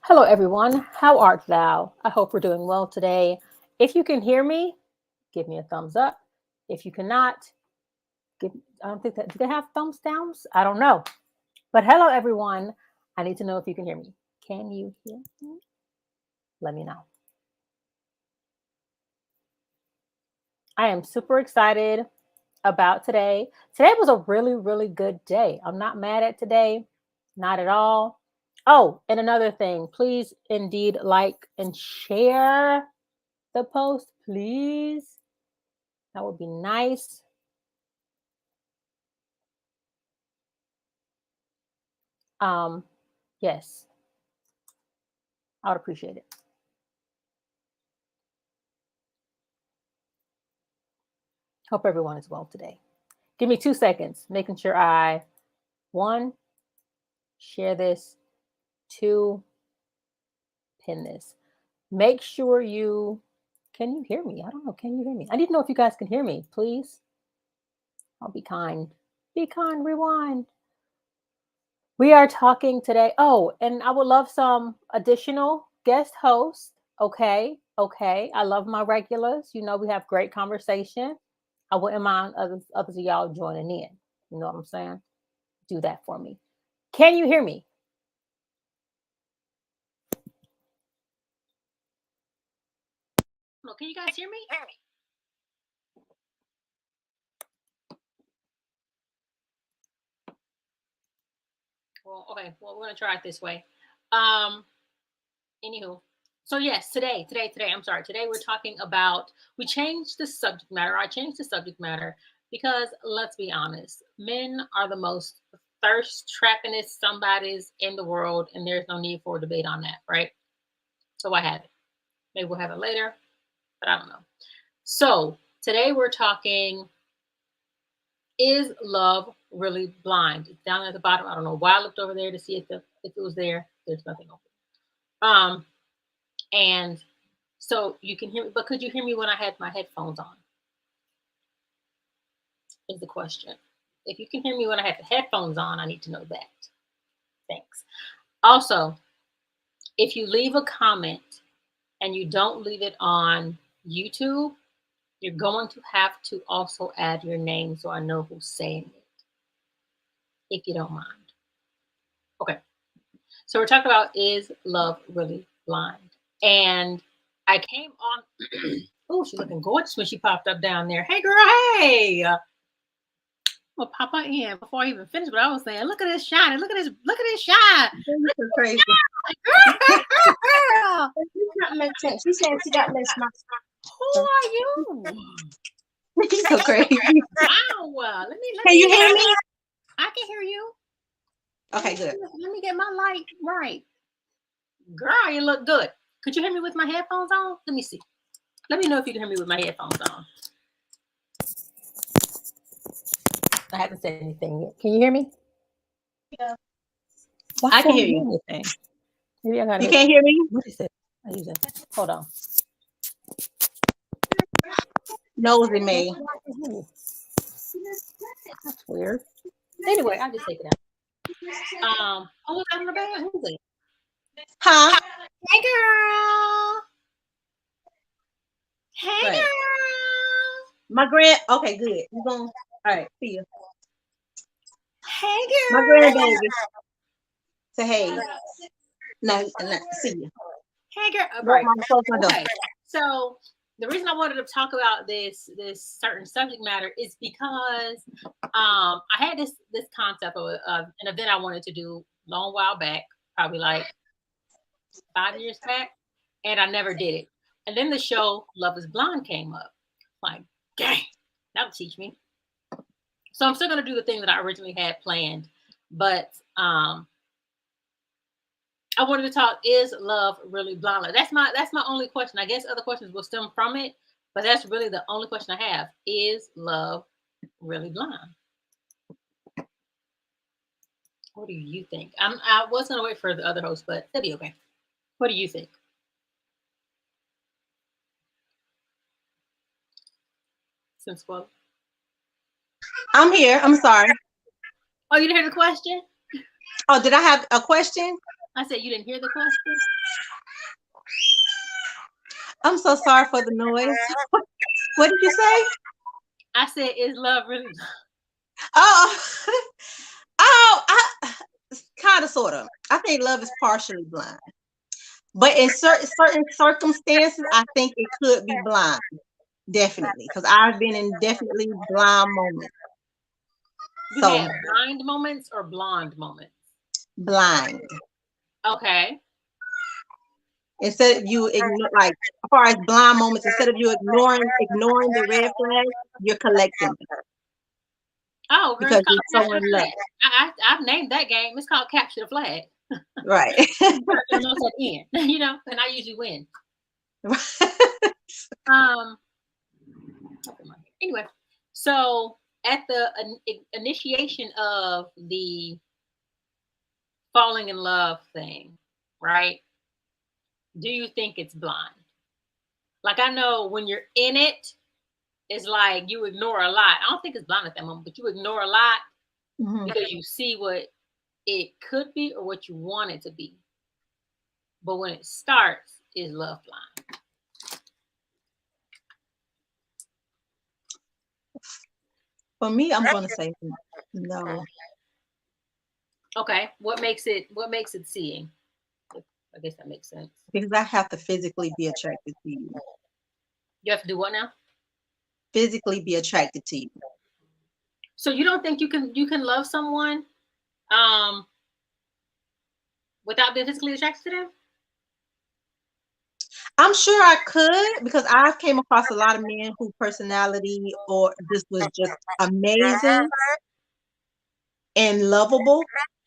Hello, everyone. How art thou? I hope we're doing well today. If you can hear me, give me a thumbs up. If you cannot, give, I don't think that, do they have thumbs downs? I don't know. But hello, everyone. I need to know if you can hear me. Can you hear me? Let me know. I am super excited about today. Today was a really, really good day. I'm not mad at today, not at all. Oh, and another thing, please indeed like and share the post, please. That would be nice. Um, yes, I would appreciate it. Hope everyone is well today. Give me 2 seconds, making sure I, one, share this, two, pin this. Make sure can you hear me? I don't know. Can you hear me? I need to know if you guys can hear me, please. I'll be kind. Be kind, rewind. We are talking today. Oh, and I would love some additional guest hosts. Okay. Okay. I love my regulars. We have great conversation. I wouldn't mind others of y'all joining in. You know what I'm saying? Do that for me. Can you hear me? No, can you guys hear me? Well, okay. Well, we're gonna try it this way. Anywho, so yes, today. I'm sorry. Today we're talking about. We changed the subject matter. I changed the subject matter because let's be honest, men are the most thirst trappingest somebodies in the world, and there's no need for a debate on that, right? So I have it. Maybe we'll have it later, but I don't know. So today we're talking, is love really blind? It's down at the bottom. I don't know why I looked over there to see if it was there. There's nothing open. And so you can hear me, but could you hear me when I had my headphones on? Is the question. If you can hear me when I have the headphones on, I need to know that. Thanks. Also, if you leave a comment and you don't leave it on YouTube, you're going to have to also add your name so I know who's saying it, if you don't mind. Okay. So we're talking about, is love really blind? And I came on. Oh, she's looking gorgeous when she popped up down there. Hey, girl. Hey. Well, pop her in before I even finish what I was saying. Look at this shine. Look at this shine. This is crazy. Girl. This not make sense. She said she got this. Who are you? She's so crazy. Wow. Let Can you hear me? I can hear you. Okay, good. Let me get my light right. Girl, you look good. Could you hear me with my headphones on? Let me see. Let me know if you can hear me with my headphones on. I haven't said anything yet. Can you hear me? Yeah. I can hear you. Maybe I gotta. You can't hear me? What is it? I use it. Hold on. Nosy me. That's weird. Anyway, I'll just take it out. Oh, I'm the bad. Who's it? Huh? Hey, girl. Hey, Right. girl. My okay, good. You going? All right, see you. Hey, girl. My grandbaby. Say hey. No, see you. Hey, girl. Right. Okay. So the reason I wanted to talk about this certain subject matter is because I had this concept of an event I wanted to do a long while back, probably like 5 years back, and I never did it. And then the show Love is Blind came up. Like, dang, that'll teach me. So I'm still gonna do the thing that I originally had planned, but I wanted to talk, is love really blind? That's my only question. I guess other questions will stem from it, but that's really the only question I have. Is love really blind? What do you think? I was gonna wait for the other host, but that'd be okay. What do you think? Since well, I'm here. I'm sorry. oh, you didn't hear the question? Oh, did I have a question? I said you didn't hear the question. I'm so sorry for the noise. What did you say? I said, is love really? Oh, oh, kind of, sort of. I think love is partially blind, but in certain circumstances, I think it could be blind. Definitely, because I've been in definitely blind moments. You So had blind moments or blonde moments? blind. Okay. Instead of you ignore, like as far as blind moments, instead of you ignoring the red flag, you're collecting them Oh, girl, because it's called you're so capture in the love. flag. I've named that game. It's called capture the flag. Right. You know, and I usually win. Anyway, so at the initiation of the falling in love thing, right? Do you think it's blind? Like, I know when you're in it, it's like you ignore a lot. I don't think it's blind at that moment, but you ignore a lot because you see what it could be or what you want it to be. But when it starts, is love blind? For me, I'm gonna say no. Okay. What makes it seeing? I guess that makes sense. Because I have to physically be attracted to you. You have to do what now? Physically be attracted to you. So you don't think you can love someone without being physically attracted to them? I'm sure I could, because I've came across a lot of men whose personality or this was just amazing and lovable,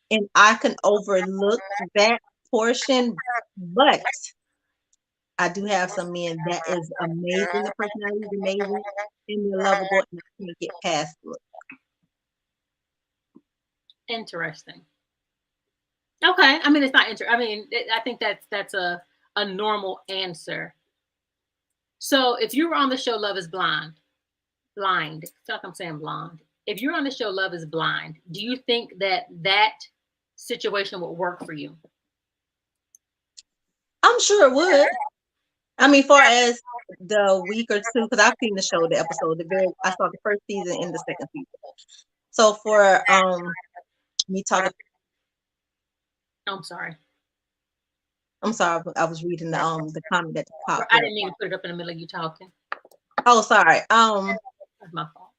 and I can overlook that portion. But I do have some men that is amazing. The personality is amazing and they're lovable, and I can't get past it. Interesting. Okay. I mean, it's not interesting. I mean, I think that's a normal answer. So if you were on the show Love is Blind, I feel like I'm saying blonde. If you're on the show Love is Blind, do you think that situation would work for you? I'm sure it would. I mean, far as the week or two, because I've seen the episode, I saw the first season and the second season. So for me talking, I'm sorry. I'm sorry, I was reading the comment that popped up. I didn't mean to put it up in the middle of you talking. Oh, sorry. That's my fault.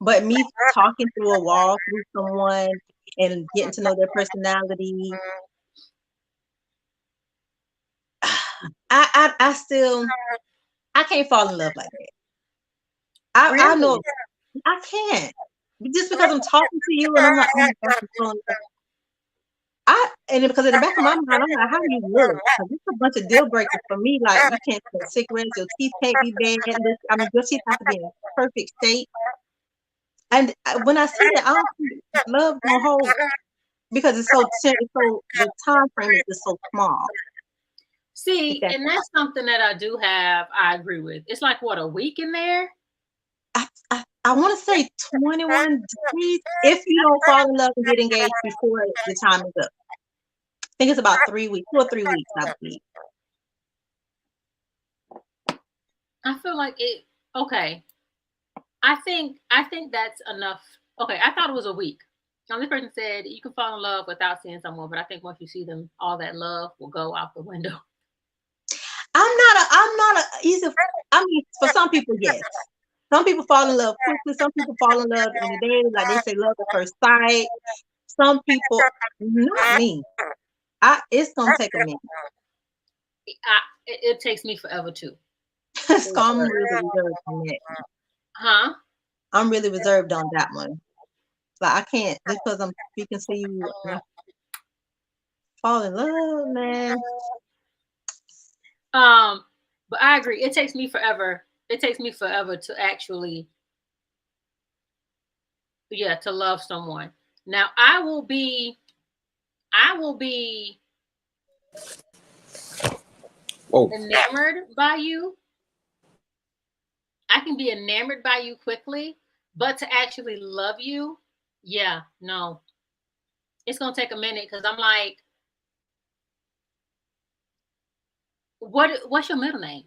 But me talking through a wall through someone and getting to know their personality, I still can't fall in love like that. I know I can't. Just because I'm talking to you and I'm like, oh my gosh, because in the back of my mind, I'm like, how do you look? Because it's a bunch of deal breakers for me. Like, you can't smoke cigarettes, your teeth can't be bad. I mean, your teeth have to be in perfect state. And when I see that, I don't think love gonna hold, because it's so the time frame is just so small. See, and that's something that I do have. I agree with. It's like, what, a week in there? I want to say 21 days if you don't fall in love and get engaged before the time is up. I think it's about 3 weeks, 2 or 3 weeks, I believe. I feel like it. Okay, I think that's enough. Okay, I thought it was a week. Now, this person said you can fall in love without seeing someone, but I think once you see them, all that love will go out the window. I'm not a easy. I mean, for some people, yes. Some people fall in love quickly. Some people fall in love in a day, like they say, love at first sight. Some people, not me. It's gonna take a minute. It takes me forever too. I'm really reserved on that. Huh? I'm really reserved on that one. Like, I can't, just because I'm speaking to you, fall in love, man. But I agree. It takes me forever. It takes me forever to actually, to love someone. Now, I will be enamored by you. I can be enamored by you quickly, but to actually love you, no. It's gonna take a minute, because I'm like, What's your middle name?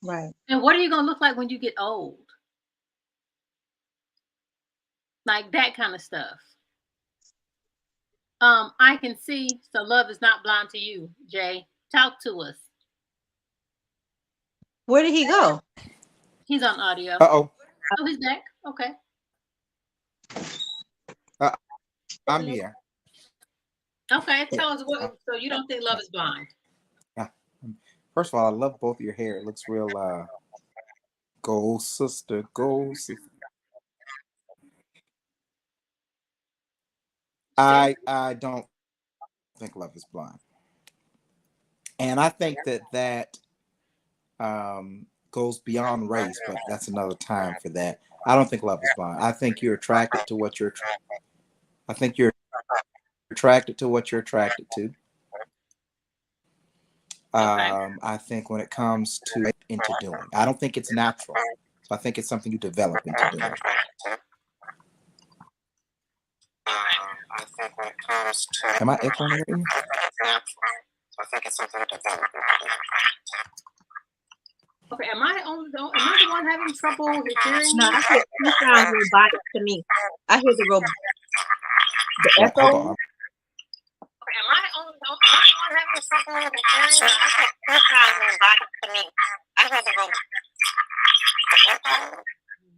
Right. And what are you gonna look like when you get old? Like that kind of stuff. I can see. So love is not blind to you, Jay. Talk to us. Where did he go? He's on audio. Uh-oh. Oh, he's back. Okay. I'm here. Okay. Yeah. Tell us what. So you don't think love is blind? First of all, I love both of your hair. It looks real gold sister, gold sister. I don't think love is blind. And I think that goes beyond race, but that's another time for that. I don't think love is blind. I think you're attracted to what you're I think you're attracted to what you're attracted to. I think when it comes to into doing, I don't think it's natural. So I think it's something you develop into doing. I think when it comes to, am I echoing over here? I think it's something you develop. Okay. Am I the one having trouble hearing? No, I hear you sound robotic to me. I hear the Yeah, echo. hold on. Okay, am I the one having trouble hearing? You sound robotic to me. I hear the robot.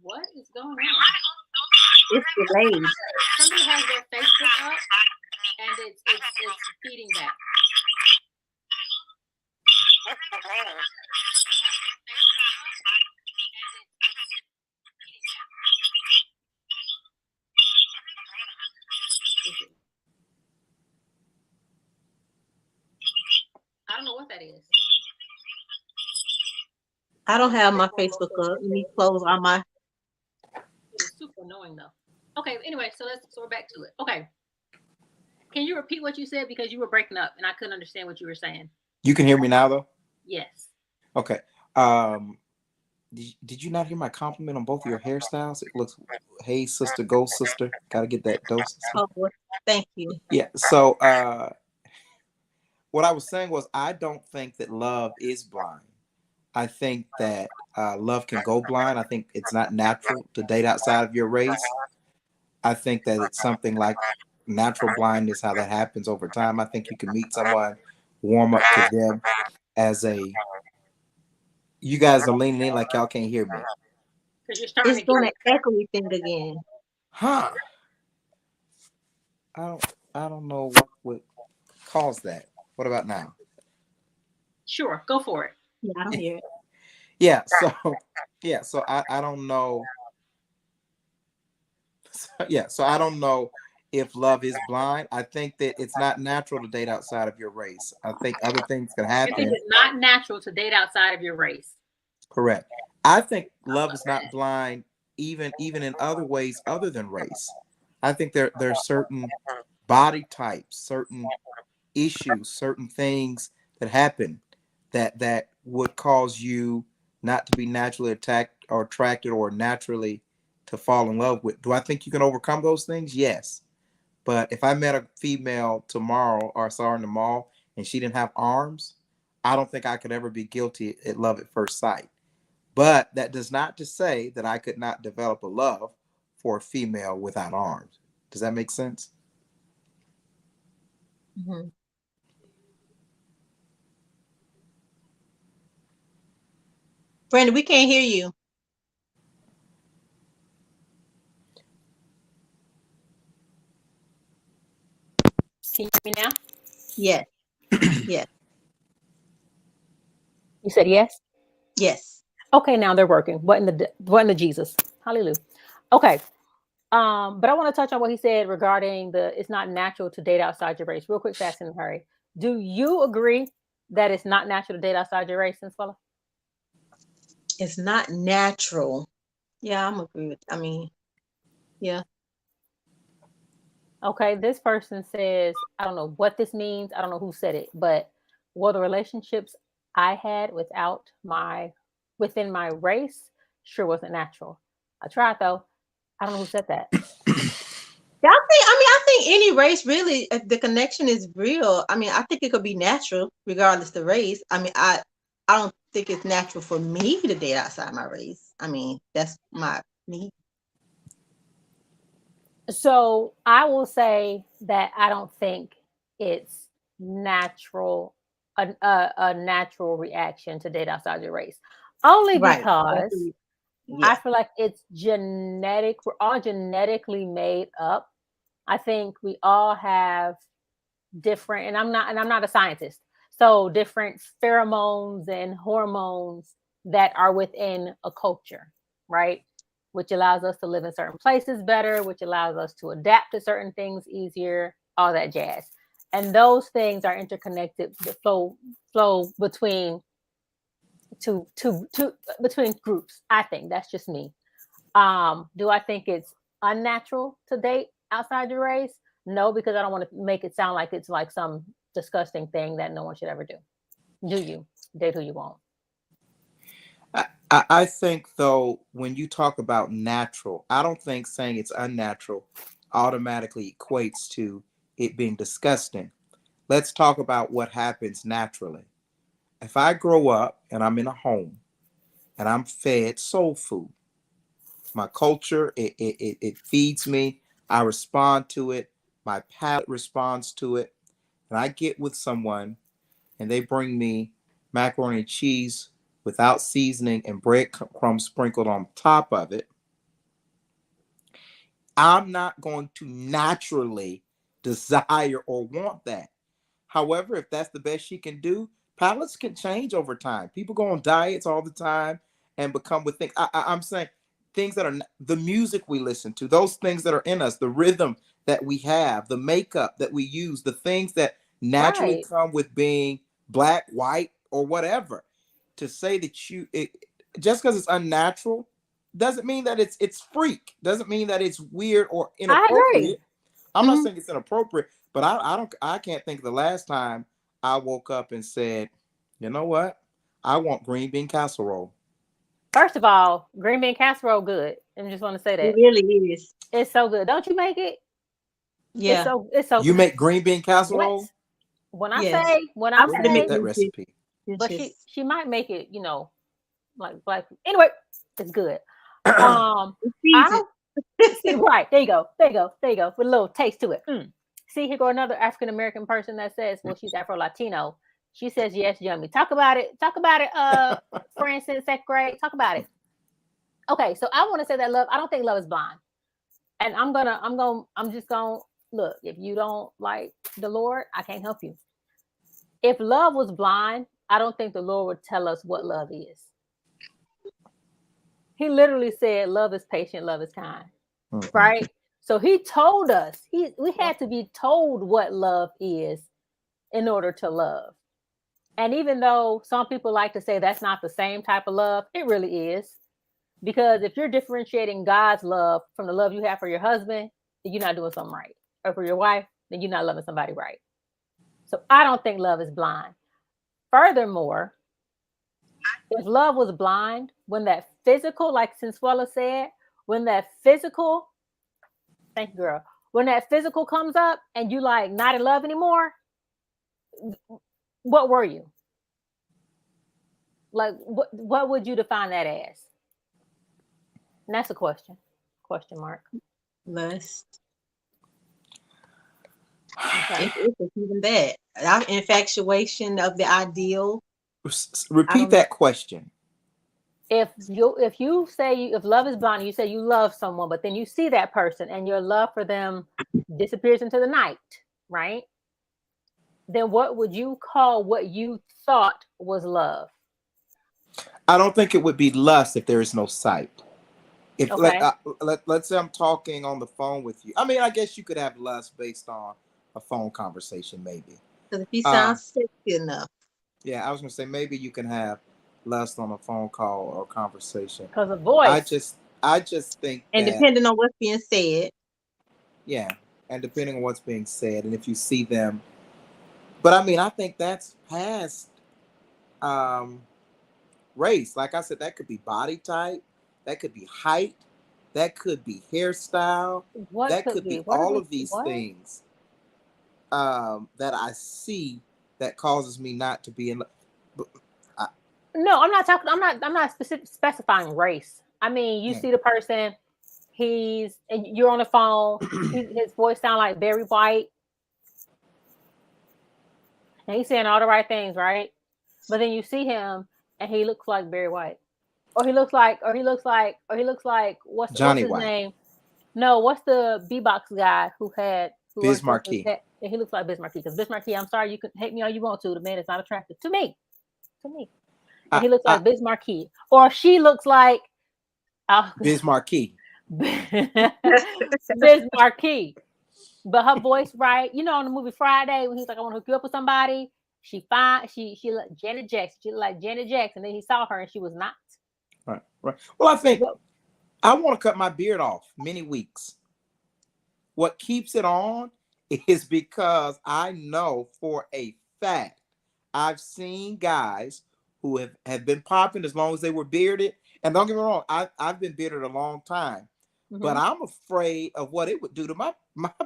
What is going on? It's delayed. Somebody has their Facebook up, and it's feeding back. I don't know what that is. I don't have my Facebook up. Let me close on my. It was super annoying though. Okay, anyway, so we're back to it. Okay. Can you repeat what you said, because you were breaking up and I couldn't understand what you were saying? You can hear me now, though? Yes. Okay. Did you not hear my compliment on both of your hairstyles? It looks, hey, sister, go, sister. Got to get that dose. Oh, thank you. Yeah. So what I was saying was I don't think that love is blind. I think that love can go blind. I think it's not natural to date outside of your race. I think that it's something like natural blindness, how that happens over time. I think you can meet someone, warm up to them as a. You guys are leaning in like y'all can't hear me. Because you're starting It's doing an echoey thing again. Huh. I don't know what would cause that. What about now? Sure, go for it. Yeah, I don't hear it. So I don't know. So I don't know if love is blind. I think that it's not natural to date outside of your race. I think other things can happen. You think it's not natural to date outside of your race? Correct. I think love is not blind even in other ways other than race. I think there are certain body types, certain issues, certain things that happen that would cause you not to be naturally attacked or attracted or naturally to fall in love with. Do I think you can overcome those things? Yes. But if I met a female tomorrow or saw her in the mall and she didn't have arms, I don't think I could ever be guilty at love at first sight. But that does not to say that I could not develop a love for a female without arms. Does that make sense? Mm-hmm. Brandon, we can't hear you. Can you hear me now? Yes. Yes. You said yes? Yes. Okay, now they're working. What in the Jesus? Hallelujah. Okay. But I want to touch on what he said regarding it's not natural to date outside your race. Real quick, fast, and hurry. Do you agree that it's not natural to date outside your race, Fluff? It's not natural. Yeah, I'm agree with. Yeah. Okay, this person says, I don't know what this means. I don't know who said it, but were the relationships I had within my race sure wasn't natural. I tried though. I don't know who said that. Yeah, I think any race really, if the connection is real, I mean, I think it could be natural regardless the race. I mean, I don't think it's natural for me to date outside my race. I mean, that's my me. So I will say that I don't think it's natural, a natural reaction to date outside your race, only Right. That's because the- I Yeah. feel like it's genetic. We're all genetically made up. I think we all have different, and I'm not a scientist, so different pheromones and hormones that are within a culture, right? Which allows us to live in certain places better, which allows us to adapt to certain things easier, all that jazz. And those things are interconnected, the flow between two between groups. I think that's just me. Do I think it's unnatural to date outside your race? No, because I don't want to make it sound like it's like some disgusting thing that no one should ever do. Do you date who you want? I think though, when you talk about natural, I don't think saying it's unnatural automatically equates to it being disgusting. Let's talk about what happens naturally. If I grow up and I'm in a home and I'm fed soul food, my culture, it feeds me, I respond to it, my palate responds to it, and I get with someone and they bring me macaroni and cheese without seasoning and breadcrumbs sprinkled on top of it, I'm not going to naturally desire or want that. However, if that's the best she can do, palates can change over time. People go on diets all the time and become with things. I'm saying things that are the music we listen to, those things that are in us, the rhythm that we have, the makeup that we use, the things that naturally Right. come with being black, white, or whatever. To say that just because it's unnatural doesn't mean that it's freak. Doesn't mean that it's weird or I agree. inappropriate. I'm not Mhm. saying it's inappropriate, but I can't think of the last time I woke up and said, you know what? I want green bean casserole. First of all, green bean casserole good. I just want to say It that really is. it's so good. Don't you make it? Yeah. It's so You good. make green bean What? casserole? Yes. When I I like Where to do you make get say, that those recipe? but dishes. she might make it, like black. Anyway, it's good. I Um, It's I seasoned. don't see, right. There you go. There you go. There you go. With a little taste to it. Mm. See, here go another African American person that says, well, she's Afro Latino. She says, yes, yummy. Talk about it. Talk about it, Francis, second grade. Talk about it. Okay, so I want to say that love, I don't think love is blind. And I'm just gonna look, if you don't like the Lord, I can't help you. If love was blind, I don't think the Lord would tell us what love is. He literally said, love is patient, love is kind. Mhm. Right? So he told us, we had to be told what love is in order to love. And even though some people like to say that's not the same type of love, it really is. Because if you're differentiating God's love from the love you have for your husband, then you're not doing something right. Or for your wife, then you're not loving somebody right. So I don't think love is blind. Furthermore, if love was blind, when that physical, like Sensuela said, when that physical, thank you, girl, when that physical comes up and you like not in love anymore, what were you? Like what would you define that as? And that's a question. Question mark. Lust. Okay. It's even that. Infatuation of the ideal. I Repeat don't know. that question. If you say if love is blind, you say you love someone, but then you see that person and your love for them disappears into the night, right? Then what would you call what you thought was love? I don't think it would be lust if there is no sight. If Okay. let's say I'm talking on the phone with you. I mean, I guess you could have lust based on a phone conversation, maybe. Because if he Uh, sounds sexy enough. yeah, I was gonna say maybe you can have lust on a phone call or conversation. Because of I voice. just I just think And that, depending on what's being said. yeah, and depending on what's being said and if you see them, but I mean, I think that's past um race. Like I said, that could be body type, that could be height, That could be hairstyle. What That could could be? be What are all we? of these What? things that I see that causes me not to be in love. But I, No, I'm not talking. I'm not specifying race. I mean, you yeah. see the person. And you're on the phone. His voice sound like Barry White, and he's saying all the right things, right? But then you see him, and he looks like Barry White, or he looks like what's Johnny his White, name? No, what's the B-box guy who Biz unfortunately Marquis. had, and he looks like Biz Marquis. Because Biz Marquis, I'm sorry, you can hate me all you want to. The man is not attractive to me. To me, and I, he looks I, like Biz Marquis, or she looks like Biz Marquis. Biz Marquis. But her voice, right? You know, in the movie Friday, when he's like, "I want to hook you up with somebody," she fine. She like Janet Jackson. She looked like Janet Jackson. Then he saw her, and she was not. Right, right. Well, I think But I want to cut my beard off many weeks. What keeps it on is because I know for a fact I've seen guys who have been popping as long as they were bearded. And don't get me wrong, I've been bearded a long time, but mhm. I'm afraid of what it would do to my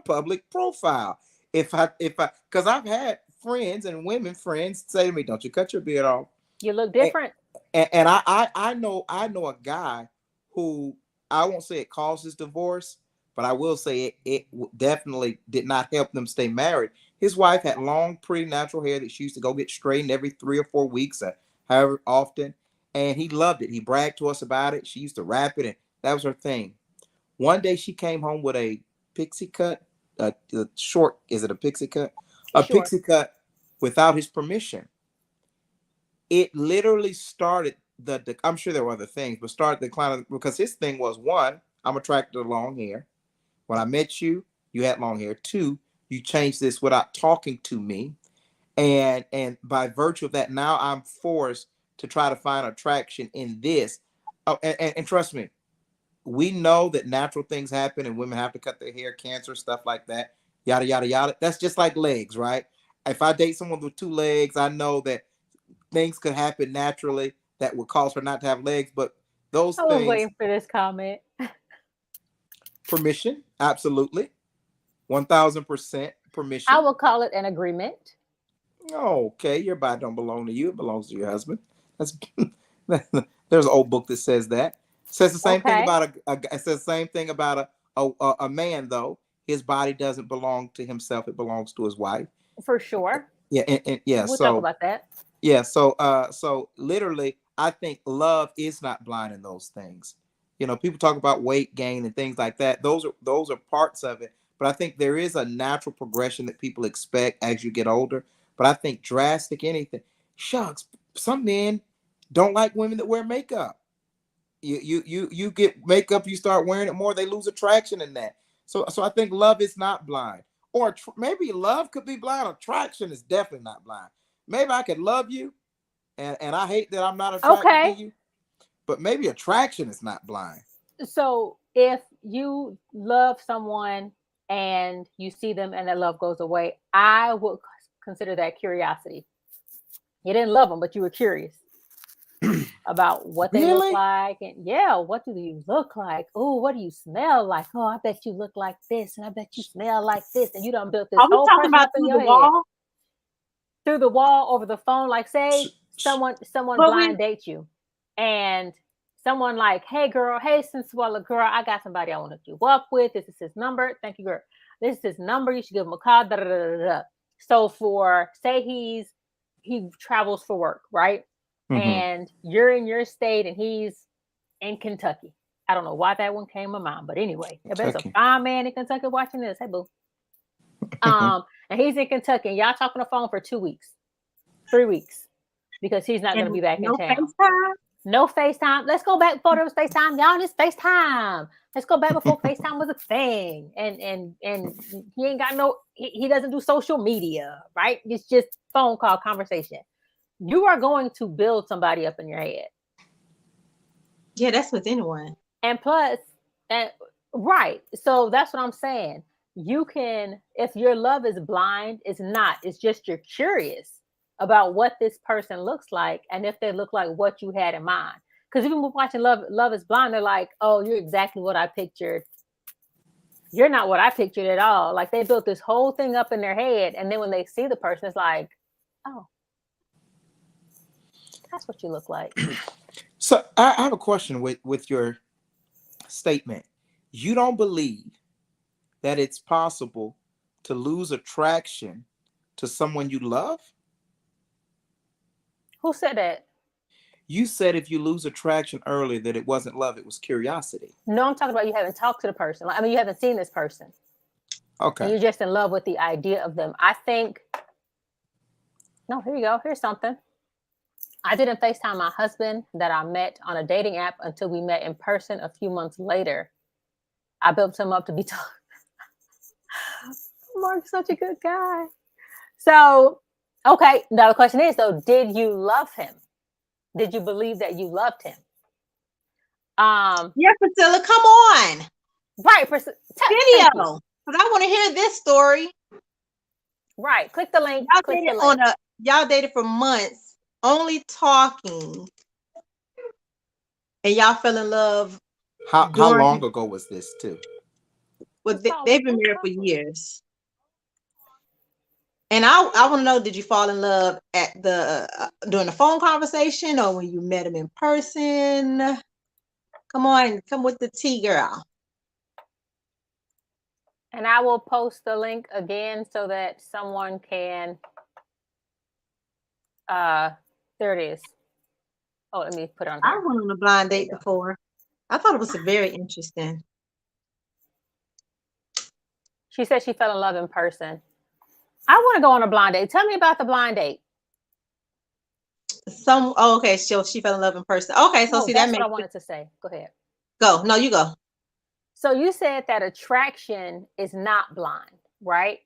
public profile. If I because I've had friends and women friends say to me, "Don't you cut your beard off?" You look And, different. and I know a guy who, I won't say it caused his divorce, but I will say it definitely did not help them stay married. His wife had long, pretty natural hair that she used to go get straightened every 3 or 4 weeks, or however often, and he loved it. He bragged to us about it. She used to wrap it, and that was her thing. One day she came home with a pixie cut, a short. Is it a pixie cut? A Sure. pixie cut without his permission. It literally started I'm sure there were other things, but started the decline because his thing was, one, I'm attracted to long hair. When I met you, you had long hair. Two, you changed this without talking to me. And by virtue of that, now I'm forced to try to find attraction in this. Oh, and trust me, we know that natural things happen and women have to cut their hair, cancer, stuff like that, yada, yada, yada. That's just like legs, right? If I date someone with 2 legs, I know that things could happen naturally that would cause her not to have legs, but those I was things, waiting for this comment. permission, absolutely, 1000% I permission. will call it an agreement. Okay, your body don't belong to you; it belongs to your husband. That's there's an old book that says that. It says the same thing Okay, about it says the same thing about a man though. His body doesn't belong to himself; it belongs to his wife. for sure. Yeah, and yeah. We'll talk So about that. yeah, so literally, I think love is not blind in those things. People talk about weight gain and things like that. Those are parts of it. But I think there is a natural progression that people expect as you get older. But I think drastic anything. Shucks, some men don't like women that wear makeup. You get makeup, you start wearing it more, they lose attraction in that. So I think love is not blind. Or maybe love could be blind. Attraction is definitely not blind. Maybe I could love you, and I hate that I'm not attracted to Okay. you, but maybe attraction is not blind. So if you love someone and you see them and that love goes away, I would consider that curiosity. You didn't love them, but you were curious about what they look Really? like. And yeah, what do you look like? Oh, what do you smell like? Oh, I bet you look like this. And I bet you smell like this. And you done built this Are we whole talking person about up in through your the head wall? through the wall over the phone. Like, say Sh- sh- someone But we blind dates you and someone like, hey girl, hey Sensuela girl, I got somebody I want to hook you up with. This is his number. Thank you, girl. This is his number. You should give him a call. Da, da, da, da, da. So for say he travels for work, right? Mhm. And you're in your state and he's in Kentucky. I don't know why that one came to mind, but anyway, I bet it's a Kentucky. fine man in Kentucky watching this. Hey boo. And he's in Kentucky and y'all talk on the phone for 2 weeks, 3 weeks, because he's not going to and be back in no town. FaceTime? No FaceTime. Let's go back before there was FaceTime. Y'all, this FaceTime. Let's go back before FaceTime was a thing. And he ain't got no he doesn't do social media, right? It's just phone call conversation. You are going to build somebody up in your head. Yeah, that's with anyone. And plus, and right. So that's what I'm saying. You can, if your love is blind, it's not. It's just you're curious about what this person looks like and if they look like what you had in mind. Because even with watching Love is Blind, they're like, oh, you're exactly what I pictured. You're not what I pictured at all. Like they built this whole thing up in their head, and then when they see the person, it's like, oh, that's what you look like. So I have a question with your statement. You don't believe that it's possible to lose attraction to someone you love? Who said that? You said if you lose attraction early that it wasn't love, it was curiosity. No, I'm talking about you haven't talked to the person. Like, I mean, you haven't seen this person. And Okay. you're just in love with the idea of them. I think, no, here you go. Here's something. I didn't FaceTime my husband that I met on a dating app until we met in person a few months later. I built him up to be talking. Mark's such a good guy. So, okay. Now the question is, though, did you love him? Did you believe that you loved him? Yeah, Priscilla, come on. Right. Video. Because I want to hear this story. Right. Click the link. Y'all dated for months, only talking, and y'all fell in love. How long ago was this too? Well, they've been married for years. And I want to know, did you fall in love at during the phone conversation or when you met him in person? Come on, come with the tea, girl. And I will post the link again so that someone can. There it is. Oh, let me put it on here. I went on a blind date before. I thought it was very interesting. She said she fell in love in person. I want to go on a blind date. Tell me about the blind date. Okay, so she fell in love in person. Okay, so no, see, that's that makes what I wanted to say. Go ahead. Go. No, you go. So you said that attraction is not blind, right?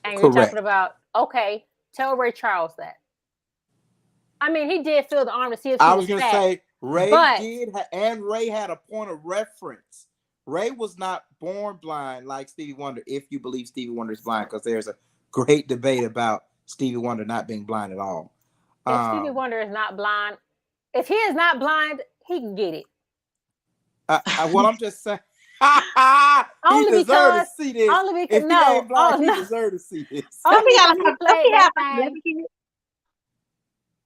And you're Correct. talking about, okay, tell Ray Charles that. I mean, he did feel the arm to see if she I was going to say Ray and Ray had a point of reference. Ray was not born blind like Stevie Wonder, if you believe Stevie Wonder is blind, because there's a great debate about Stevie Wonder not being blind at all. If Stevie Wonder is not blind, if he is not blind, he can get it. What I'm just saying, Only he deserves to see this. Only because if he ain't blind, he deserves to see this. Only because he played that thing.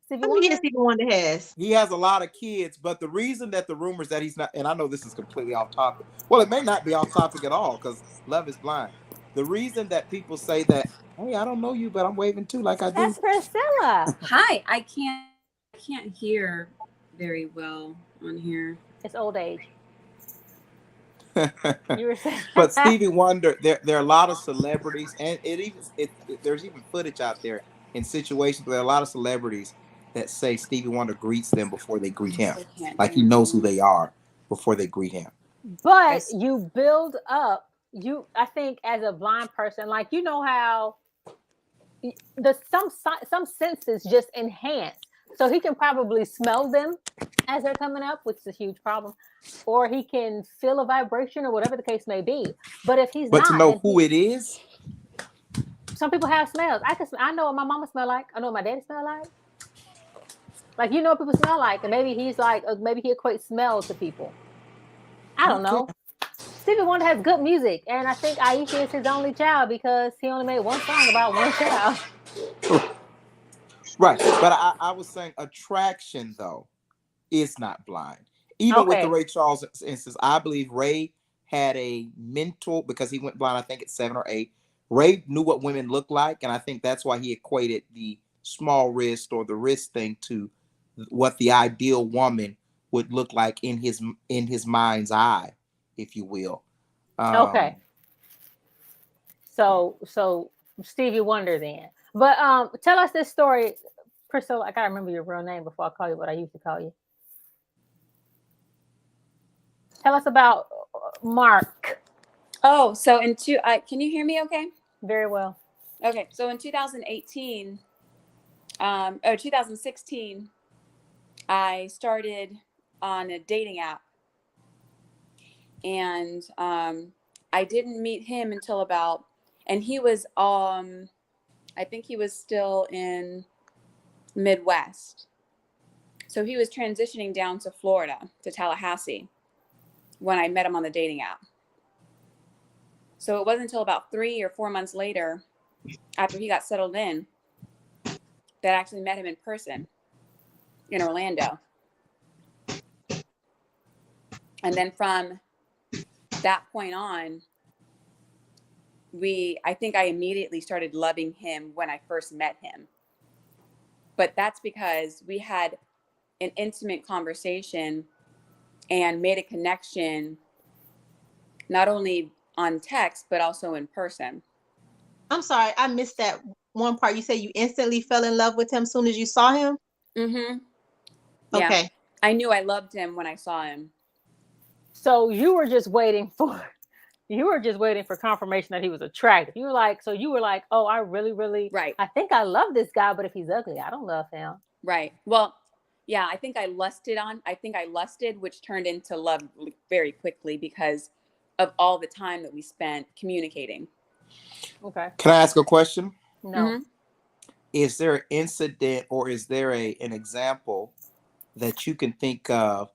Stevie Wonder has. He has a lot of kids, but the reason that the rumors that he's not, and I know this is completely off topic. Well, it may not be off topic at all because Love is Blind. The reason that people say that, hey, I don't know you, but I'm waving too, like I do. That's Priscilla. Hi, I can't hear very well on here. It's old age. You were saying. But Stevie Wonder, there are a lot of celebrities, and there's even footage out there in situations where there are a lot of celebrities that say Stevie Wonder greets them before they greet him. Like he knows who they are before they greet him. But you build up, I think as a blind person, like, you know how some senses just enhance. So he can probably smell them as they're coming up, which is a huge problem. Or he can feel a vibration or whatever the case may be. But if he's not, to know who it is, some people have smells. I know what my mama smell like. I know what my daddy smell like. Like, you know what people smell like, and maybe he's like, maybe he equates smell to people. I don't know. Stevie Wonder has good music, and I think Aisha is his only child because he only made one song about one child. Right, but I was saying attraction though is not blind. Even with the Ray Charles instance, I believe Ray had a mental, because he went blind, I think at 7 or 8. Ray knew what women looked like, and I think that's why he equated the small wrist or the wrist thing to what the ideal woman would look like in his mind's eye, if you will. Okay. So Stevie Wonder then. But tell us this story, Priscilla. I gotta remember your real name before I call you what I used to call you. Tell us about Mark. Oh, so can you hear me okay? Very well. Okay, so in 2018, 2016, I started on a dating app, and I didn't meet him until and he was, I think he was still in Midwest. So So he was transitioning down to Florida, to Tallahassee, when I met him on the dating app. So it wasn't until about 3 or 4 months later, after he got settled in, that I actually met him in person in Orlando. And then from that point on, I think I immediately started loving him when I first met him. But that's because we had an intimate conversation and made a connection, not only on text, but also in person. I'm sorry, I missed that one part. You said you instantly fell in love with him as soon as you saw him? Mm-hmm. Yeah. Okay. I knew I loved him when I saw him. So you were just waiting for confirmation that he was attractive. You were like, oh, I really, Right. I think I love this guy, but if he's ugly, I don't love him. Right. Well, yeah, I think I lusted, which turned into love very quickly because of all the time that we spent communicating. Okay. Can I ask a question? No. Mm-hmm. Is there an incident or is there an example that you can think of,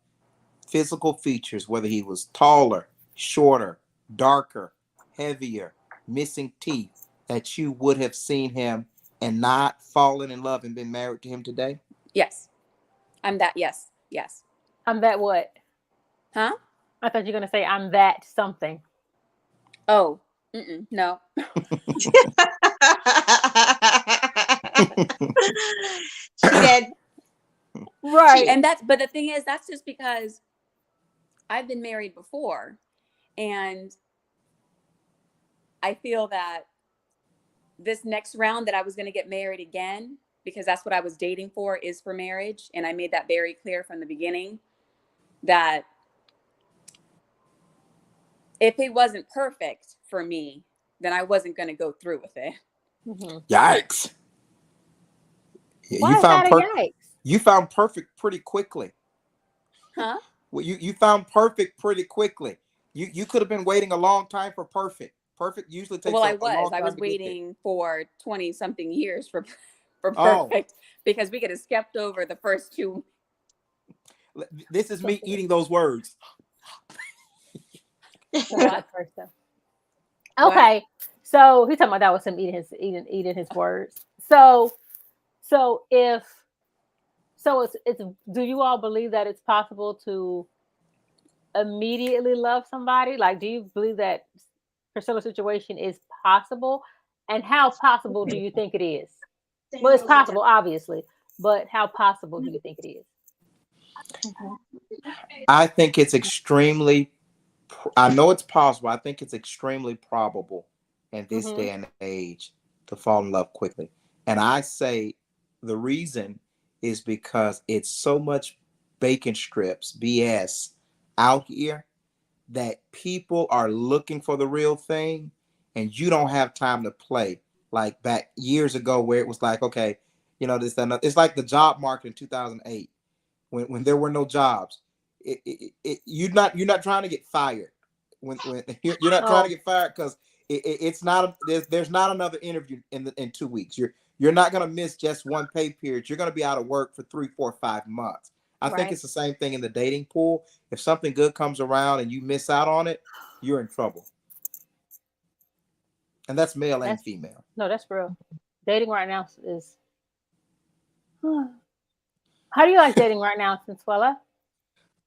physical features, whether he was taller, shorter, darker, heavier, missing teeth, that you would have seen him and not fallen in love and been married to him today? Yes. I'm that. Yes. Yes. I'm that what? Huh? I thought you were going to say I'm that something. Oh, no. She said, Right. But the thing is, that's just because I've been married before. And I feel that this next round that I was going to get married again, because that's what I was dating for, is for marriage. And I made that very clear from the beginning that if it wasn't perfect for me, then I wasn't going to go through with it. Mm-hmm. Yikes. Why is that a yikes? You found perfect pretty quickly. Huh? Well, you found perfect pretty quickly. You could have been waiting a long time for perfect. Perfect usually takes a long time. I was waiting for 20 something years for perfect, Oh. because we could have skipped over the first two. This is me eating those words. Okay, so he's talking about that was him eating his words. So it's do you all believe that it's possible to immediately love somebody? Like, do you believe that Priscilla's situation is possible? And how possible do you think it is? Well, it's possible, obviously, but how possible do you think it is? I think it's extremely, I know it's possible. I think it's extremely probable in this day and age to fall in love quickly. And I say the reason is because it's so much bacon strips, BS out here, that people are looking for the real thing and you don't have time to play. Like back years ago where it was like, okay, this, that, it's like the job market in 2008 when there were no jobs. You're not trying to get fired when you're not trying to get fired because it's not there's not another interview in 2 weeks. You're not going to miss just one pay period. You're going to be out of work for 3, 4, 5 months. I think it's the same thing in the dating pool. If something good comes around and you miss out on it, you're in trouble. And that's male and female. No, that's real. Dating right now is. How do you like dating right now, Sensuela?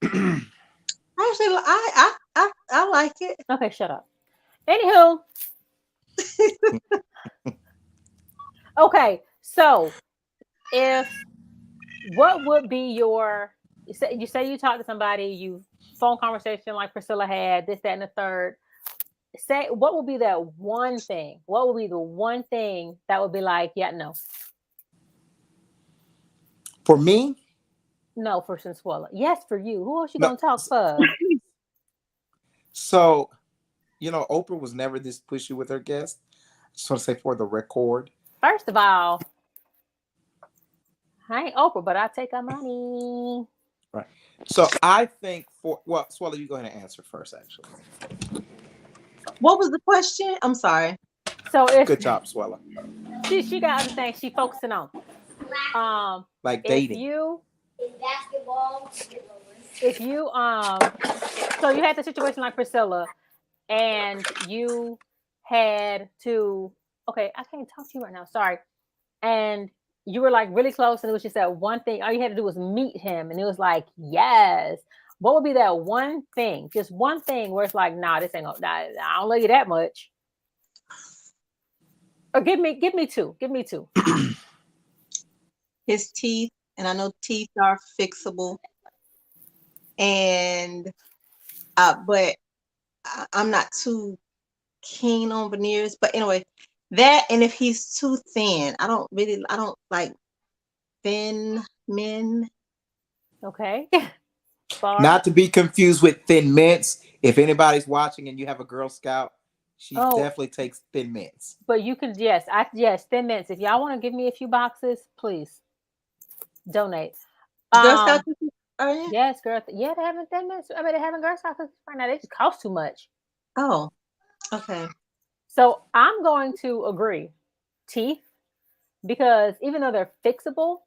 actually, I like it. Okay, shut up. Anywho. Okay, so what would be your, you say you talk to somebody, you phone conversation like Priscilla had, this, that, and the third. Say, what would be that one thing? What would be the one thing that would be like, yeah, no? For me? No, for Sensuela. Yes, for you. Who else you gonna talk for? So, Oprah was never this pushy with her guests. Just want to say for the record. First of all, I ain't Oprah, but I take her money. Right. So I think Swallow, you go ahead and answer first, actually. What was the question? I'm sorry. So it's good job, Swallow. She got other things she focusing on. Like dating. If you so you had the situation like Priscilla, and you had to, okay, I can't talk to you right now, sorry, and you were like really close, and it was just that one thing. All you had to do was meet him, and it was like, yes. What would be that one thing? Just one thing where it's like, nah, this ain't gonna, nah, I don't love you that much. Or give me two. Give me two. His teeth, and I know teeth are fixable, and but I'm not too keen on veneers. But anyway, that, and if he's too thin, I don't like thin men. Okay. Bar. Not to be confused with Thin Mints. If anybody's watching and you have a Girl Scout, she definitely takes Thin Mints. But you can, yes, Thin Mints. If y'all want to give me a few boxes, please donate. Girl Scout cookies, are you? Yes, girl. Yeah, they're having Thin Mints. I mean, they're having Girl Scout cookies right now. They just cost too much. Oh, okay. So I'm going to agree, teeth, because even though they're fixable,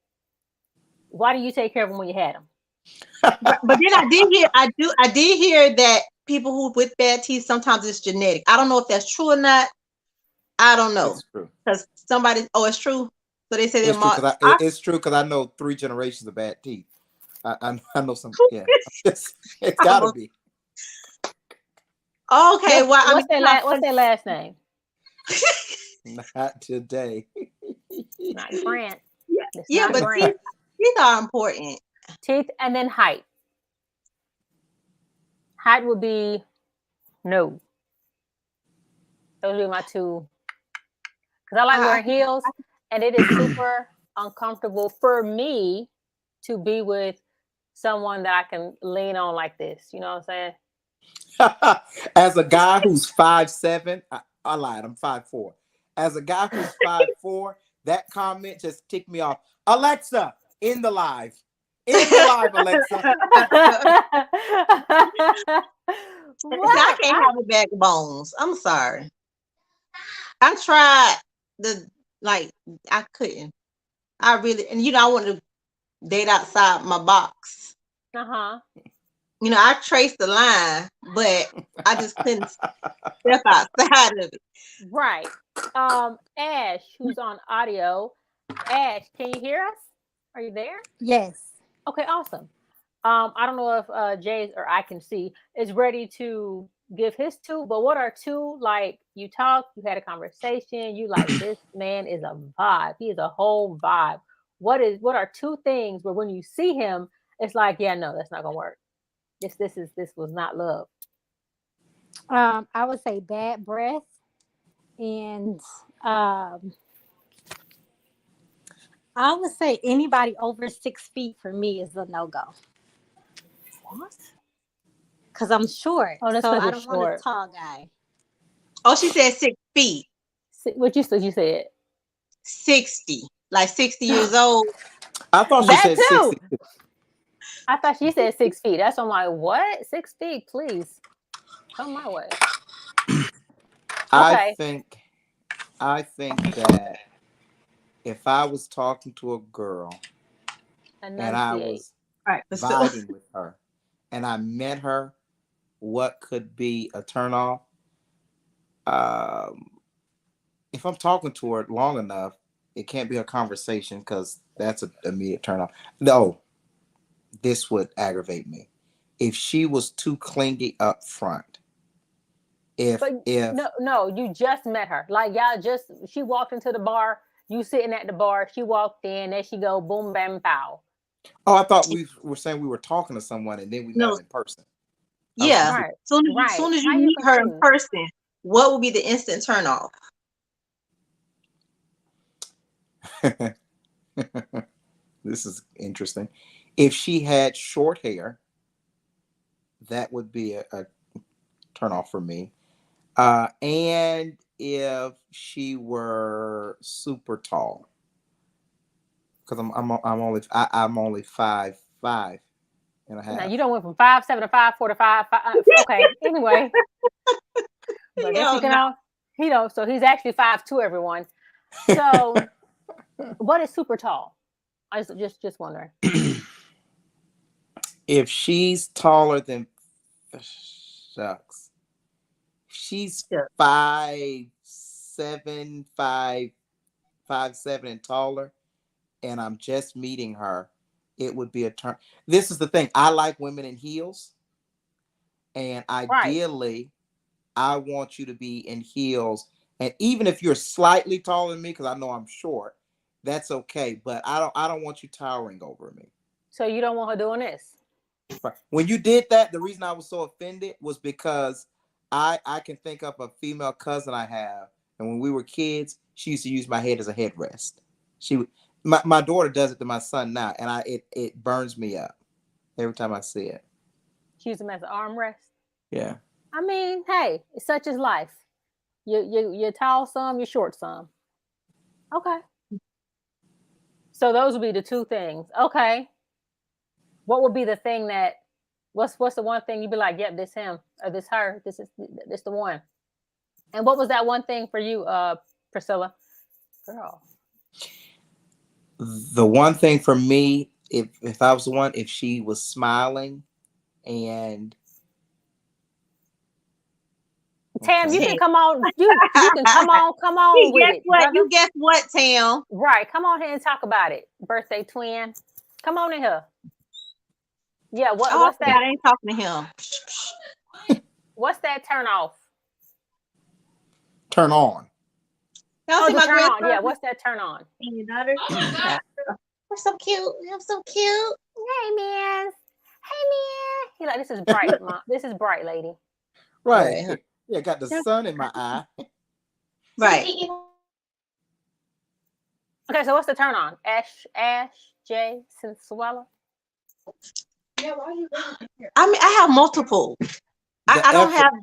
why do you take care of them when you had them? But then I did hear that people who with bad teeth, sometimes it's genetic. I don't know if that's true or not. I don't know. It's true. Because it's true. So they say it's true because I know 3 generations of bad teeth. I know some. Yeah, it's gotta be. Okay, what's their last name? Not today. Not Grant. Yeah, but Grant. Teeth are important. Teeth, and then height. Height would be no. Those would be my two. Because I like wearing heels, and it is super uncomfortable for me to be with someone that I can lean on like this. You know what I'm saying? As a guy who's 5'7", I lied, I'm 5'4". As a guy who's 5'4", that comment just ticked me off. Alexa, in the live. In the live, Alexa. I can't have a backbones. I'm sorry. I tried I couldn't. I really, and I wanted to date outside my box. I traced the line, but I just couldn't step outside of it. Right. Ash, who's on audio. Ash, can you hear us? Are you there? Yes. Okay, awesome. I don't know if Jay or I can see is ready to give his two, but what are two, like, you talked, you had a conversation, you like, this man is a vibe. He is a whole vibe. What are two things where when you see him, it's like, yeah, no, that's not gonna work. This was not love. I would say bad breath, and I would say anybody over 6 feet for me is a no-go. What? Because I'm short. Oh, that's so I don't want a tall guy. Oh, she said 6 feet. What you said? 60. Like 60 years old. I thought she said 60. I thought she said 6 feet. That's why I'm like, what? 6 feet, please. Come my way. I think that if I was talking to a girl and I was vibing with her and I met her, what could be a turnoff? If I'm talking to her long enough, it can't be a conversation because that's an immediate turnoff. No, this would aggravate me. If she was too clingy up front. No, you just met her. Like, she walked into the bar, you sitting at the bar, she walked in, there she go, boom, bam, pow. Oh, I thought we were saying we were talking to someone and then we met in person. Yeah. Right. Soon as you meet her in person, what would be the instant turn off? This is interesting. If she had short hair, that would be a turn off for me. And if she were super tall, because I'm only 5'5" and a half. Now you don't went from 5'7" to 5'4" to 5'5". Okay, anyway. But so he's actually 5'2", everyone. So what is super tall? I just wondering. If she's taller than shucks, she's Sure. 5'7", 5'7" and taller, and I'm just meeting her, it would be a turn. This is the thing. I like women in heels, and Right. ideally, I want you to be in heels. And even if you're slightly taller than me, because I know I'm short, that's okay. But I don't want you towering over me. So you don't want her doing this? Right. When you did that, the reason I was so offended was because I can think of a female cousin I have, and when we were kids, she used to use my head as a headrest. She would, my daughter does it to my son now, and it burns me up every time I see it. She use them as an armrest. Yeah. I mean, hey, it's such as life. You're tall some, you're short some. Okay. So those would be the two things. Okay. What would be the thing that what's the one thing you'd be like, yep, this him or this her, this the one. And what was that one thing for you, Priscilla? Girl. The one thing for me, if I was the one, if she was smiling and Tam, you okay. can come on. You can come on with it. What? Brother. You guess what, Tam? Right. Come on here and talk about it. Birthday twin. Come on in here. Yeah, what's God, that? I ain't talking to him. What's that turn off? Turn on. Y'all Oh, see the my turn on. grandson Yeah, what's that turn on? and your daughter? We're so cute. I'm so cute. Hey man. Hey man. He like, this is bright, mom. This is bright, lady. Right. Right. Yeah, got the sun in my eye. Right. Okay, so what's the turn on? Ash, J, Sensuela. I mean, I have multiple. I don't have.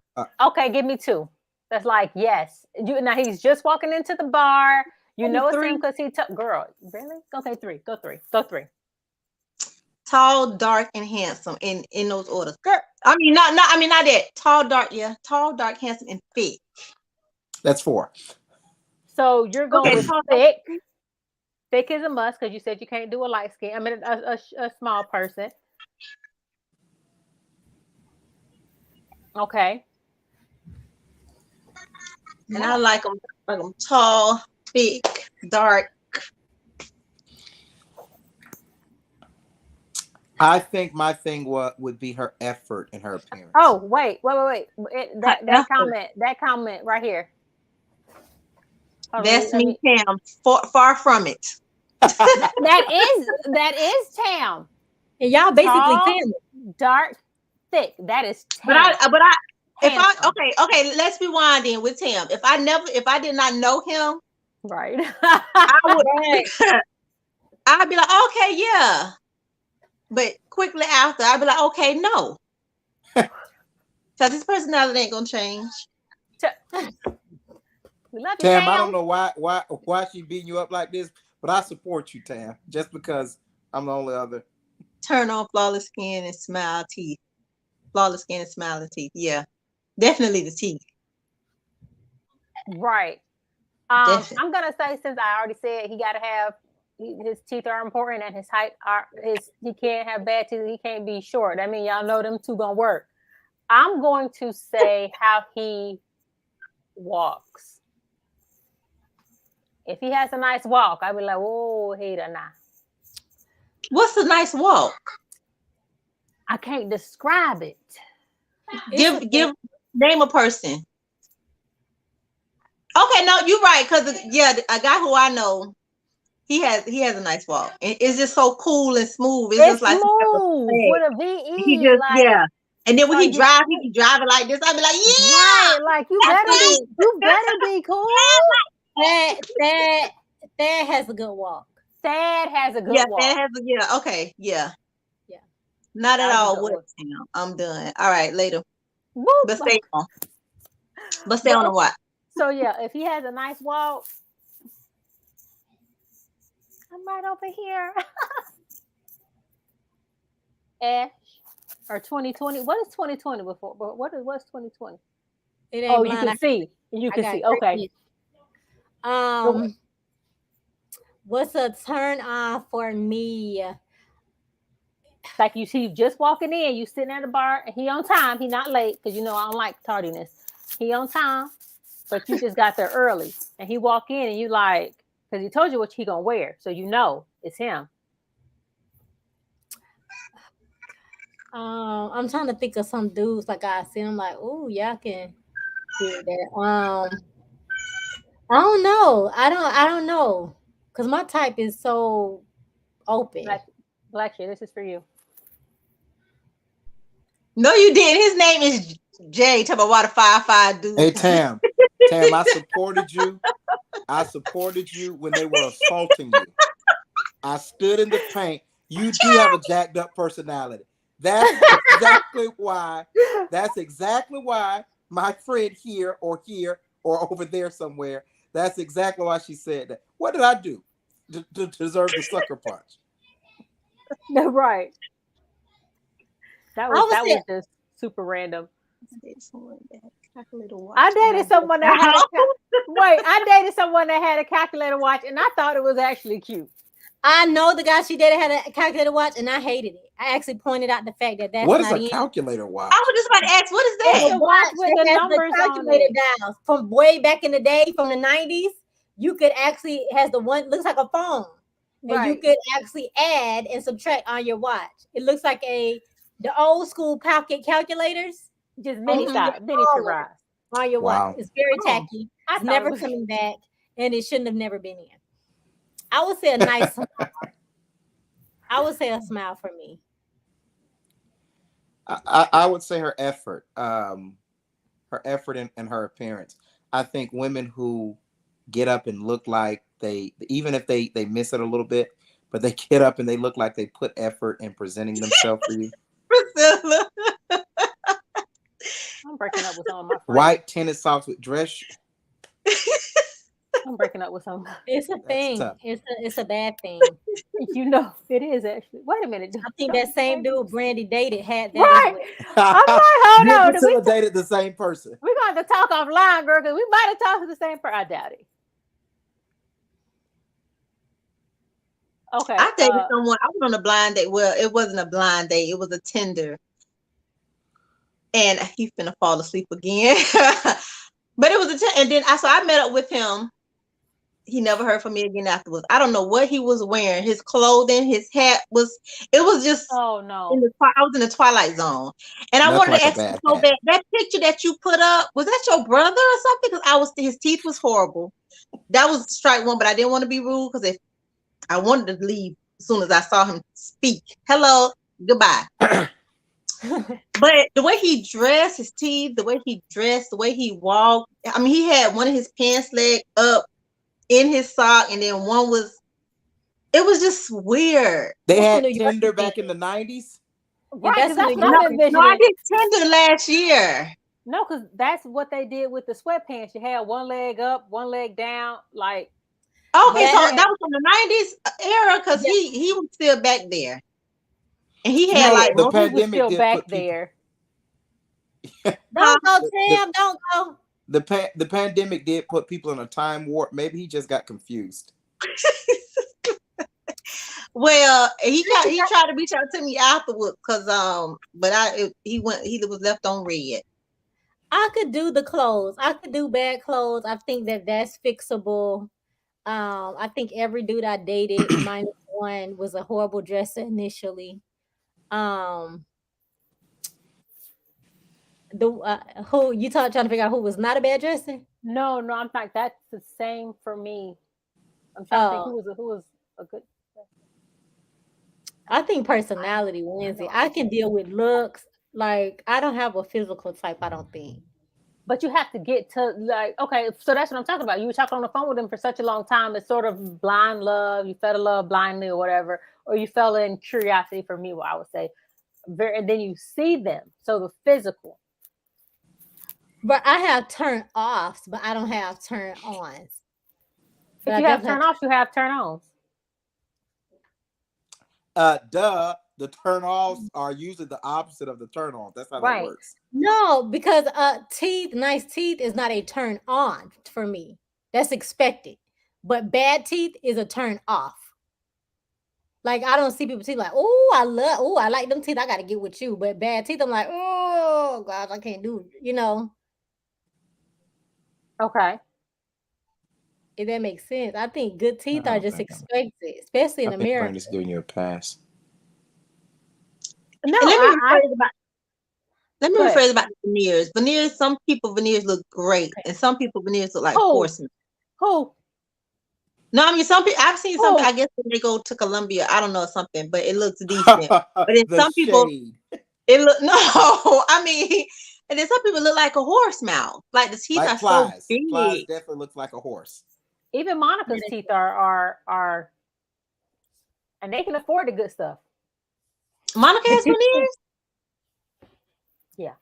Okay, give me two. That's like, yes. You now he's just walking into the bar. You know it's him because he took girl. Really? Okay, three. Go three. Tall, dark, and handsome in those orders. Girl. I mean, not that. Tall, dark, yeah. Tall, dark, handsome, and fit. That's 4. So you're going with tall, thick. Thick is a must because you said you can't do a light skin. I mean, a small person. Okay. And I like them tall, thick, dark. I think my thing would be her effort and her appearance. Oh, wait. That comment right here. That's me, Tam. Far from it. That is Tam. And y'all basically Tall, family. dark, thick. That is Tam. Okay, let's rewind in with Tam. If I did not know him, right. I would I'd be like, okay, yeah. But quickly after, I'd be like, okay, no. Because his personality ain't gonna change. We love you, Tam, I don't know why she beating you up like this, but I support you, Tam, just because I'm the only other. Turn on flawless skin and smile teeth. Flawless skin and smiling teeth. Yeah. Definitely the teeth. Right. I'm gonna say, since I already said he gotta have his teeth are important and his height he can't have bad teeth, he can't be short. I mean, y'all know them two gonna work. I'm going to say how he walks. If he has a nice walk, I'd be like, oh, he done now. What's a nice walk? I can't describe it. Give name a person. Okay, no, you're right. Because a guy who I know, he has a nice walk. It's just so cool and smooth. It's just like smooth with a VE. He just And then when he be driving like this. I'd be like, yeah, right, like you better be cool. Thad has a good walk. Thad has a good walk. Thad has okay, yeah. Not at all. I'm done. All right, later. Boop. But stay on. The what? So yeah, if he has a nice walk, I'm right over here. Ash or 2020. What is 2020 before? But what's 2020? It ain't you can see. You can see. Okay. What's a turn on for me? Like you see, just walking in, you sitting at the bar, and he on time. He not late because you know I don't like tardiness. He on time, but you just got there early, and he walk in, and you like because he told you what he gonna wear, so you know it's him. I'm trying to think of some dudes like I see. I'm like, oh, yeah, I can do that. I don't know. I don't know, cause my type is so open. Black shit, this is for you. No, you didn't. His name is Jay. Talk about water 5'5" dude. Hey Tam, I supported you. I supported you when they were assaulting you. I stood in the paint. You do have a jacked up personality. That's exactly why. That's exactly why my friend here or over there somewhere. That's exactly why she said that. What did I do to deserve the sucker punch? No, right. That I would was say- just super random. I dated someone that had a calculator watch. I dated someone that had I dated someone that had a calculator watch, and I thought it was actually cute. I know the guy she dated had a calculator watch, and I hated it. I actually pointed out the fact that that's What is not a in. calculator watch? I was just about to ask, what is It's that? a watch with that the has numbers on calculator it. dials from way back in the day, from the 90s. You could actually has the one looks like a phone, and you Right. could actually add and subtract on your watch. It looks like the old school pocket calculators Just mini Mhm. size, miniaturized. on your Wow. watch. It's very Oh. tacky. I It's thought never it was coming back, and it shouldn't have never been in. I would say a nice smile. I would say a smile for me. I would say her effort, and her appearance. I think women who get up and look like they, even if they miss it a little bit, but they get up and they look like they put effort in presenting themselves for you. Priscilla. I'm breaking up with some of my friends. White tennis socks with dress. I'm breaking up with some. It's a That's thing. tough. It's a bad thing. You know, it is actually. Wait a minute. I think that same dude Brandy dated had that Right. as well. I'm like, hold You on. and Did Priscilla dated the same person. we're going to have to talk offline, girl, because we might have talked to the same person. I doubt it. Okay. I dated someone. I went on a blind date. Well, it wasn't a blind date. It was a Tinder. And he finna fall asleep again. But it was and then I met up with him. He never heard from me again afterwards. I don't know what he was wearing. His clothing, his hat it was just Oh no. I was in the twilight zone. And I Looked wanted like to a ask you bad so hat. bad. That picture that you put up, was that your brother or something? Because his teeth was horrible. That was strike one, but I didn't want to be rude because if I wanted to leave as soon as I saw him speak. Hello, goodbye. But the way he dressed, his teeth, the way he dressed, the way he walked, I mean, he had one of his pants leg up in his sock, and then it was just weird. They That's had New York Tinder thing. back in the 90s. Right, that's 'cause that's when what you- I'm envisioning. No, I did Tinder last year. No, because that's what they did with the sweatpants. You had one leg up, one leg down. Like, Okay, But- so that was from the 90s era because he was still back there. And he had know, like the well, he was pandemic still did back put people- there. Don't go, The- Sam. Don't go. The pandemic did put people in a time warp. Maybe he just got confused. well, he tried to reach out to me afterwards because but he was left on red. I could do the clothes. I could do bad clothes. I think that's fixable. I think every dude I dated, minus one, was a horrible dresser initially. Who you trying to figure out who was not a bad dresser? No, I'm like that's the same for me. I'm trying to think who was a good. I think personality wins it. I can deal with looks. Like I don't have a physical type. I don't think. But you have to get to like, okay, so that's what I'm talking about. You were talking on the phone with him for such a long time. It's sort of blind love. You fell in love blindly or whatever, or you fell in curiosity for me, what I would say. And then you see them. So the physical. But I have turn offs, but I don't have turn ons. If you have turn offs, you have turn ons. The turn offs are usually the opposite of the turn ons. That's how Right. that works. No, because nice teeth is not a turn on for me. That's expected. But bad teeth is a turn off. Like I don't see people teeth like, oh, I like them teeth. I got to get with you. But bad teeth, I'm like, oh gosh, I can't do it. You know, Okay. if that makes sense. I think good teeth I are don't just think I'm- expected, especially in I think America. Brandon's giving you a pass. No, And let me I Go ahead. rephrase about the veneers. Veneers, some people veneers look great, and some people veneers look like Who? horsemen. Who? No, I mean some people. I've seen some. Who? I guess when they go to Colombia, I don't know something, but it looks decent. But then The some people, shade. it look no. I mean, and then some people look like a horse mouth. Like the teeth Like are so Plies. big. Plies definitely looks like a horse. Even Monica's teeth are, and they can afford the good stuff. Monica has veneers. Yeah.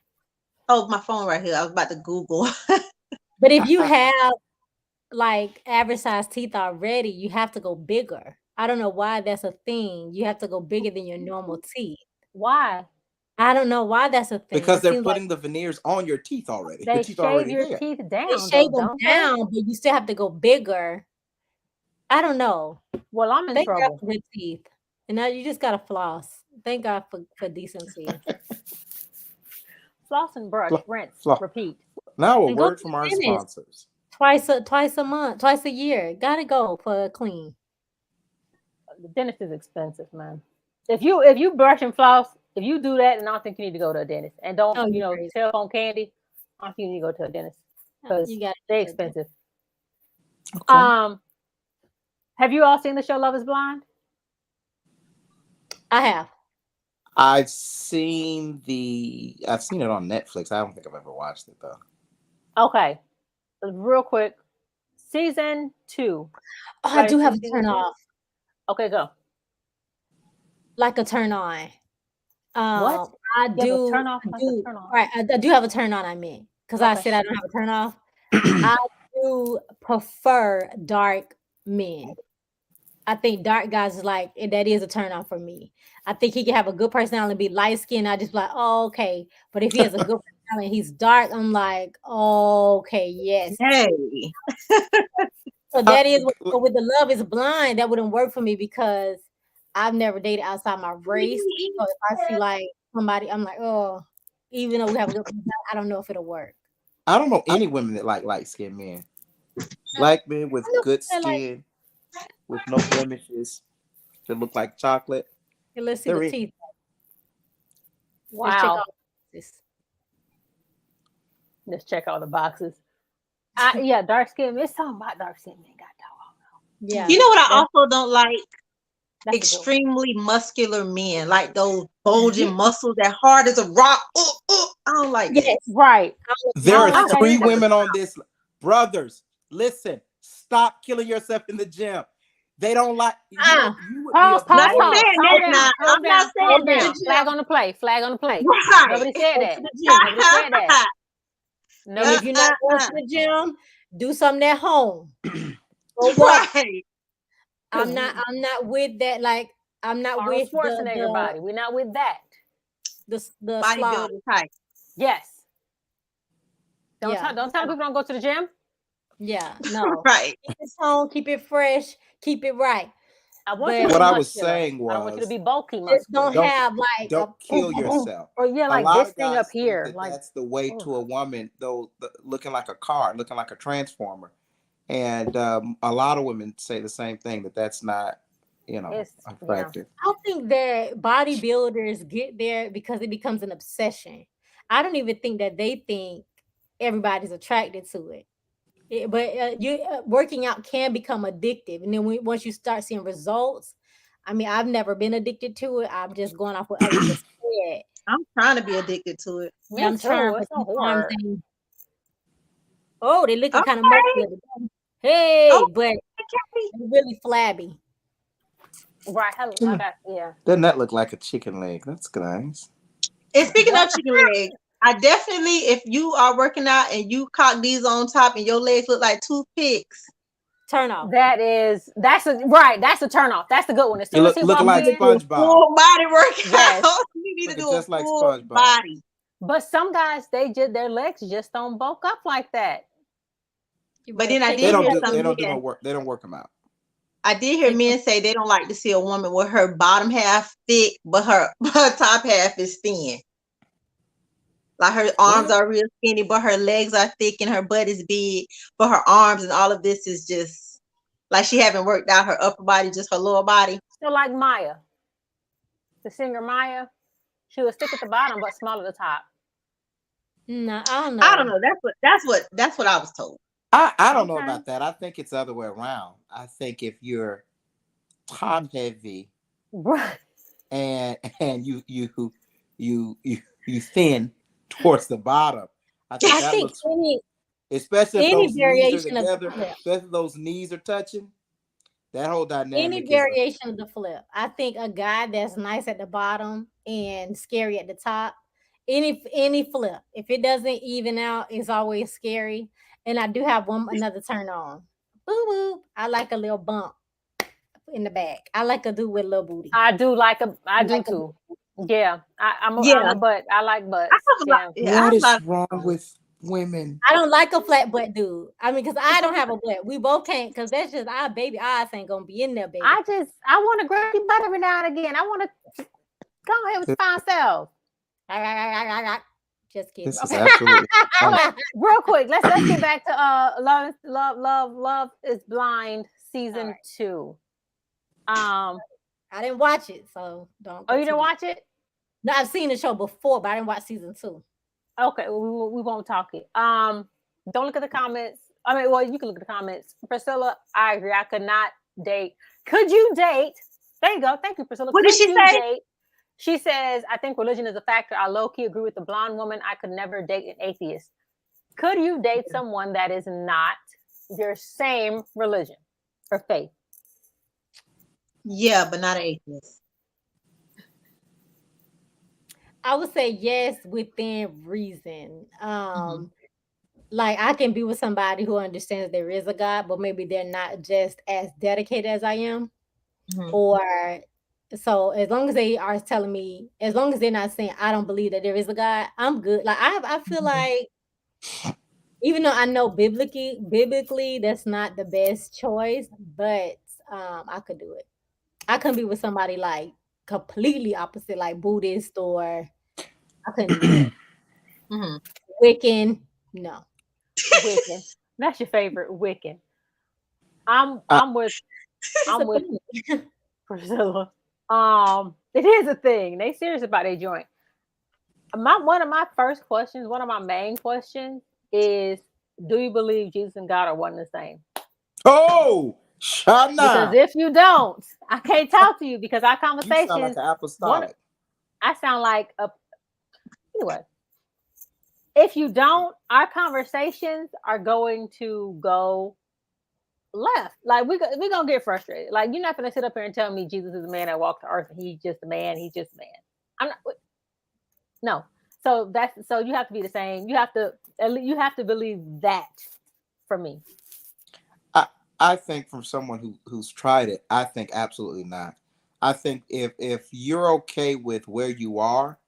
Oh, my phone right here. I was about to Google. But if you have like average size teeth already, you have to go bigger. I don't know why that's a thing. You have to go bigger than your normal teeth. Why? I don't know why that's a thing. Because It they're seems putting the veneers on your teeth already. They Your teeth are shave already your there. teeth like down. they though, shave them don't they? down, but you still have to go bigger. I don't know. Well, I'm in Thank God trouble. for good teeth. And now you just gotta floss. Thank God for decency. Floss and brush, Fluff, rinse, fluff. repeat. Now a And go word to from the our dentist sponsors. twice a month, twice a year. Gotta go for a clean. The dentist is expensive, man. If you brush and floss, if you do that, then I don't think you need to go to a dentist. And don't Oh, you're crazy. telephone candy. I don't think you need to go to a dentist because You got they're expensive. Okay. Have you all seen the show Love Is Blind? I have. I've seen it on Netflix. I don't think I've ever watched it though. Okay, real quick, season 2. Oh, I Right, do so have a season turn 2? off. Okay, go. Like a turn on. What? I You have a do turn off like a do turn on. right. I do have a turn on, I mean, because I Okay. said I don't have a turn off. I do prefer dark men. I think dark guys is like, and that is a turn on for me. I think he can have a good personality and be light skinned. I just be like, oh, okay. But if he has a good personality and he's dark, I'm like, oh, okay, yes. Hey, So that is what, with the Love Is Blind, that wouldn't work for me because I've never dated outside my race. So if I see like somebody, I'm like, oh, even though we have a good personality, I don't know if it'll work. I don't know any women that like light skinned men. Black men with good I like- skin, with no blemishes, that look like chocolate. Okay, let's see They're the in. teeth. Let's check Wow. out this. Let's check all the boxes. Yeah, dark skin. It's something about dark skin men. God dog. Yeah. you know what I also don't like? That's a good one. Extremely muscular men, like those bulging muscles that hard as a rock. I don't like that. Yes. Right. There I are don't like 3 that. women on this. Brothers, listen, stop killing yourself in the gym. They don't like you would Pause, be pause, Not pause. saying Calm that down, now. calm I'm not down, saying calm that. down. Flag on the play. Flag on the play. Right. Nobody said Go that. to the gym. Nobody said that. And Nobody if you're not going to the gym, do something at home. Go walk. Right. I'm not with that. Like I'm not Arnold with Schwarzenegger body. We're not with that. the slide. Bodybuilding type. Yes. Don't Yeah. tell people don't go to the gym. Yeah, no. Right. Keep it home, keep it fresh, keep it right. I want you to But be What I was muscular. saying I don't want you to was be bulky just muscular. don't have like don't kill yourself. Or yeah, A like lot this of thing guys up here. think that Like that's the way to a woman, though, looking like a car, looking like a transformer. And a lot of women say the same thing, that that's not, It's- attractive. I think that bodybuilders get there because it becomes an obsession. I don't even think that they think everybody's attracted to it. But working out can become addictive, and then once you start seeing results, I mean, I've never been addicted to it. I'm just going off what other people said. I'm trying to be addicted to it. me I'm too. trying, It's but so sometimes hard. oh, they looking kind of Okay. muscular. Hey, Oh, but Okay. they're really flabby. Right. I got, yeah. Doesn't that look like a chicken leg? That's nice. And speaking of chicken legs, I definitely, if you are working out and you cock these on top and your legs look like toothpicks, Turn off. That's a turn off. That's the good one. As You soon as he looking walks like in, SpongeBob. full body workout. Yes. You need to Looking do a just like full SpongeBob. body. but some guys their legs just don't bulk up like that. You But better then I take did They don't hear do. some They don't do no men. work. They don't work them out. I did hear Like, men say they don't like to see a woman with her bottom half thick, but her top half is thin. Like her arms What? are real skinny, but her legs are thick and her butt is big. But her arms and all of this is just like she haven't worked out her upper body, just her lower body. So like Maya, the singer Maya, she was thick at the bottom but small at the top. no, I don't I don't know. know. That's what I was told. I don't know Okay. about that. I think it's the other way around. I think if you're top heavy Right. and you thin towards the bottom, I think I that think looks, any especially if any those knees are variation of the together, flip. especially if those knees are touching, that whole Any dynamic is a variation of the flip. I think a guy that's nice at the bottom and scary at the top. Any flip. If it doesn't even out, it's always scary. And I do have another turn on. Boo boo. I like a little bump in the back. I like a dude with a little booty. I do like a. I I do like a too. Yeah, I'm Yeah, a butt. I like I butts. have a lot. Yeah. Yeah, I what have a lot is of wrong on. with women? I don't like a flat butt dude. I mean, because I don't have a butt. We both can't, because that's just our baby eyes ain't gonna be in there, baby. I want a girly butt every now and again. I want to go ahead with This, fine self. Just kidding. this is Okay. absolutely insane. Okay. Real quick, let's get back to Love is Blind All season right. 2. I didn't watch it, so don't Oh, go you too didn't deep. watch it? No, I've seen the show before, but I didn't watch season 2. Okay, we won't talk it. Don't look at the comments. I mean, well, you can look at the comments. Priscilla, I agree. I could not date. Could you date? There you go. Thank you, Priscilla. What did Could she you say? date? She says, I think religion is a factor. I low key agree with the blonde woman. I could never date an atheist. Could you date someone that is not your same religion or faith? Yeah, but not an atheist. I would say yes within reason. Mhm. Like I can be with somebody who understands there is a God, but maybe they're not just as dedicated as I am. Mhm. Or so as long as they are telling me, as long as they're not saying I don't believe that there is a God, I'm good. Like I feel Mhm. like even though I know biblically that's not the best choice, but I could do it. I couldn't be with somebody like completely opposite, like Buddhist, or I couldn't do that. Mhm. Wiccan, no. Wiccan. That's your favorite Wiccan. I'm I, I'm with It's I'm a with thing. Priscilla. It is a thing. They serious about their joint. One of my first questions, one of my main questions is, do you believe Jesus and God are one and the same? oh, Because Shana, if you don't, I can't talk to you because our you sound like conversations, an one, apostolic. I sound like a, anyway. If you don't, our conversations are going to go left. Like we gonna get frustrated. Like you're not gonna sit up here and tell me Jesus is a man that walked the earth and he's just a man. He's just a man. I'm not. No. So you have to be the same. You have to believe that for me. I I think from someone who's tried it, I think absolutely not. I think if you're okay with where you are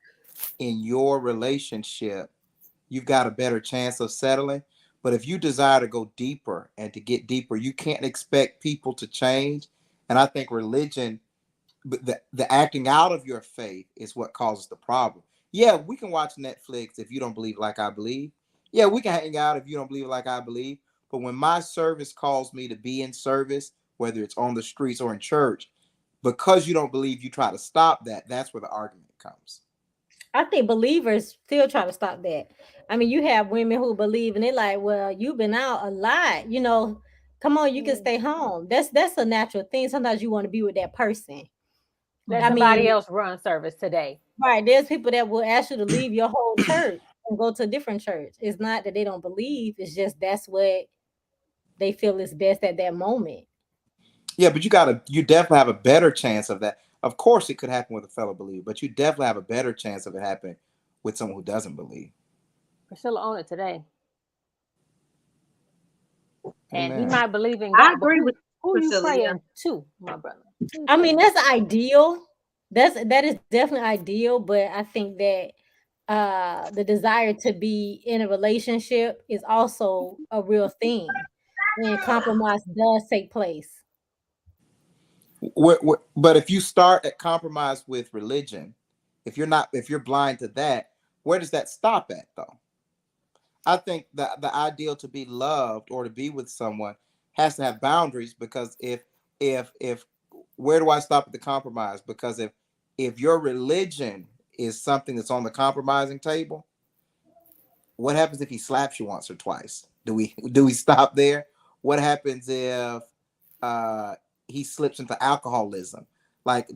in your relationship, you've got a better chance of settling. But if you desire to go deeper and to get deeper, you can't expect people to change. And I think religion, the acting out of your faith is what causes the problem. Yeah, we can watch Netflix if you don't believe like I believe. Yeah, we can hang out if you don't believe like I believe. But when my service calls me to be in service, whether it's on the streets or in church, because you don't believe, you try to stop that. That's where the argument comes. I think believers still try to stop that. I mean, you have women who believe and they're like, well, you've been out a lot, come on, you can stay home. That's a natural thing. Sometimes you want to be with that person. Let I Mhm. somebody mean, else run service today. right, there's people that will ask you to leave your whole church and go to a different church. It's not that they don't believe, it's just that's what they feel is best at that moment. Yeah, but you definitely have a better chance of that. Of course, it could happen with a fellow believer, but you definitely have a better chance of it happening with someone who doesn't believe. Priscilla owned it today. And he Amen. might believe in I God, but agree with who you Priscilla. Yeah. praying to, my brother? Who you I praying mean, to? that's ideal. That is definitely ideal, but I think that the desire to be in a relationship is also a real thing, and compromise does take place. But if you start at compromise with religion, if you're blind to that, where does that stop at though? I think that the ideal to be loved or to be with someone has to have boundaries, because if where do I stop at the compromise? Because if your religion is something that's on the compromising table, what happens if he slaps you once or twice? Do we stop there? What happens if uh he slips into alcoholism? Like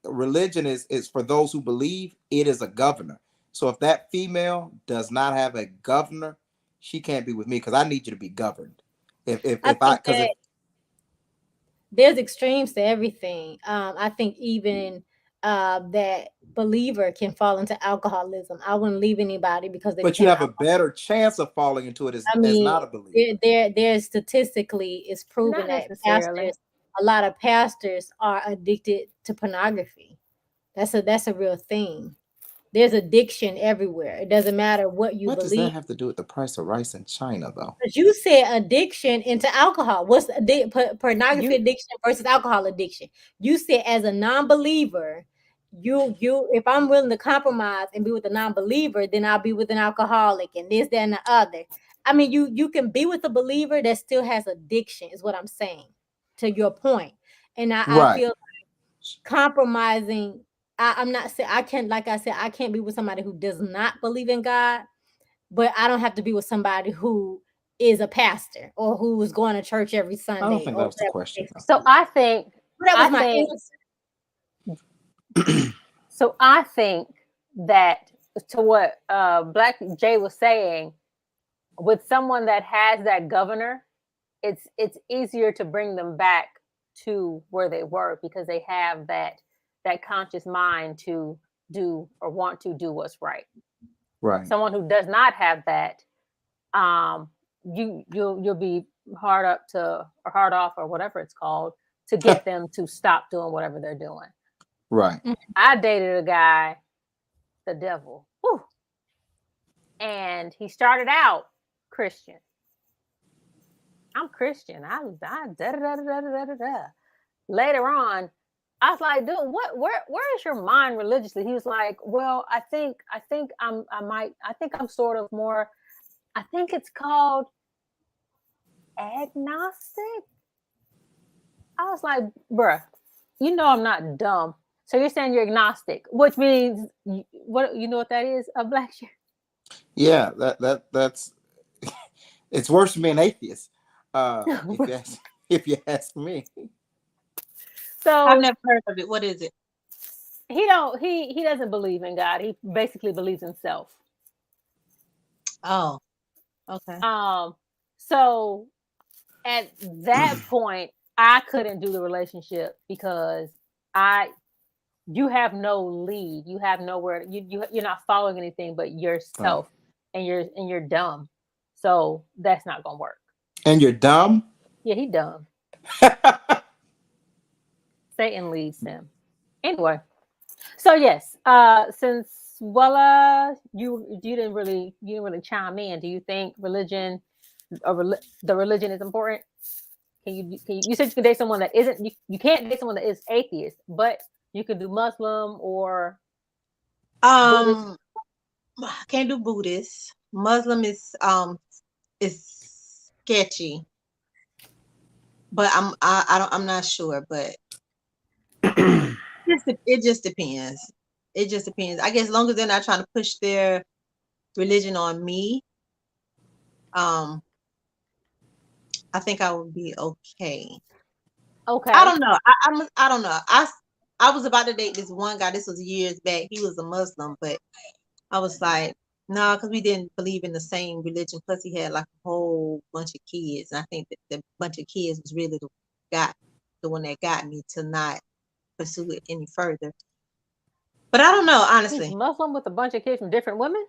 religion is for those who believe. It is a governor. So if that female does not have a governor, she can't be with me, because I need you to be governed. I If I think because if that there's extremes to everything. I think even that believer can fall into alcoholism. I wouldn't leave anybody because they But you became have a better chance of falling into it I as mean, not a believer. there's statistically it's proven Not that necessarily. a lot of pastors are addicted to pornography. That's a real thing. There's addiction everywhere. It doesn't matter what you What does that believe. have to do with the price of rice in China, though? But you said addiction into alcohol. What's pornography You addiction versus alcohol addiction? You said as a non-believer, you if I'm willing to compromise and be with a non-believer, then I'll be with an alcoholic and this, that, and the other. I mean, you can be with a believer that still has addiction, is what I'm saying, to your point. And I Right. feel compromising. I'm not saying I can't, like I said, I can't be with somebody who does not believe in God, but I don't have to be with somebody who is a pastor or who is going to church every I don't Sunday think or that was the whatever the question, case. though. so I think That was I my think answer. so I think that, to what Black Jay was saying, with someone that has that governor, it's easier to bring them back to where they were, because they have that conscious mind to do or want to do what's right. Right. Someone who does not have that, um, you'll be hard up to, or hard off, or whatever it's called, to get them to stop doing whatever they're doing. Right. I dated a guy, the devil, whew, and he started out Christian. I'm Christian. I da da da da da da da. Later on, I was like, dude, where is your mind religiously? He was like, well, I think I think I'm sort of more, I think it's called agnostic. I was like, bruh, you know I'm not dumb. So you're saying you're agnostic, which means what, you know what that is? A black shirt. Yeah. That's it's worse than being atheist. If you ask me. I've So never heard of it. What is it? he doesn't believe in God. He basically believes in self. Oh, okay. So at that point, I couldn't do the relationship, because I you have no lead. You have nowhere. You're not following anything but Right. yourself, and you're dumb. So that's not gonna work. And you're dumb. Yeah, he dumb. Satan leads him. Anyway, so yes, since voila, you didn't really chime in. Do you think religion, the religion is important? You said you can date someone that isn't, you can't date someone that is atheist, but you could do Muslim or Buddhist. Um, can't do Buddhist. Muslim is sketchy, but I'm not sure, but it just depends. It just depends. I guess as long as they're not trying to push their religion on me, um, I think I would be okay. Okay. I don't know. I don't know. I was about to date this one guy. This was years back. He was a Muslim, but I was like, no, because we didn't believe in the same religion. Plus, he had like a whole bunch of kids, and I think that the bunch of kids was really the one that got me to not pursue it any further. But I don't know, He's honestly. Muslim with a bunch of kids from different women.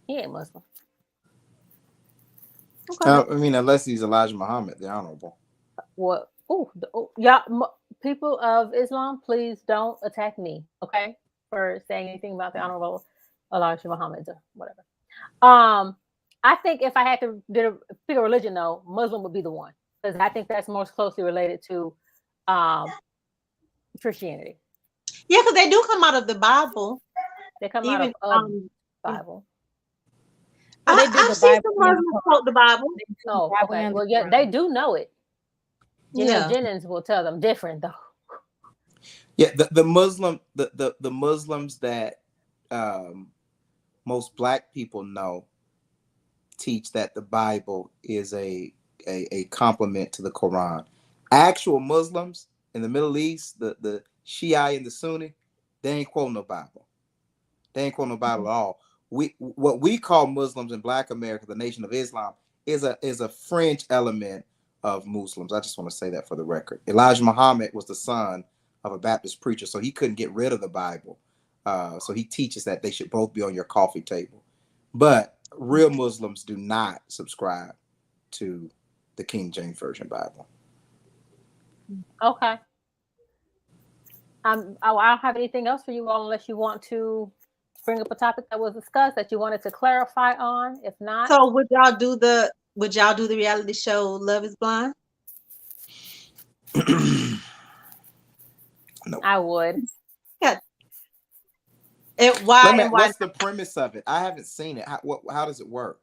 He ain't Muslim. Okay. I mean, unless he's Elijah Muhammad, the Honorable. What? Yeah. People of Islam, please don't attack me, okay, for saying anything about the Honorable Elijah Muhammad or whatever. I think if I had to pick a religion, though, Muslim would be the one, because I think that's most closely related to Christianity. Yeah, because they do come out of the Bible. They come Even out of Bible. Well, they do I've the seen Bible some and the Muslims Quran. quote the Bible. They do the Oh, Bible okay. and the Well, yeah, Quran. they do know it. Yeah. Jennings will tell them different though. Yeah, the Muslims that most Black people know teach that the Bible is a complement to the Quran. Actual Muslims in the Middle East, the Shia and the Sunni, they ain't quoting no Bible. They ain't quoting no Bible at all. What we call Muslims in Black America, the Nation of Islam, is a fringe element of Muslims. I just want to say that for the record. Elijah Muhammad was the son of a Baptist preacher, so he couldn't get rid of the Bible. So he teaches that they should both be on your coffee table. But real Muslims do not subscribe to the King James Version Bible. Okay. I don't have anything else for you all unless you want to bring up a topic that was discussed that you wanted to clarify on. If not, So would y'all do the reality show Love is Blind? No. I would. Yeah. And why? What's the premise of it? I haven't seen it. How does it work?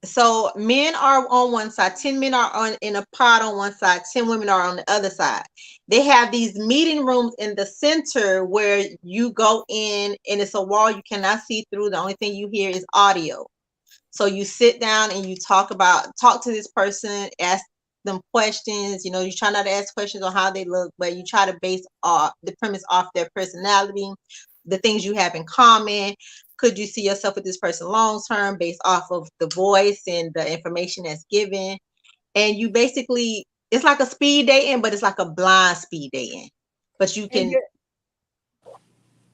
So men are on one side, 10 men are in a pod on one side, 10 women are on the other side. They have these meeting rooms in the center where you go in and it's a wall you cannot see through. The only thing you hear is audio. So you sit down and you talk to this person, ask them questions. You know, you try not to ask questions on how they look, but you try to base the premise off their personality, the things you have in common. Could you see yourself with this person long term based off of the voice and the information that's given? And you basically, it's like a speed dating, but it's like a blind speed dating. But you can,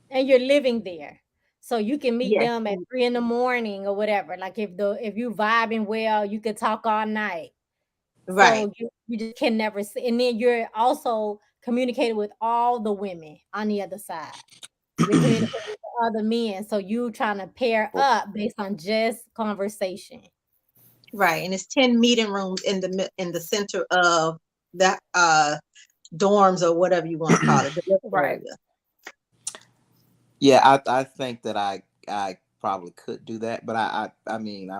and you're living there, so you can meet yes, them at 3 a.m. or whatever. Like if you vibing well, you could talk all night. right. So you just can never see. And then you're also communicating with all the women on the other side. You're communicating with other men. So you trying to pair up based on just conversation. Right. And it's 10 meeting rooms in the center of the dorms or whatever you want to call it. The Right. area. Yeah, I think that I probably could do that, but I mean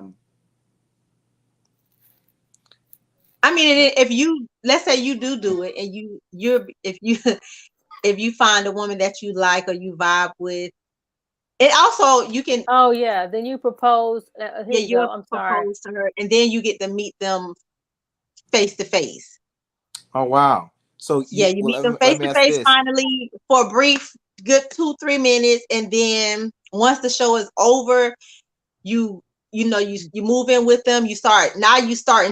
if you, let's say you do it and if you find a woman that you like or you vibe with, it also you can Oh yeah. Then you propose. Here you you'll go. I'm sorry. propose to her and then you get to meet them face to face. Oh wow. So You meet them face let me to ask face this. finally for a brief good 2-3 minutes, and then once the show is over, you move in with them. You starting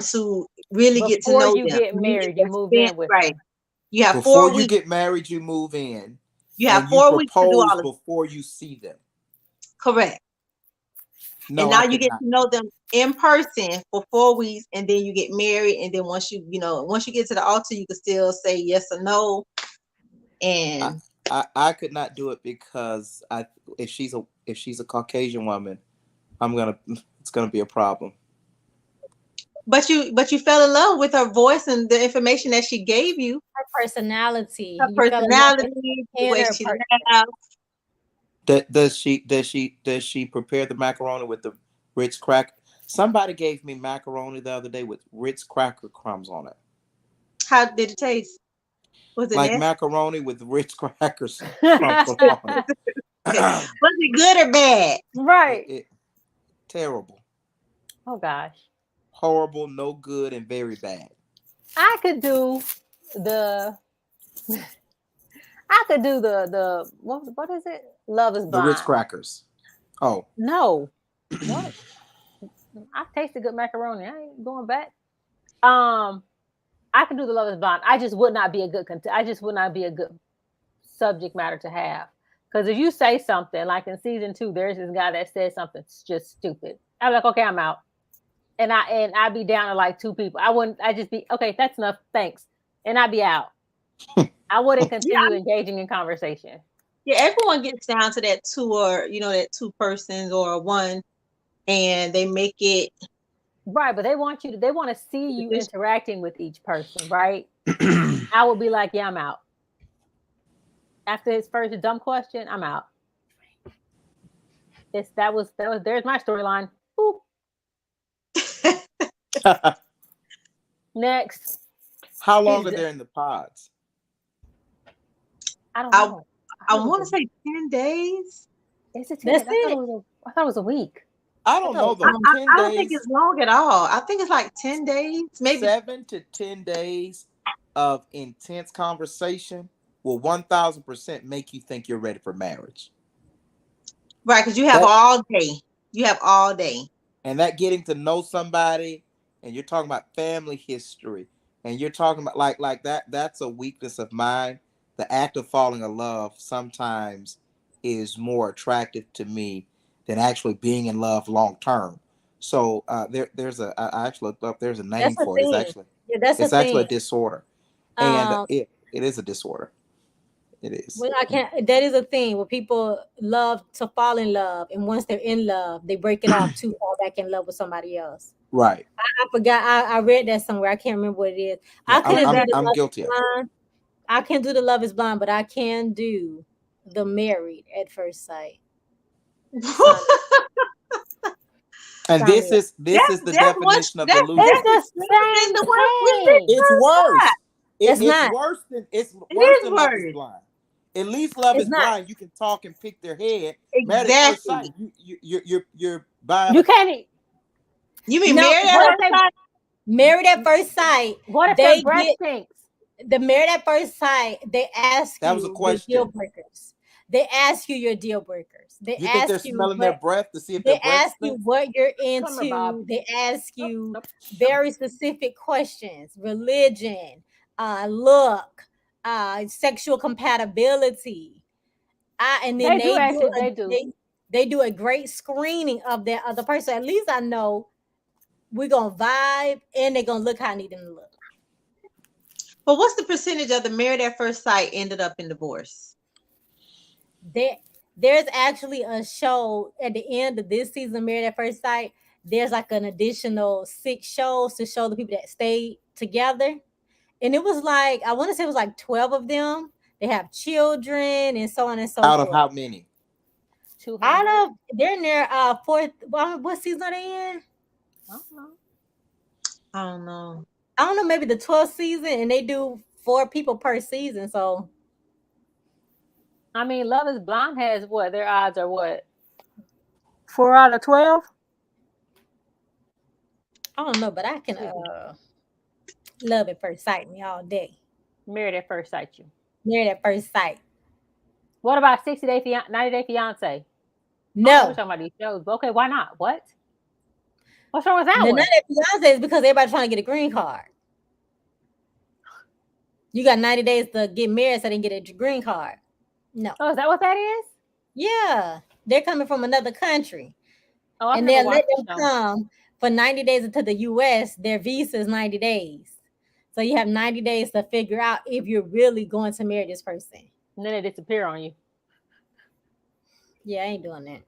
to really get to Before know you them. get married, you move in with right. them. You have Before 4 you weeks. get married, you move in, You have and you 4 weeks to do propose all of it. before you see them. Correct. No, And now I you could get not. to know them in person for 4 weeks, and then you get married. And then once you get to the altar, you can still say yes or no. And I could not do it because if she's a Caucasian woman, it's gonna be a problem. but you fell in love with her voice and the information that she gave you. Her personality. Her You fell in love personality, the in way her she person. laughed. Does she prepare the macaroni with the Ritz cracker? Somebody gave me macaroni the other day with Ritz cracker crumbs on it. How did it taste? Was it Like nasty? macaroni with Ritz crackers crumpled on it. Was it good or bad? Right. Terrible. Oh gosh. Horrible, no good, and very bad. I could do the what is it? Love is The Ritz blind. crackers. Oh. No. What? I tasted good macaroni. I ain't going back. I could do the Love is Blind. I just would not be a good subject matter to have. Because if you say something like in season 2, there's this guy that said something just stupid. I'm like, okay, I'm out. And I'd be down to like 2 people. I'd just be, okay, that's enough. Thanks. And I'd be out. I wouldn't continue engaging in conversation. Yeah, everyone gets down to that 2 or that 2 persons or 1, and they make it right. But they want to see you interacting with each person, right? I would be like, yeah, I'm out. After his first dumb question, I'm out. There's my storyline. Boop. Next. How long are they in the pods? I don't know. I want to say 10 days. Is it 10 That's days? it. I thought it was a week. I don't know though. I 10 don't think days, it's long at all. I think it's like 10 days, maybe. 7 to 10 days of intense conversation will 1000% make you think you're ready for marriage. Right, because you have all day. You have all day. And that getting to know somebody, and you're talking about family history, and you're talking about like that's a weakness of mine. The act of falling in love sometimes is more attractive to me than actually being in love long term. So there's I actually looked up, there's a name That's a for it. thing. Yeah, that's a It's actually a thing. disorder. And Um, it is a disorder. It is. well, I can't. That is a thing where people love to fall in love, and once they're in love, they break it off to fall back in love with somebody else. Right. I forgot. I read that somewhere. I can't remember what it is. Yeah, I couldn't do the I'm Love guilty is of it. Blind. I can't do the Love is Blind, but I can do the Married at First Sight. And Sign this me up. is the definition of that's delusion. It's the same the word. thing. It's worse. It's not. Worse than is Love is worse. Blind. At least Love It's is not. Blind. You can talk and pick their head. Married at first sight. Exactly. You're buying. You can't. You mean No, married at What if first they? sight? Married at First Sight. What if They their breath get stinks? the Married at First Sight. They ask That was a you your question. deal breakers. They ask you your deal breakers. They You think they're ask you smelling their breath to see if They their breath ask you stinks? what you're Come here, Bob. into. They ask you Nope. very specific questions: religion, look, sexual compatibility. And then They do actually. They do. they do a great screening of that other person. At least I know we're gonna vibe, and they're gonna look how I need them to look. But what's the percentage of the married at first sight ended up in divorce? There's actually a show at the end of this season, Married at First Sight. There's like an additional 6 shows to show the people that stayed together. And it was like, I want to say it was like 12 of them. They have children and so on and so Out forth. of how many? 200. Out of they're in their fourth. What season are they in? I don't know. I don't know. Maybe the 12th season, and they do 4 people per season. So I mean, Love is Blind has what? Their odds are what? 4 out of 12? I don't know, but I can Love at First Sight me all day. Married at First Sight you. Married at First Sight. What about 90 Day Fiance? No. We're talking about these shows. But okay, why not? What? What's wrong with that The one? 90 Day Fiance is because everybody's trying to get a green card. You got 90 days to get married so they can get a green card. No. Oh, is that what that is? Yeah. They're coming from another country. Oh, I've and never they'll let watched them the show. come for 90 days into the US. Their visa is 90 days. So you have 90 days to figure out if you're really going to marry this person. And then they disappear on you. Yeah, I ain't doing that.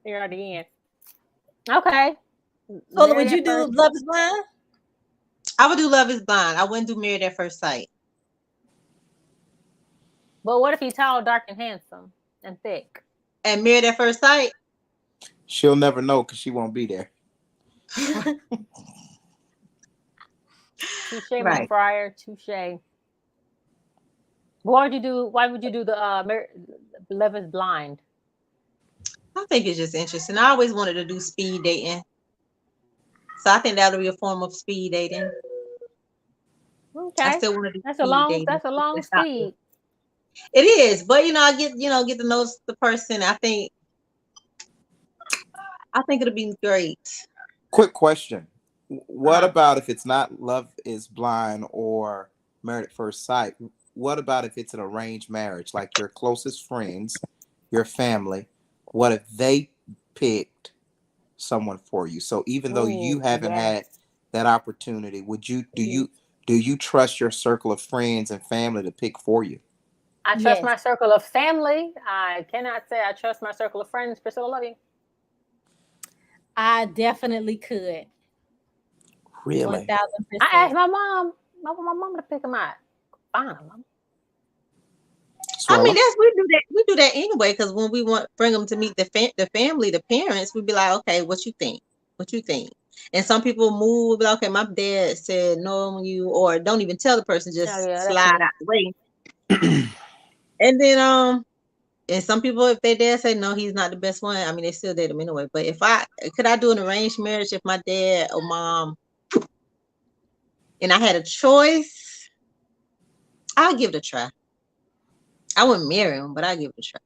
They're at the end. Okay. So would you do Love is Blind? I would do Love is Blind. I wouldn't do Married at First Sight. But what if he's tall, dark, and handsome and thick? And Married at First Sight? She'll never know because she won't be there. Touche, my friar. Touche. Why would you do the Love is Blind? I think it's just interesting. I always wanted to do speed dating. So I think that'll be a form of speed dating. Okay. I still want to do That's speed dating. That's a long speed. It is, but I get to know the person. I think it'll be great. Quick question. What about if it's not Love is Blind or Married at First Sight? What about if it's an arranged marriage, like your closest friends, your family? What if they picked someone for you? So even though you haven't had that opportunity, do you trust your circle of friends and family to pick for you? I trust my circle of family. I cannot say I trust my circle of friends. Priscilla, love you. I definitely could. Really? 1,000%. I asked my mom. my mom to pick them out. Fine, mom. I mean, Swallow. we do that anyway. Because when we bring them to meet the family, the parents, we'd be like, okay, what you think? What you think? And some people move, be like, okay, my dad said no on you, or don't even tell the person, Oh just yeah, that's slide me. out the way. And then and some people, if their dad say no, he's not the best one, I mean, they still date him anyway. But if could I do an arranged marriage if my dad or mom and I had a choice, I'll give it a try. I wouldn't marry him, but I'll give it a try.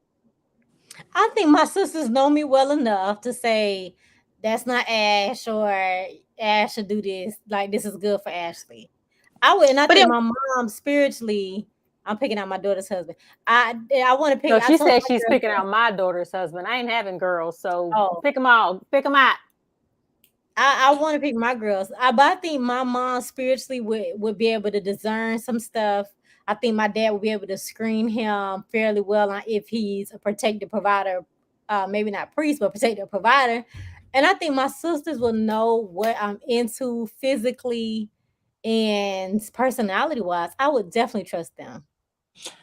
I think my sisters know me well enough to say that's not Ash, or Ash should do this. Like, this is good for Ashley. I would, and I But think then, my mom spiritually. I'm picking out my daughter's husband. I want to pick. No, I she told said my she's girls picking that- out my daughter's husband. I ain't having girls, so Oh, pick them all. Pick them out. I want to pick my girls. But I think my mom spiritually would be able to discern some stuff. I think my dad would be able to screen him fairly well on if he's a protective provider, maybe not priest, but protective provider. And I think my sisters will know what I'm into physically and personality wise. I would definitely trust them.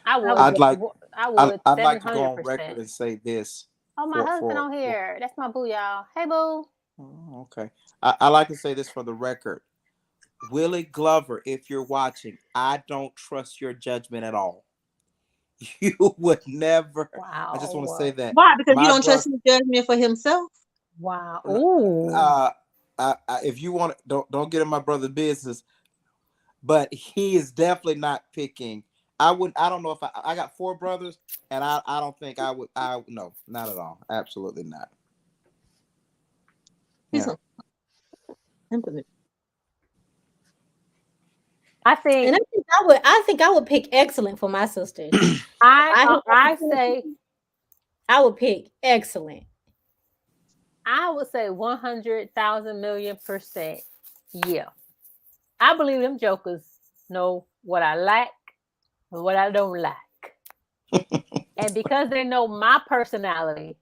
I I would. would I'd like I would. I'd like to go on 700%. record and say this Oh, my husband on here. That's my boo, y'all. Hey, boo. Oh, okay. I like to say this for the record. Willie Glover, if you're watching, I don't trust your judgment at all. You would never. Wow. I just want to say that. why? Because you My don't brother, trust his judgment for himself. Wow. Ooh. if you want, don't get in my brother's business, but he is definitely not picking. I don't know if I got 4 brothers, and I don't think I would. No, not at all. Absolutely not. He's Yeah. I think. And I think I would pick excellent for my sisters. I say. I would pick excellent. I would say 100,000,000,000%. Yeah. I believe them jokers know what I like and what I don't like. And because they know my personality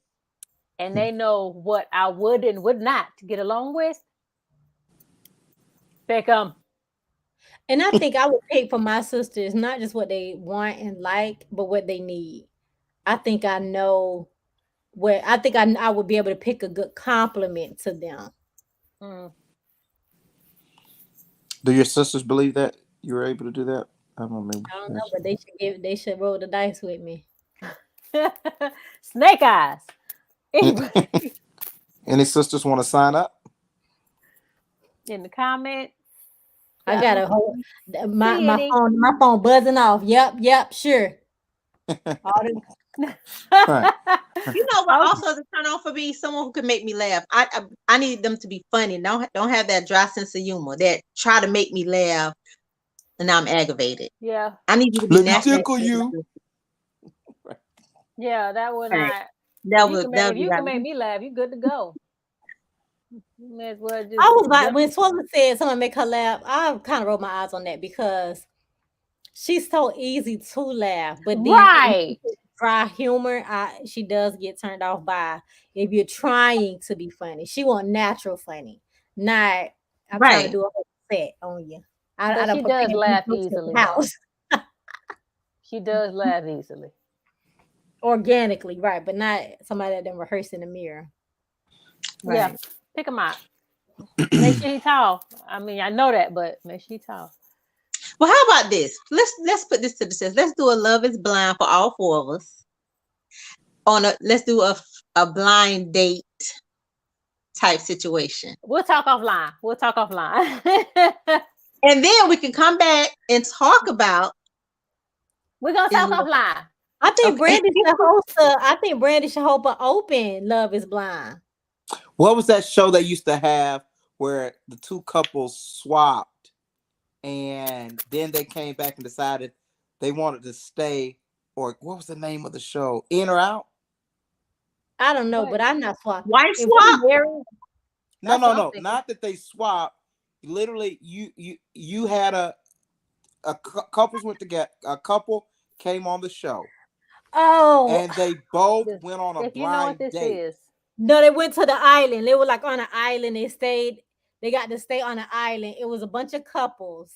and they know what I would and would not get along with, pick them. And I think I would pick for my sisters not just what they want and like, but what they need. I think I know where I would be able to pick a good compliment to them. Mm. Do your sisters believe that you were able to do that? I don't know. I don't know, but they should roll the dice with me. Snake eyes. Anyway, Any sisters want to sign up? in the comments. I got a whole my Any. phone buzzing off. Yep, sure. All them- Right. You know what? Also, the turn on for me, someone who can make me laugh. I need them to be funny. Don't have that dry sense of humor that try to make me laugh, and I'm aggravated. Yeah. I need you to be Let me natural. tickle you. Yeah, that would Right. not. That If would that you would be can like, make me laugh, you good to go. You may as well just. I was like, when Swalla said someone make her laugh, I kind of rolled my eyes on that because she's so easy to laugh, but then Right. dry humor, she does get turned off by if you're trying to be funny. She want natural funny, not I'm trying to right. do a whole set on you. But don't she prepare does you laugh to go to the easily, though. house She does laugh easily. organically, right? But not somebody that done rehearse in the mirror. Yeah. Right. Pick him out. Make sure he tall. I mean, I know that, but make sure he tall. Well, how about this? Let's put this to the test. Let's do a Love Is Blind for all 4 of us. Let's do a blind date type situation, We'll talk offline. and then we can come back and talk about. We're gonna talk Is love- offline. I think Okay. Brandy should host an open Love Is Blind. What was that show they used to have where the 2 couples swapped and then they came back and decided they wanted to stay? Or what was the name of the show? In or Out? I don't know, What? but I'm not swapping. Wife If swap? we married, That's what I'm No. thinking. Not that they swapped. Literally, you had a couples went together. A couple came on the show and they both This- went on a if you know what blind this date. is, no, they went to the island. They were like on an island. They got to stay on an island. It was a bunch of couples.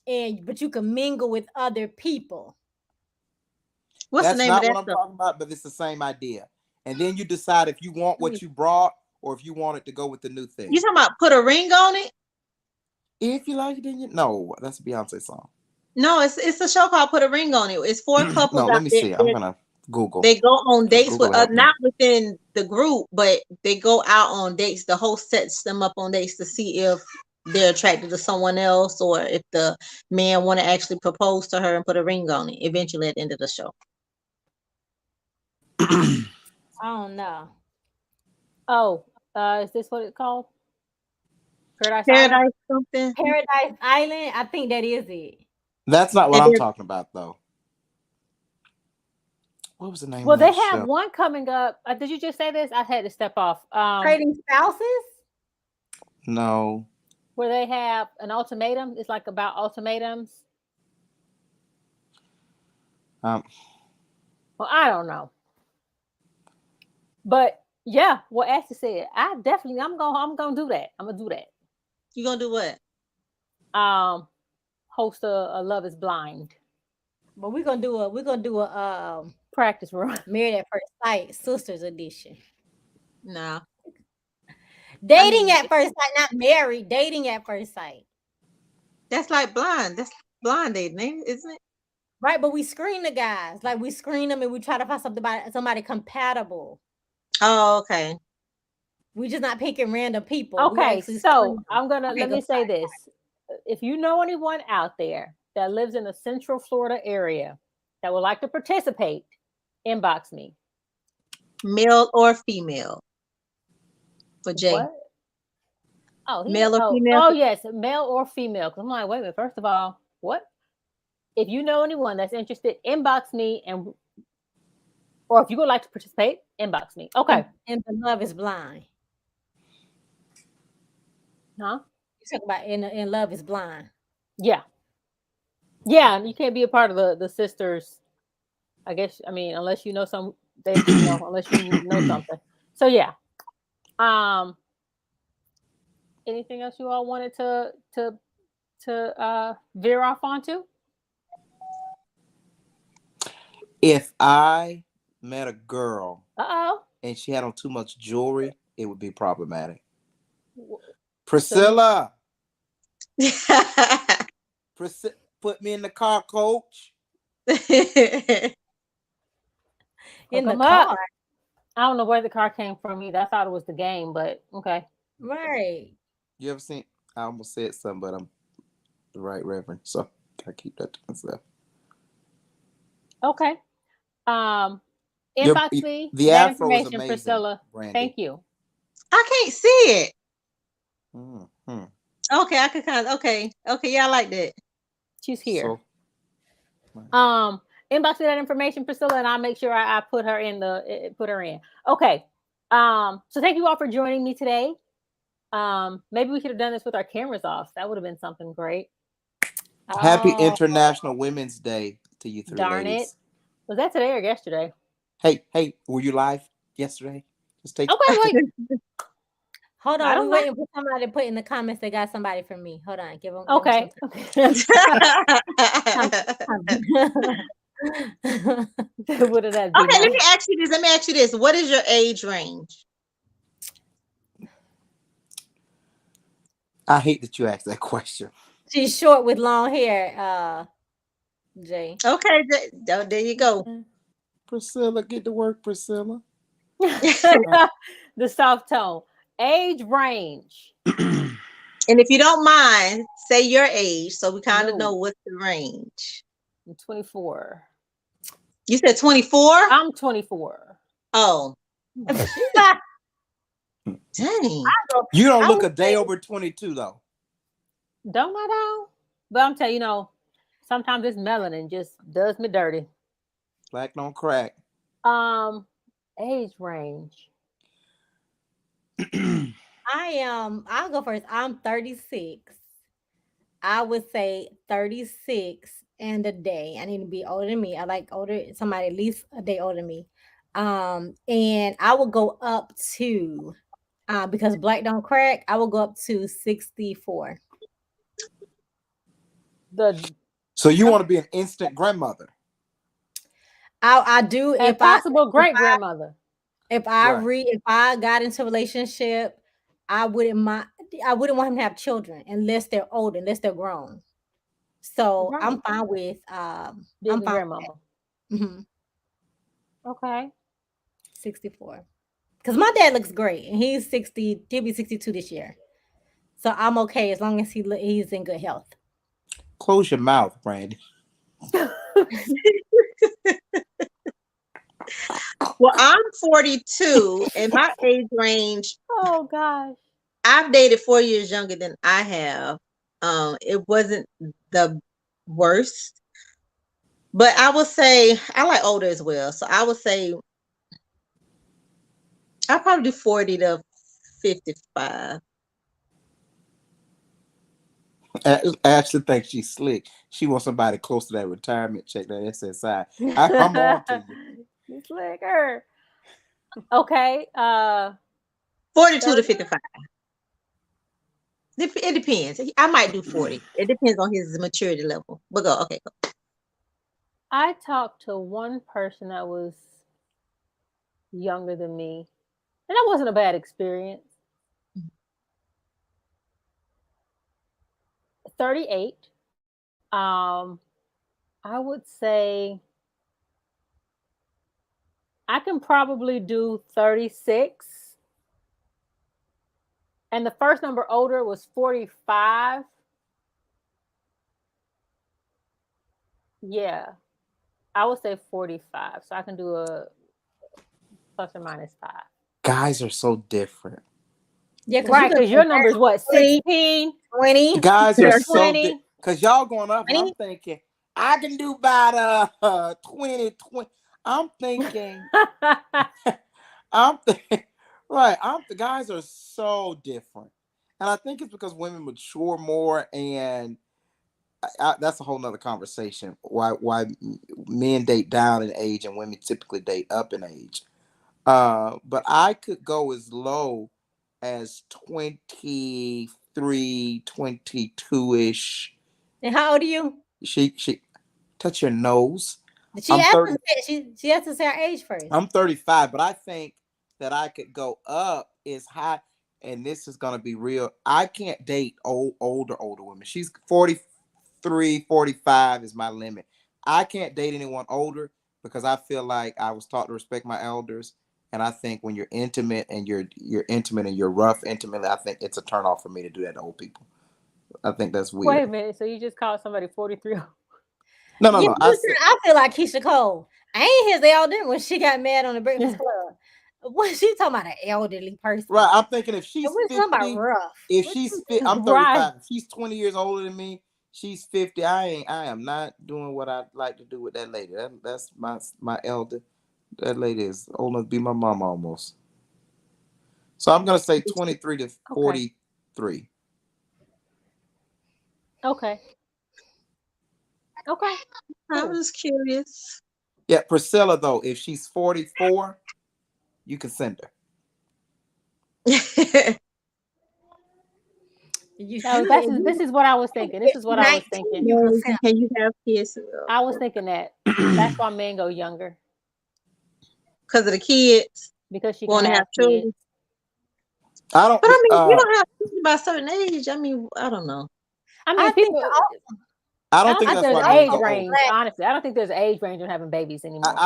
but you can mingle with other people. What's That's the name of not that what I'm stuff? talking about, but it's the same idea. And then you decide if you want what you brought or if you want it to go with the new thing. You talking about put a ring on it? If you like it, then you no, that's a Beyonce song. No, it's a show called Put a Ring on It. It's 4 couples No, out let me there. see. I'm gonna Google. They go on dates Google with help me. not within the group, but they go out on dates. The host sets them up on dates to see if they're attracted to someone else or if the man want to actually propose to her and put a ring on it eventually at the end of the show. I don't know. Oh, is this what it's called? Paradise Paradise Island? something. Paradise Island. I think that is it. That's not what It I'm is. talking about, though. What was the name Well, of that they have show? one coming up. Did you just say this? I had to step off. Trading spouses. No. Where they have an ultimatum. It's like about ultimatums. Well, I don't know. But yeah, what Ashley said, I'm gonna do that. I'm gonna do that. You gonna do what? Host a Love Is Blind But we're gonna do a practice run. Married at First Sight Sisters edition. No. Dating at first sight, not married. Dating at first sight. That's like blind. That's blind dating, isn't it? Right, but we screen the guys. Like we screen them and we try to find somebody compatible. Oh, okay. We're just not picking random people. Okay, so let me say this. If you know anyone out there that lives in the Central Florida area that would like to participate, inbox me. Male or female? For Jay. What? Oh, male or female? Oh, yes, male or female. Because I'm like, wait a minute. First of all, what? If you know anyone that's interested, inbox me, or if you would like to participate, inbox me. Okay. And the Love Is Blind. Huh? You talk about in Love Is Blind. Yeah. Yeah, you can't be a part of the sisters. I guess, unless you know unless you know something. So yeah. Anything else you all wanted to veer off onto? If I met a girl Uh-oh. and she had on too much jewelry, it would be problematic. Priscilla. Put me in the car, coach. In the car. I don't know where the car came from either. I thought it was the game, but okay. Right. You ever seen? I almost said something, but I'm the right reverend, so I keep that to myself. Okay. Inbox me the that afro information, is amazing, Priscilla. Brandy. Thank you. I can't see it. Mm-hmm. Okay, I could kind of okay. Yeah, I like that. She's here. Inbox me that information, Priscilla, and I'll make sure I put her in. Okay. So thank you all for joining me today. Maybe we could have done this with our cameras off. That would have been something great. Happy International Women's Day to you three darn ladies. It. Was that today or yesterday? Hey, were you live yesterday? Just take wait. Hold on, we're waiting for somebody to put in the comments they got somebody from me. Hold on, give them. Okay. What did that be? Okay, let me ask you this. What is your age range? I hate that you asked that question. She's short with long hair, Jay. Okay, there you go. Priscilla, get to work, Priscilla. The soft tone. Age range. And if you don't mind, say your age so we kind of know what's the range. I'm 24. You said 24? I'm 24. Oh. Dang. You don't look a day over 22 though. Don't I though? But I'm telling you, sometimes this melanin just does me dirty. Black don't crack. Age range. I'll go first. I'm 36. I would say 36 and a day. I need to be older than me. I like somebody at least a day older than me. And I will go up to because black don't crack, I will go up to 64. the So you want to be an instant grandmother, I do and possible great grandmother. if right? I got into a relationship, I wouldn't mind. I wouldn't want him to have children unless they're old, unless they're grown. So Right. I'm fine with Being I'm a fine grandmama. with that. 64. Because my dad looks great and he's 60, he'll be 62 this year. So I'm okay as long as he's in good health. Close your mouth, Brandy. Okay. Well, I'm 42, and my age range, Oh gosh. I've dated 4 years younger than I have. It wasn't the worst, but I would say I like older as well. So I would say I'll probably do 40 to 55. Ashley thinks she's slick. She wants somebody close to that retirement check, that SSI. I'm on to you. You slicker. Okay. 42 to 30. 55. It depends. I might do 40. It depends on his maturity level. But go, okay, go. I talked to one person that was younger than me, and that wasn't a bad experience. 38. I would say I can probably do 36. And the first number older was 45. Yeah, I would say 45. So I can do a plus or minus 5. Guys are so different. Yeah, Right, because your number is what, 20, 16, 20, Guys are so 20? because y'all going up, and I'm 20. thinking I can do about 20. I'm thinking, I'm thinking, right. The guys are so different, and I think it's because women mature more, and that's a whole nother conversation. Why men date down in age and women typically date up in age. But I could go as low as 23, 22-ish. And how old are you? She touch your nose. She I'm has 30. to she has to say her age first. I'm 35, but I think that I could go up as high, and this is gonna be real. I can't date older women. She's 43, 45 is my limit. I can't date anyone older because I feel like I was taught to respect my elders. And I think when you're intimate and you're intimate and you're rough intimately, I think it's a turn off for me to do that to old people. I think that's Wait weird. a minute. So you just called somebody 43? No, Yeah, no. I said I feel like Keisha Cole. I ain't his elder when she got mad on the Breakfast Club. What she talking about, an elderly person? right. I'm thinking if And she's we're talking about 50, rough. if What she's you fit, I'm doing? Right. 35. If she's 20 years older than me, she's 50. I am not doing what I like to do with that lady. That's my elder. That lady is old enough to be my mom almost. So I'm gonna say 23 to Okay. 43. Okay. Okay. I Cool. was curious. Yeah, Priscilla though, if she's 44, you can send her. No, this is what I was thinking. This is what I was 19, thinking. you can No, send. can you have kids? I was thinking that that's why men go younger, Because of the kids because she can want to have have kids. children. I don't But I mean, you uh don't have kids by a certain age. I mean, I don't know. I I mean, think people. I I don't don't think think that's there's why men age go also older. range. black. Honestly, I don't think there's age range on having babies anymore. Right.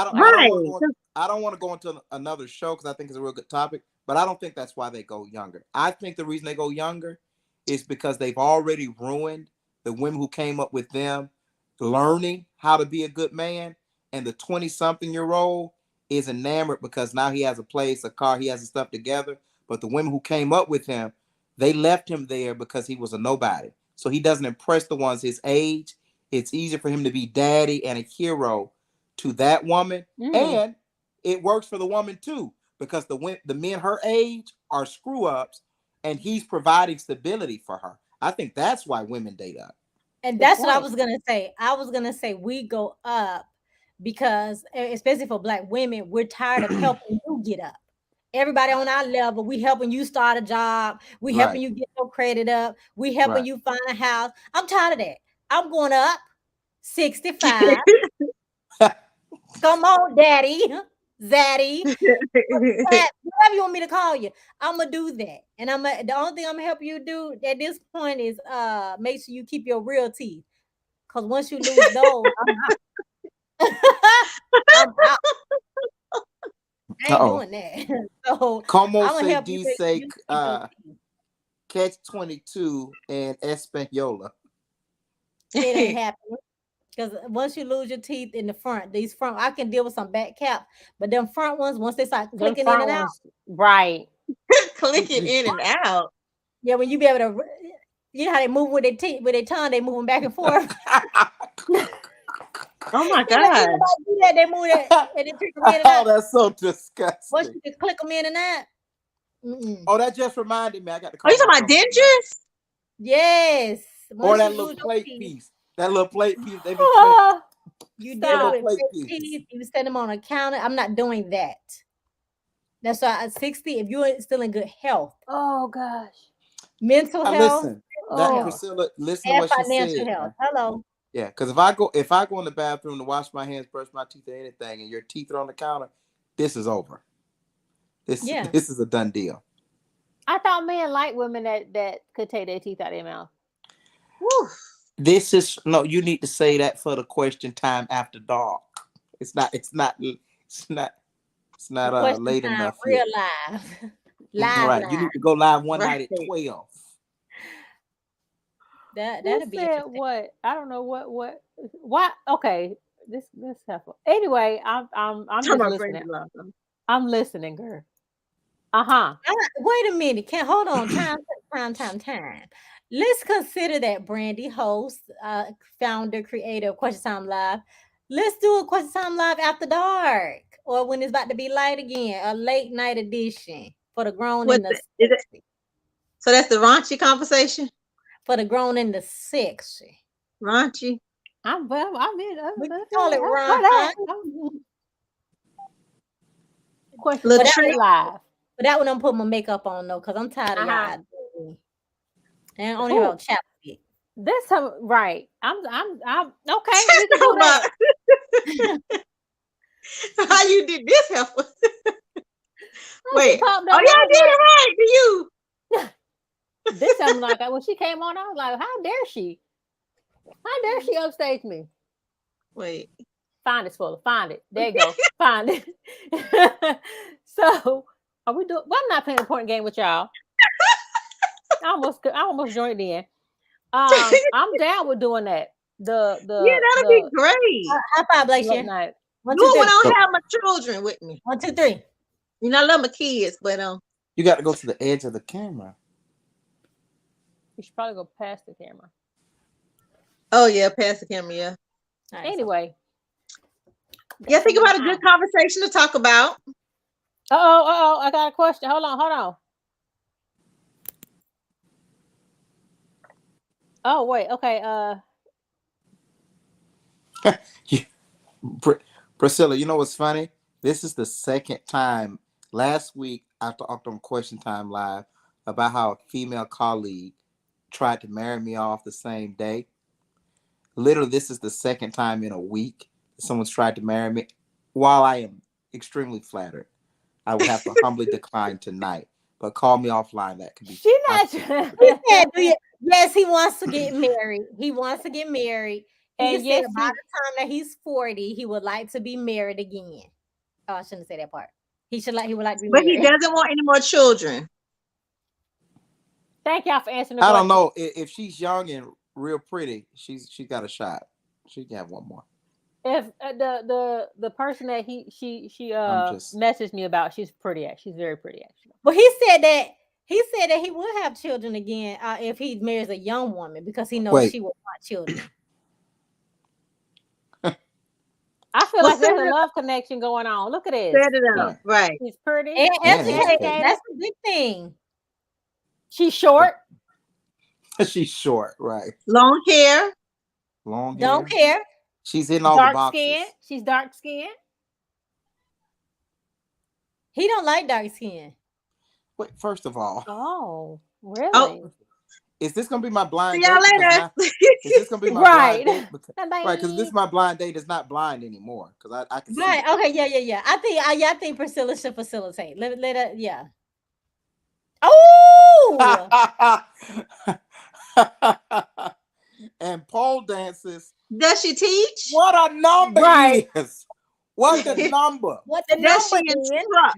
I don't want to go into another show because I think it's a real good topic, but I don't think that's why they go younger. I think the reason they go younger is because they've already ruined the women who came up with them learning how to be a good man, and the 20-something-year-old is enamored because now he has a place, a car, he has his stuff together. But the women who came up with him, they left him there because he was a nobody. So he doesn't impress the ones his age. It's easier for him to be daddy and a hero to that woman, Mm. and it works for the woman too because the men her age are screw ups, and he's providing stability for her. I think that's why women date up. And Good that's what I point. was gonna say. I was gonna say we go up because, especially for black women, we're tired of helping you get up. Everybody on our level, we helping you start a job, we helping Right, you get your credit up, we helping right. you find a house. I'm tired of that. I'm going up 65. Come on, daddy, zaddy, whatever you want me to call you. I'm gonna do that, and the only thing I'm gonna help you do at this point is make sure you keep your real teeth, because once you lose those, I'm out. I'm out. I ain't Uh-oh. doing that. So Como I'm gonna se help you make sure dice you keep those teeth. catch 22 in Española. It ain't happening. Because once you lose your teeth in the front, these front, I can deal with some back caps, but them front ones, once they start Them clicking in front and out, ones, right? Click it in and out. yeah, when you be able to, you know how they move with their teeth, with their tongue, they moving back and forth. Oh my You know, God. do that, they move that, and they trick them in and Oh, out. that's so Once disgusting. you can click them in and out. Mm-mm. Oh, that just reminded me. I got to Are call you talking my about company. dentures? Yes. Or Once that you little lose your plate teeth, piece. That little plate piece. They be playing. Oh, you That deal little with plate fake piece. teeth, you set them on a counter. I'm not doing that. That's why at 60, if you're still in good health, oh gosh. mental Now health, listen, that Oh, Priscilla, listen to and what she financial said. health. Man. Hello. Yeah, because if I go in the bathroom to wash my hands, brush my teeth, or anything, and your teeth are on the counter, this is over. Yeah. This is a done deal. I thought men like women that could take their teeth out of their mouth. Whew. This is no. You need to say that for the question time after dark. It's not. It's not. It's not. It's not Question late time, enough real yet. live. Live, Right. You live. need to go live one night at Right. 12. That'll Who be said interesting. what? I don't know why. Okay, this helpful. Anyway, I'm Talking just about listening. Brandy Love. I'm listening, girl. Uh-huh. Wait a minute. Can't hold on. Time. Let's consider that Brandy, host, founder, creator of Question Time Live. Let's do a Question Time Live after dark, or when it's about to be light again, a late night edition for the grown What and the is it? sexy. So that's the raunchy conversation? For the grown and the sexy. Raunchy? I'm in. We can call it What Ron. that? Question Little But time treat? live. But that one I'm putting my makeup on though, because I'm tired of Uh-huh. y'all. And I don't even Who? have chapstick. This time, right? I'm okay. We can do Talking that. about how you did this helpful. Oh, she Wait. popped Oh, up. yeah, I I was did it right. Do you? like, this time, like when she came on, I was like, how dare she? How dare she upstage me? Wait. Find it, Spoiler. Find it. There you go. Find it. So, are we doing? Well, I'm not playing an important game with y'all. I almost joined in. I'm down with doing that. Yeah, that'll be great. High five, late Blakeisha. night. 1, Do 2, it when 3. I don't have my children with me. 1, 2, 3. You know, I love my kids, but You got to go to the edge of the camera. You should probably go past the camera. oh yeah, pass the camera, yeah. All right, Anyway. Yeah, think about a good conversation to talk about. Oh, I got a question. Hold on. Oh, wait. Okay. Priscilla, you know what's funny? This is the second time. Last week, I talked on Question Time Live about how a female colleague tried to marry me off the same day. Literally, this is the second time in a week someone's tried to marry me. While I am extremely flattered, I would have to humbly decline tonight. But call me offline. That could be. She not. Yes, he wants to get married. He wants to get married. He And just yes, said by the time that he's 40, he would like to be married again. Oh, I shouldn't say that part. He would like to be But married. he doesn't want any more children. Thank y'all for answering the I question. don't know if she's young and real pretty. She got a shot. She can have one more. If the person that she messaged me about, she's pretty. She's very pretty actually. But he said that he will have children again if he marries a young woman because he knows she will want children. I feel like there's a love connection going on. Look at this. Set it up. Right. She's pretty. And educated. educated. That's a good thing. She's short. She's short, right? Long hair. Long hair. Don't care. She's in all dark the boxes. Skin. She's dark skinned. He don't like dark skin. Wait, first of all. Oh, really? Oh. Is this gonna be my blind See y'all date? Because later. now, is this gonna be my Right. blind date? Because, Bye-bye. right, because this is my blind date is not blind anymore. Because I can see. Right. it. Okay. Yeah. I think Priscilla should facilitate. Let her. Yeah. Oh. And pole dances. Does she teach? What a number Right. is. What the number? What the Does number she is? instruct?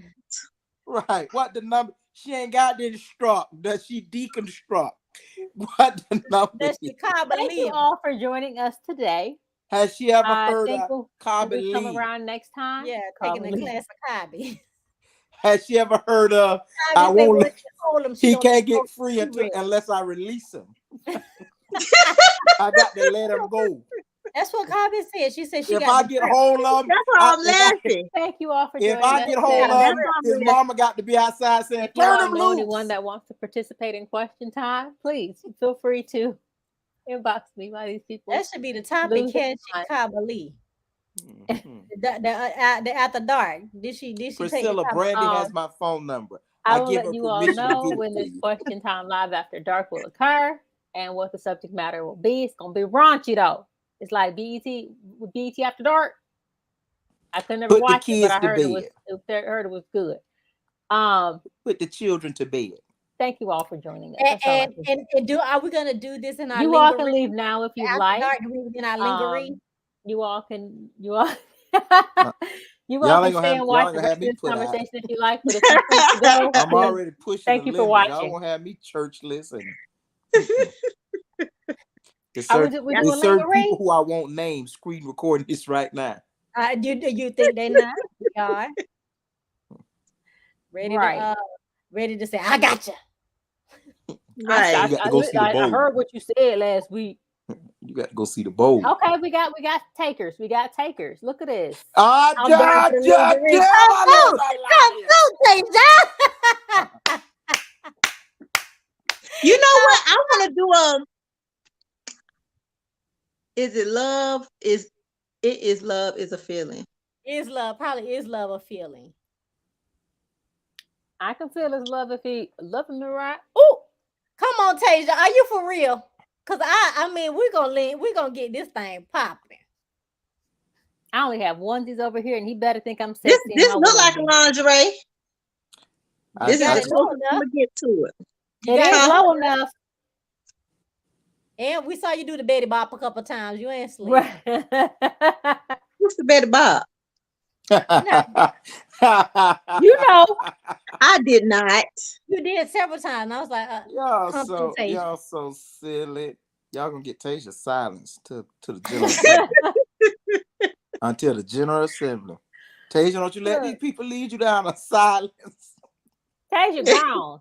Right. What the number? She ain't got to instruct. Does she deconstruct? What the number Does is? she call Thank you believe? all for joining us today. Has she ever I heard think of we'll Kabali? come around next time. Yeah, taking a Kabali. class of Cobby. Has she ever heard of I Cobby say won't once you hold him, she he don't can't let go. get free She until ready. unless I release him. I got to let him go. That's what Cobby said. She said she If got I get hold of him, That's why I'm laughing. Thank you all for if joining I us get hold today. of That's him, why I'm his laughing. mama got to be outside saying, If you "Turn all him know loose." anyone that wants to participate in question time, please feel free to inbox me. Why these people that should be the topic. lose their Catching mind. Cobby. Mhm. The after dark. Did she take the Priscilla, Cobby? Brandy has my phone number. I I will give let her you all permission to know give it when to this you. question time live after dark will occur and what the subject matter will be. It's gonna be raunchy though. It's like BET after dark. I could never Put the watch it, but kids I to heard it was good. Put the children to bed. Thank you all for joining us. That's all I can say. And are we gonna do this in our You all can lingerie? leave now if you'd After like. dark, do we in our lingerie? You all you all Y'all can ain't gonna stay have and y'all watch ain't the gonna rest have of me this put out. conversation if you like, but if you choose to go, I'm then already pushing thank the you for limits. Y'all watching. won't have me churchless and there's Are we certain, doing there's certain lingerie? people who I won't name screen recording this right now. Do you think they not? We are ready Right. to say, I got you. Right. You got to go see the I bowl. heard what you said last week. You got to go see the bowl. Okay, we got takers. We got takers. Look at this. Ah, I'm down for the lingerie. You know what? I want to do is it love? It is love is a feeling. Is love probably is love a feeling? I can feel his love if he loving me right. Oh, Come on, Tasia, are you for real? Cause I mean we're gonna get this thing popping. I only have onesies over here, and he better think I'm This sexy. in my look like a onesie. lingerie. I- This I- is close to get to it. You It got is it. low enough. And we saw you do the Betty Bop a couple times. You ain't sleep. Right. What's the Betty Bob? You know. I did not. You did several times. And I was like, confrontation. y'all so silly. Y'all gonna get Tasia silenced to the general assembly. Until the general assembly. Tasia, don't you let these people lead you down a silence. Tasia grown.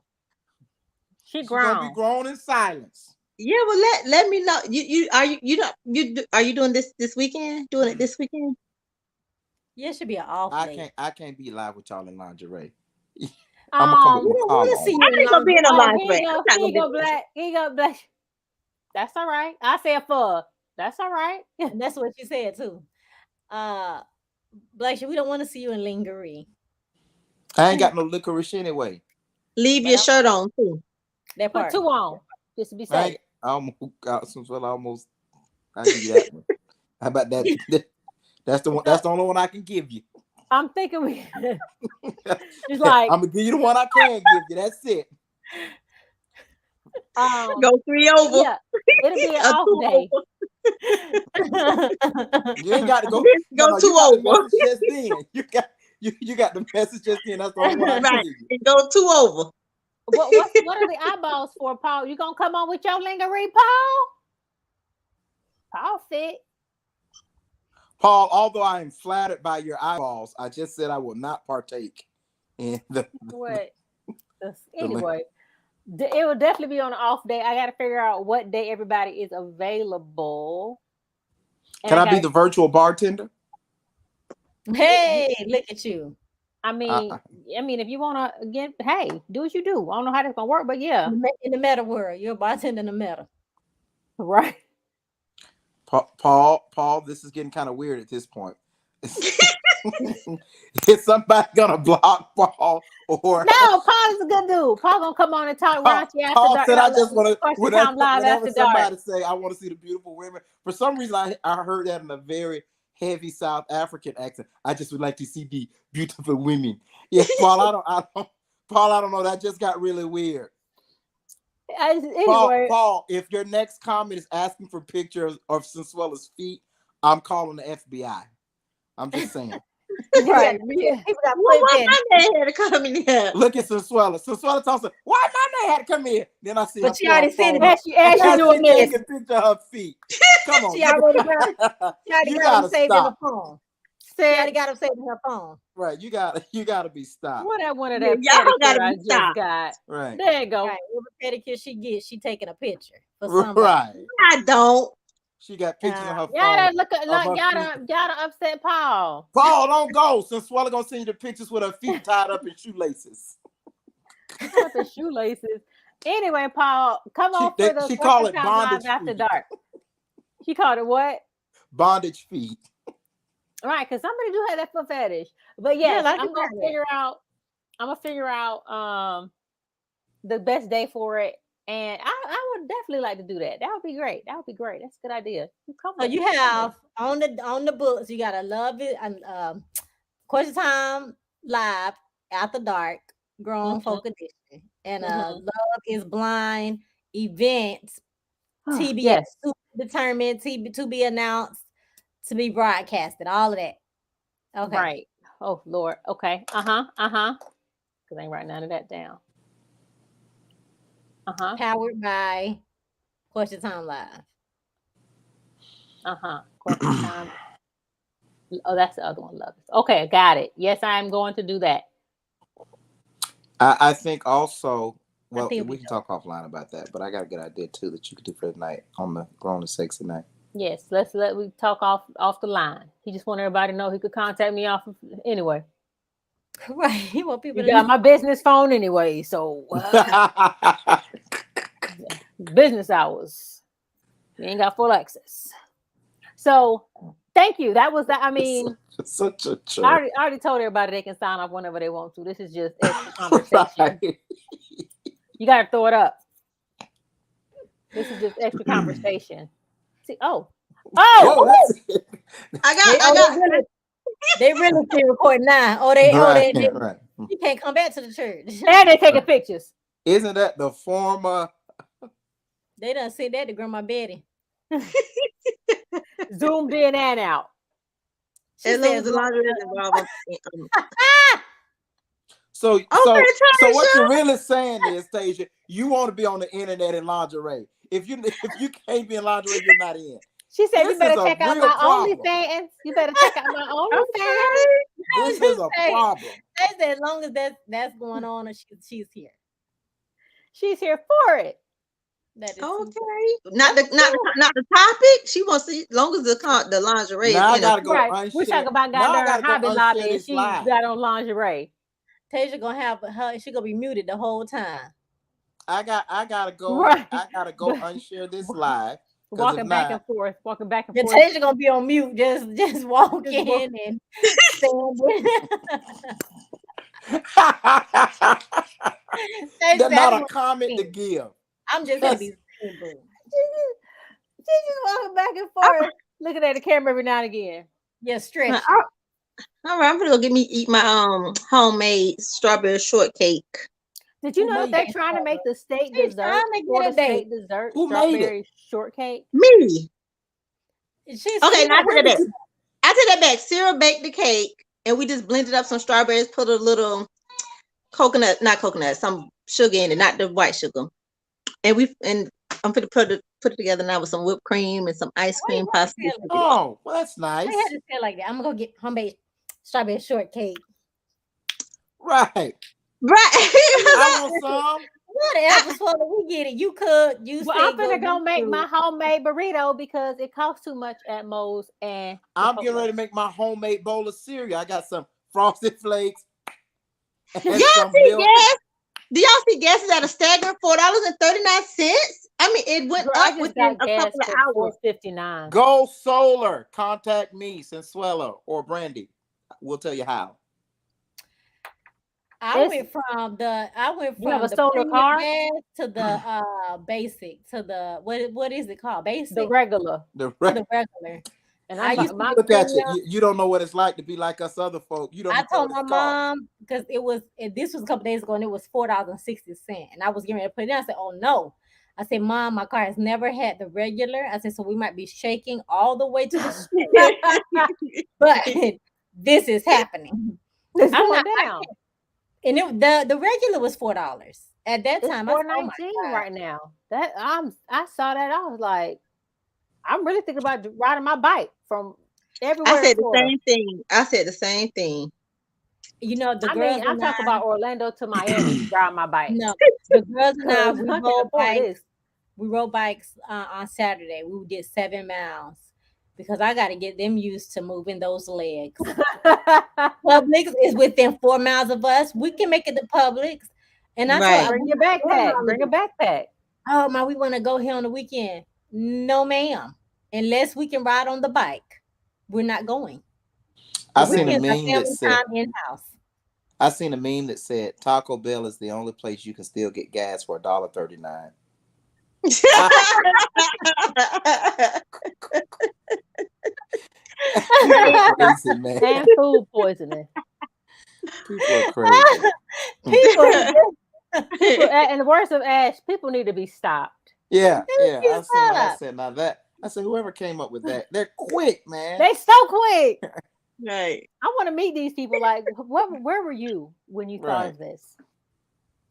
She She's gonna be grown. grown in silence. Yeah, well let me know. Are you doing this weekend? Doing it this weekend? Yeah, it should be an off day. I can't be live with y'all in lingerie. We I'm gonna come up with don't a collar want to on. see you I in ain't gonna be in a lingerie. lingerie. I'm not He gonna go be black. He go black. That's all right. I said for. That's all right. And that's what you said too. Black, we don't want to see you in lingerie. I ain't got no licorice anyway. Leave your shirt on too. That Put part. 2 on. Just to be safe. I almost I give you that one. How about that? That's the one. That's the only one I can give you. I'm thinking we. It's like I'm gonna give you the one I can give you. That's it. Go 3 over. Yeah, it'll be an A off 2 day. over. You ain't got to go. Go 2 you got the over. message just then. You got the message just then. That's the only one I can Right. give you. And go 2 over. What are the eyeballs for, Paul? You gonna come on with your lingerie, Paul? Paul fit. Paul, although I am flattered by your eyeballs, I just said I will not partake in the. What? Anyway, it will definitely be on an off day. I got to figure out what day everybody is available. And Can I be the virtual bartender? Hey, look at you. I mean, if you want to, again, hey, do what you do. I don't know how that's gonna work, but yeah, In the meta world, you're a bartender in the meta. right. Paul, this is getting kind of weird at this point. Is somebody gonna block Paul or No, Paul is a good dude. Paul gonna come on and talk raunchy after Paul dark. said I just want to Question time live whenever after dark. somebody say I want to see the beautiful women. For some reason I heard that in a very heavy South African accent. I just would like to see the beautiful women. Yeah, Paul, I don't know. That just got really weird. Anyway, Paul, if your next comment is asking for pictures of Sensuela's feet, I'm calling the FBI. I'm just saying. right. People got Well, why put my man had to come in here? Look at Sensuela. Sensuela Thompson. Why my man had to come in? Then I see her. But she already seen it. As you doing taking this, a picture of her feet. Come on. She already got You him gotta saved in her stop. phone. She already got him saved in her phone. Right. You gotta be stopped. what I wanted Yeah, that y'all pedicure gotta I be just stopped. got. Right. There you go. Right. Every pedicure she gets, she taking a picture for somebody. Right. I don't. She got pictures of her Y'all phone. done look, of her y'all feet. done upset Paul. Paul, don't go. Sensuela gonna send you the pictures with her feet tied up in shoelaces. Not the shoelaces. Anyway, Paul, come on for the She call it Question Time Live bondage after feet. dark. She called it what? Bondage feet. Right, because somebody do have that foot fetish. But yes, like I'm gonna figure out. I'm gonna figure out the best day for it, and I would definitely like to do that. That would be great. That would be great. That's a good idea. Come So on. you have on the books, you gotta love it and Question Time Live After Dark, Grown Mhm. Folk Edition, and Mhm. Love is Blind events, TBS Yes. to be determined, to be announced, to be broadcasted, all of that. Okay. Right. Oh Lord. Okay. Because I ain't writing none of that down. Powered by Question Time Live. Question time. Oh, that's the other one. Love. Okay, got it. Yes, I am going to do that. I think also, well, think we we can talk offline about that, but I got a good idea too that you could do for the night on the Grown and Sexy night. Yes, let we talk off the line. He just want everybody to know he could contact me off anyway. Right. You want people You to got know. my business phone anyway, so business hours. You ain't got full access. So thank you. That was that. I mean, Such a jerk. I already told everybody they can sign off whenever they want to. This is just extra conversation. Right. You gotta throw it up. This is just extra conversation. See, Whoa, oh, that's it. They really still recording now. Oh, they Right. you can't come back to the church. and they taking pictures. Isn't that the former? They done sent that to Grandma Betty. Zoomed in and out. She As long says, as the laundry is involved. So Okay, what Taisha. you're really saying is, Tasia, you want to be on the internet in lingerie. If you can't be in lingerie, you're not in. She said, This "You better is a check out real my problem. OnlyFans. You better check out my OnlyFans." This is a problem. They said as long as that's going on, and she's here. She's here for it. That is Okay. Not the topic. She wants to, as long as the lingerie Now I is in gotta go Right. unshare. We talk about Now I goddamn gotta go Hobby Lobby, unshare and this she live. got on lingerie. Tasia gonna have her. She gonna be muted the whole time. I gotta go. Right. I gotta go unshare this live. Walking back and forth. Yeah, Tasia gonna be on mute, just walk in and stand in. There's not a comment to give. I'm just gonna be simple. She's just walking back and forth, looking at the camera every now and again. Yeah, stretch. All right, I'm gonna go eat my homemade strawberry shortcake. Did you Who know made they're that trying to make the state She's dessert, trying to get Florida a date. state dessert, Who made it? strawberry shortcake? Me. She's Okay, now I not take that back. I take that back. Sarah baked the cake, and we just blended up some strawberries, put a little not coconut, some sugar in it, not the white sugar. And I'm gonna put it together now with some whipped cream and some ice cream possibly. Oh, well, that's nice. I had to say like that. I'm gonna go get homemade strawberry shortcake. Right. Right. I want some. Whatever, Swallow, we get it. You could. You Well, I'm gonna go make my homemade burrito because it costs too much at Moe's, and I'm getting ready to make my homemade bowl of cereal. I got some Frosted Flakes. And some milk. Do y'all see gas is at a staggering $4.39? I mean, it went up within a couple of hours. $4.59. Go solar. Contact me, Sensuela or Brandy. We'll tell you how. I went from You have a the solar premium car? gas to the basic to the what is it called? Basic The regular. The to the regular. And I I'm used to my get Look at premium. you don't know what it's like to be like us other folk. You don't I even know told what my it's called. mom because this was a couple days ago and it was $4.60, and I was getting ready to put it in. I said, "Oh no!" I said, "Mom, my car has never had the regular." I said, "So we might be shaking all the way to the street, but this is happening." it's I'm going not. down. And the regular was $4 at that It's time. I said, "Oh my $4.19 God." right now. I saw that. I was like, I'm really thinking about riding my bike from everywhere I in said the Florida. same thing. I said the same thing. You know, the I girls mean, I'm and talking I, about Orlando to Miami, ride my bike. no, the girls and I, Because I can afford this. we rode bikes on Saturday. We did 7 miles because I got to get them used to moving those legs. Publix is within 4 miles of us. We can make it to Publix. And I Right. told Bring your backpack. Bring a backpack. "Oh my, we want to go here on the weekend." No, ma'am. Unless we can ride on the bike, we're not going. I The seen a weekends are meme that family said time in house. I seen a meme that said Taco Bell is the only place you can still get gas for $1.39. People are crazy, man. And food poisoning. People are crazy. People, and the words of Ash, people need to be stopped. Yeah. I seen that. I Stop. said, now that I said, whoever came up with that, they're quick, man. They so quick. Right. I want to meet these people. Like, where were you when you thought Right. of this?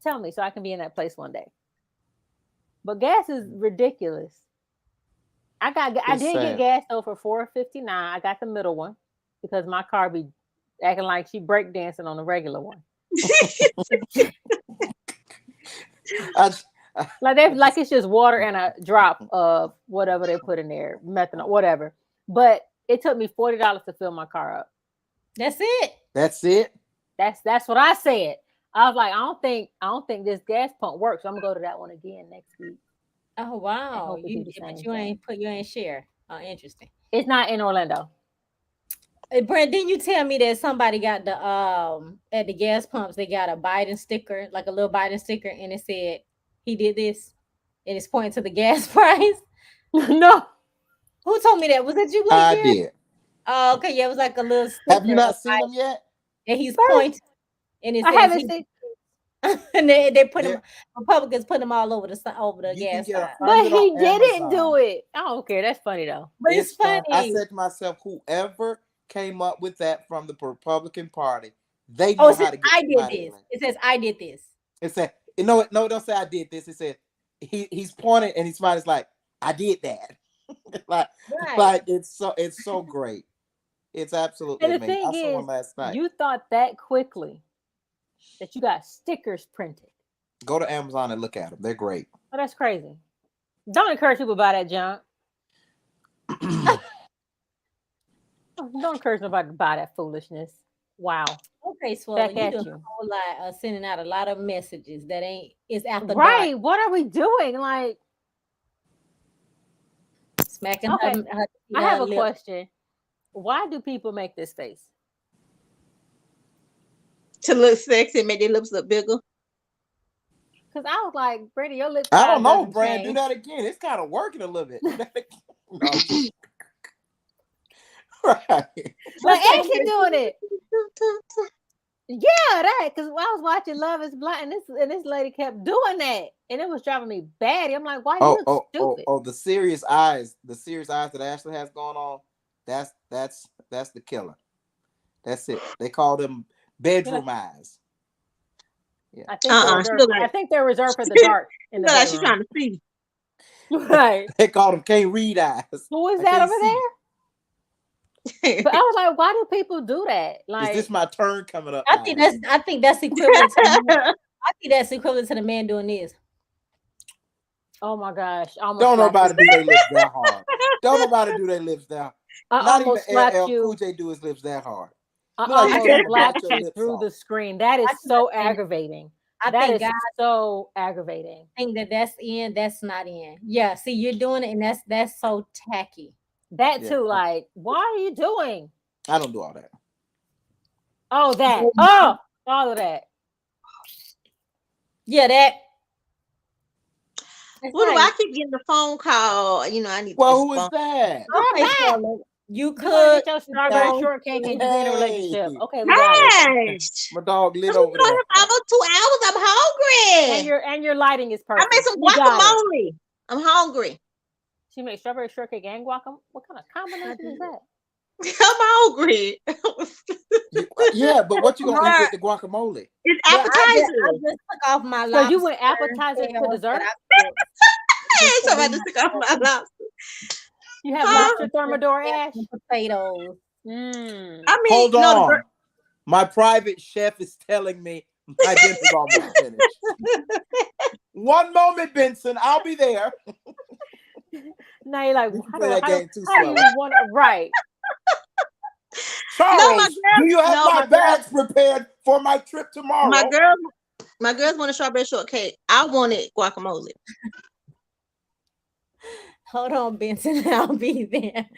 Tell me so I can be in that place one day. But gas is ridiculous. I It's did get sad. gas though for $4.59. I got the middle one because my car be acting like she break dancing on the regular one. Like it's just water and a drop of whatever they put in there, methanol, whatever. But it took me $40 to fill my car up. That's it. That's it. That's what I said. I was like, I don't think this gas pump works. So I'm gonna go to that one again next week. Oh wow. hope it do the But same you ain't share. Oh, interesting. It's not in Orlando. Hey, Brent, didn't you tell me that somebody got the at the gas pumps they got a Biden sticker, like a little Biden sticker, and it said he did this, and it's pointing to the gas price? No. Who told me that? Was it you? I Lydia? did. Oh, okay. Yeah, it was like a little sticker. Have you not of seen them yet? And he's First, pointing, and it I says haven't he, seen, and they put There- them. Republicans put them all over the You can gas get side. but $100 he on didn't do Amazon. it. I don't care. That's funny though. But it's funny. I said to myself, whoever came up with that from the Republican Party, they Oh, know it says how to get I did somebody this. elected. It says I did this. It said, no, don't say I did this. It said he's pointing and he's smiling. It's like I did that. like Right. it's so great. It's absolutely And the amazing. I thing saw one is, last night. you thought that quickly that you got stickers printed. Go to Amazon and look at them. They're great. Oh, that's crazy. Don't encourage people to buy that junk. Don't encourage nobody to buy that foolishness. Wow. Okay, Swallow, Back you at doing you. a whole lot of sending out a lot of messages that ain't it's after Right. dark. What are we doing? Like, Smacking okay. her I have a lip. question. Why do people make this face? To look sexy and make their lips look bigger. Because I was like, Brady, your lip I size don't know, doesn't Brand. Do change. that again. It's kind of working a little bit. Do that again. No, I'm just- right. Like, actually doing it. Yeah, that. Because I was watching Love is Blind, and this lady kept doing that. And it was driving me batty. I'm like, why you look stupid? The serious eyes that Ashley has going on. That's the killer. That's it. They call them bedroom eyes. Yeah. I think they're reserved for the dark in the She's bedroom. trying to see. Right. They call them can't read eyes. Who is I that can't over see. there? But I was like, why do people do that? Like, Is this my turn coming up? I think that's equivalent to I think that's equivalent to the man doing this. oh my gosh. I almost Don't slapped nobody you. do their lips that hard. Don't nobody do their lips that hard. I Not even almost slapped LL you. Cool J do his lips that hard. I Look like you almost trying to slapped bite your you lips through off. the screen. That is so aggravating. I That think is God so aggravating. think that's in, that's not in. Yeah, see, you're doing it, and that's so tacky. That Yeah. too, like, what are you doing? I don't do all that. Oh, that. Oh, all of that. Yeah, that. What do I keep getting the phone call? You know, I need Well, to who is respond. that? Okay, You're back. Charlotte, you You wanna could. get your strawberry So, shortcake and you be in a Hey. relationship. Okay, we got it. Yes. My dog lit We've over been on there. here for almost 2 hours. I'm hungry. And your lighting is I perfect. made some We got it. guacamole. I'm hungry. She made strawberry shortcake and guacamole. What kind of combination is that? I'm hungry. Yeah, but what you gonna eat Right. with the guacamole? It's But I appetizers. just took off my So lobster. you went appetizers for tails dessert? that I cooked. Hey, somebody took off my lobster. You have Huh? lobster thermidor ash? And potatoes. Mm. I mean, Hold no, the on. My private chef is telling me my dinner's almost finished. One moment, Benson. I'll be there. Now you're like, You can how play do, that how, do, game too, how do you Swella. want right? Charles, No, my girl- do you have no, my my girl- bags prepared for my trip tomorrow? my girls want a strawberry shortcake. I wanted guacamole. Hold on, Benson. I'll be there.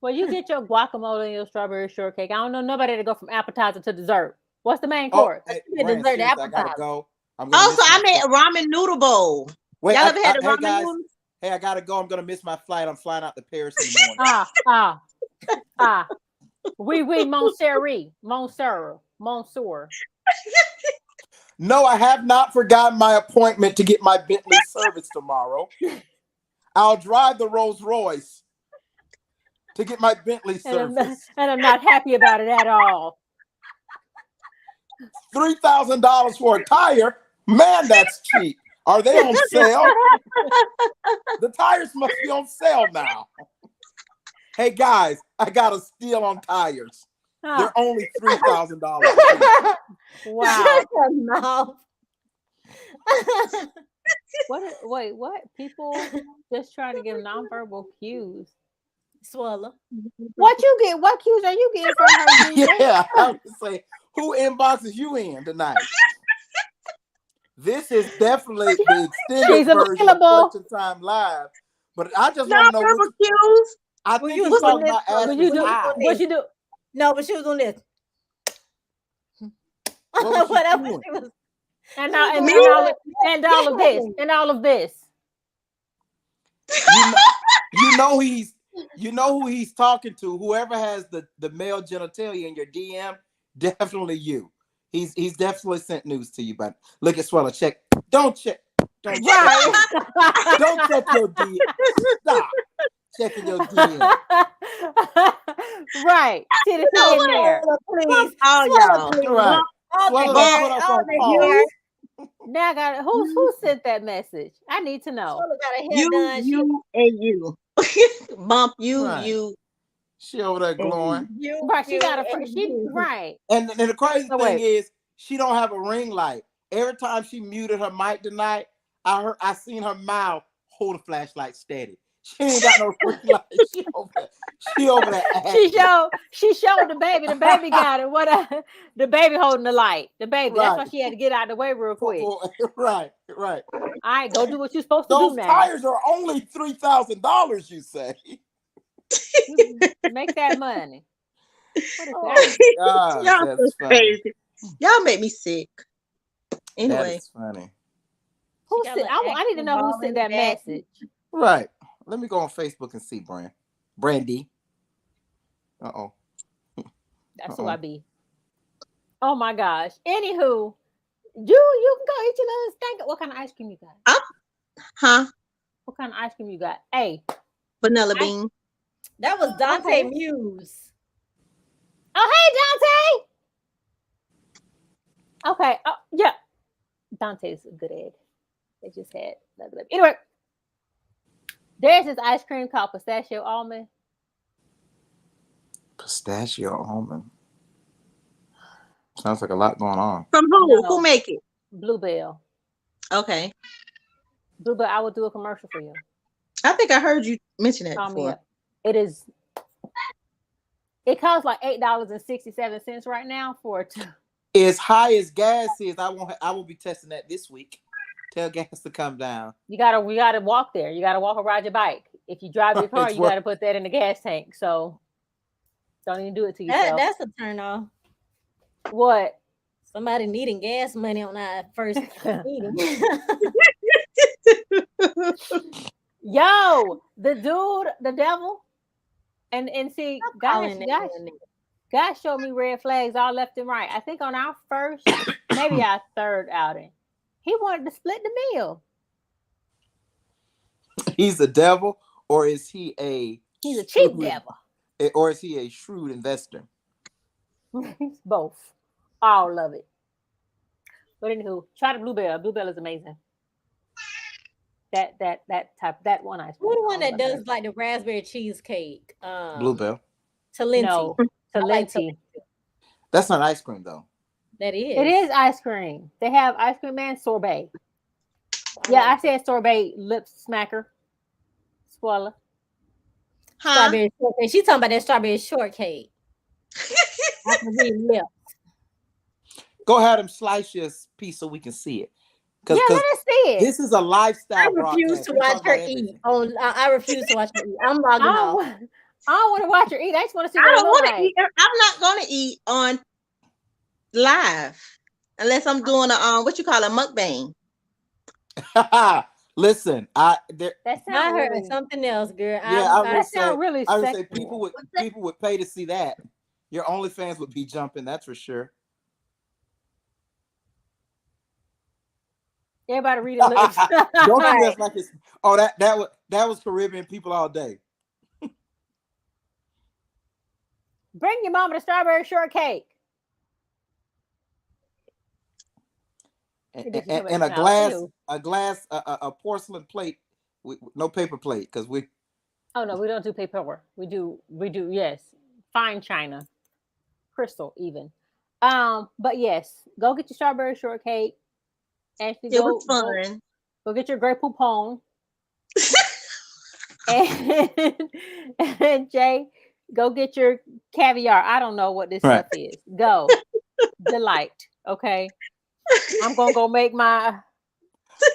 Well, you get your guacamole and your strawberry shortcake. I don't know nobody to go from appetizer to dessert. What's the main Oh, course? hey, Yeah, Brand, dessert, seriously, I gotta appetizer. go. I'm gonna Also, miss my I made flight. a ramen noodle bowl. Wait, Y'all ever had the hey ramen guys, noodles? hey, I gotta go. I'm gonna miss my flight. I'm flying out to Paris in the morning. Oui, Monsieur. No, I have not forgotten my appointment to get my Bentley service tomorrow. I'll drive the Rolls Royce to get my Bentley service. And I'm not happy about it at all. $3,000 for a tire? Man, that's cheap. Are they on sale? The tires must be on sale now. Hey guys, I got a steal on tires. Huh. They're only $3,000. Wow. Shut your mouth. What? People just trying to give nonverbal cues. Swallow. What you get? What cues are you getting from her? DJ? Yeah, I would say, who inboxes you in tonight? This is definitely the extended She's version of available. Question Time Live. But I just want to know Non-verbal which, cues. I Well, think you he's was talking on this about one. Ashley's What you do? eye. What you do? No, but she was on this. What was she Whatever doing? she was. And She and, was and, on all, it. and all of this. And all of this. You know who he's talking to. Whoever has the male genitalia in your DM, definitely you. He's definitely sent news to you. But look at Swella. Check. Don't check. Don't check. Right. Don't check your DM. Stop checking your DM. Right. See the thing in there. Please. Oh, Swallow, y'all. please. Right. All Swallow the done hair, put us all on the pause. hair. Now I got who sent that message? I need to know. Swallow got her hair done. You, and you. Bump you, Right. you. She over there glowing. Right, she got and she you. right. And the crazy So thing wait. is, she don't have a ring light. Every time she muted her mic tonight, I seen her mouth hold a flashlight steady. She ain't got no ring light. She over there. She showed the baby. The baby got it. The baby holding the light. The baby. That's why Right. she had to get out of the way real quick. Right. All right, go do what you're supposed to Those do now. tires are only $3,000, you say. Make that money. What is Oh, that? God, Y'all that's so funny. crazy. Y'all make me sick. That Anyway. is funny. Who got sent? like I need to know who ball in sent the that back. message. Right. Let me go on Facebook and see, Brandy. Uh-oh. That's who I be. Oh my gosh. Anywho, you can go eat your little stank. What kind of ice cream you got? Huh? What kind of ice cream you got? Hey. Vanilla bean. That was Dante Okay. Muse. Oh, hey, Dante. Okay. Oh, yeah. Dante's a good egg. They just had another baby. Anyway, there's this ice cream called pistachio almond. Pistachio almond. Sounds like a lot going on. From who? No. Who make it? Bluebell. Okay. Bluebell, I will do a commercial for you. I think I heard you mention that Call me before. up. It costs like $8.67 right now for it. As high as gas is, I won't be testing that this week. Tell gas to come down. We gotta walk there. You gotta walk or ride your bike. If you drive your car, It's you gotta put that in the gas tank. So don't even do it to yourself. That's a turn off. What? Somebody needing gas money on our first meeting. Yo, the dude, the devil, and see, Calling that man nigga. guys showed me red flags all left and right. I think on our first, maybe our third outing, he wanted to split the meal. He's the devil, or is he He's a cheap devil, or is he a shrewd investor? He's both, all of it. But anywho, try the bluebell. Bluebell is amazing. That one ice cream. Who the one that does like the raspberry cheesecake? Bluebell. Talenti. No, Talenti. That's not ice cream though. That is. It is ice cream. They have ice cream and sorbet. Yeah, I said sorbet lip smacker. Swallow. Strawberry shortcake. She's talking about that strawberry shortcake. I can read lips. Go ahead and slice your piece so we can see it. Yeah, let us see it. This is a lifestyle. I refuse to watch her eat. I refuse to watch her eat. I'm logging off. I don't want to watch her eat. I just want to see I what don't it want looks to like. eat. I'm not going to eat on live unless I'm doing a what you call a mukbang. Listen, That I sounds heard really, something else, girl. yeah, I that sounds really would say sexual. people would pay to see that. Your OnlyFans would be jumping, that's for sure. Everybody read the lips. Don't do this like it's. Oh, that was Caribbean people all day. Bring your mama the strawberry shortcake. And a glass, a porcelain plate, no paper plate, because we. Oh no, we don't do paper. We do. Yes, fine china, crystal even. But yes, go get your strawberry shortcake. Ashley, It was fun. Go get your Grey Poupon. and Jay, go get your caviar. I don't know what this stuff is. Go. Delight. Okay. I'm gonna go make my.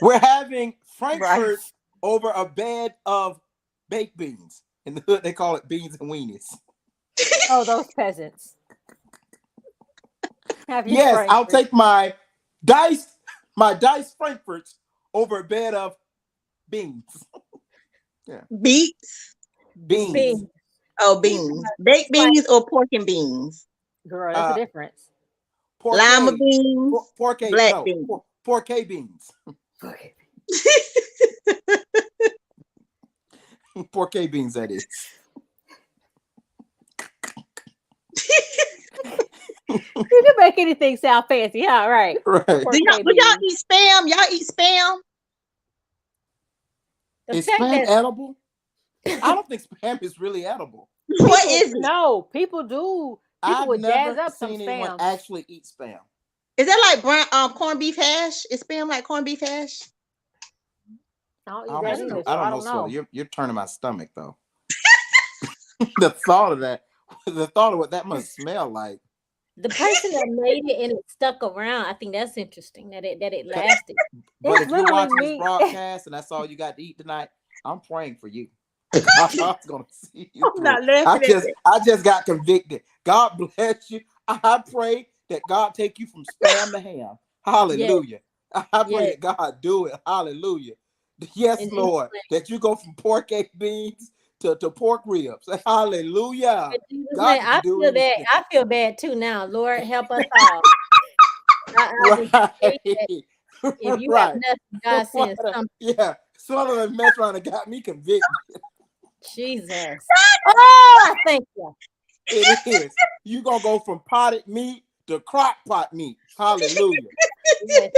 We're having Frankfurt over a bed of baked beans. In the hood, they call it beans and weenies. Oh, those peasants. Yes, Frankfurt. I'll take my diced Frankfurts over a bed of beans. Yeah. Beets? Beans. Oh, beans. Baked beans or pork and beans? Girl, there's a difference. Lima beans, black beans. Pork beans. Pork beans, that is. You can make anything sound fancy, huh? Right. Would y'all eat spam? Y'all eat spam? Is spam edible? I don't think spam is really edible. What is it? No, people do. People would jazz up some anyone spam. Actually eat spam. Is that like corned beef hash? Is spam like corned beef hash? I don't know. So you're turning my stomach though. The thought of what that must smell like. The person that made it and it stuck around, I think that's interesting that it lasted. But if you're watching this broadcast and that's all you got to eat tonight, I'm praying for you. God's gonna see you. I'm not laughing. I just got convicted. God bless you. I pray that God take you from spam to ham. Hallelujah. Yes. I pray that God do it. Hallelujah. Yes, and Lord. That you go from pork beans to pork ribs. Hallelujah. God, I feel bad. I feel bad too now. Lord, help us all. If you have nothing, God sends something. Yeah. Some of the mess around that got me convicted. Jesus. Oh, thank you. It is. You're going to go from potted meat to crock pot meat. Hallelujah. Yes.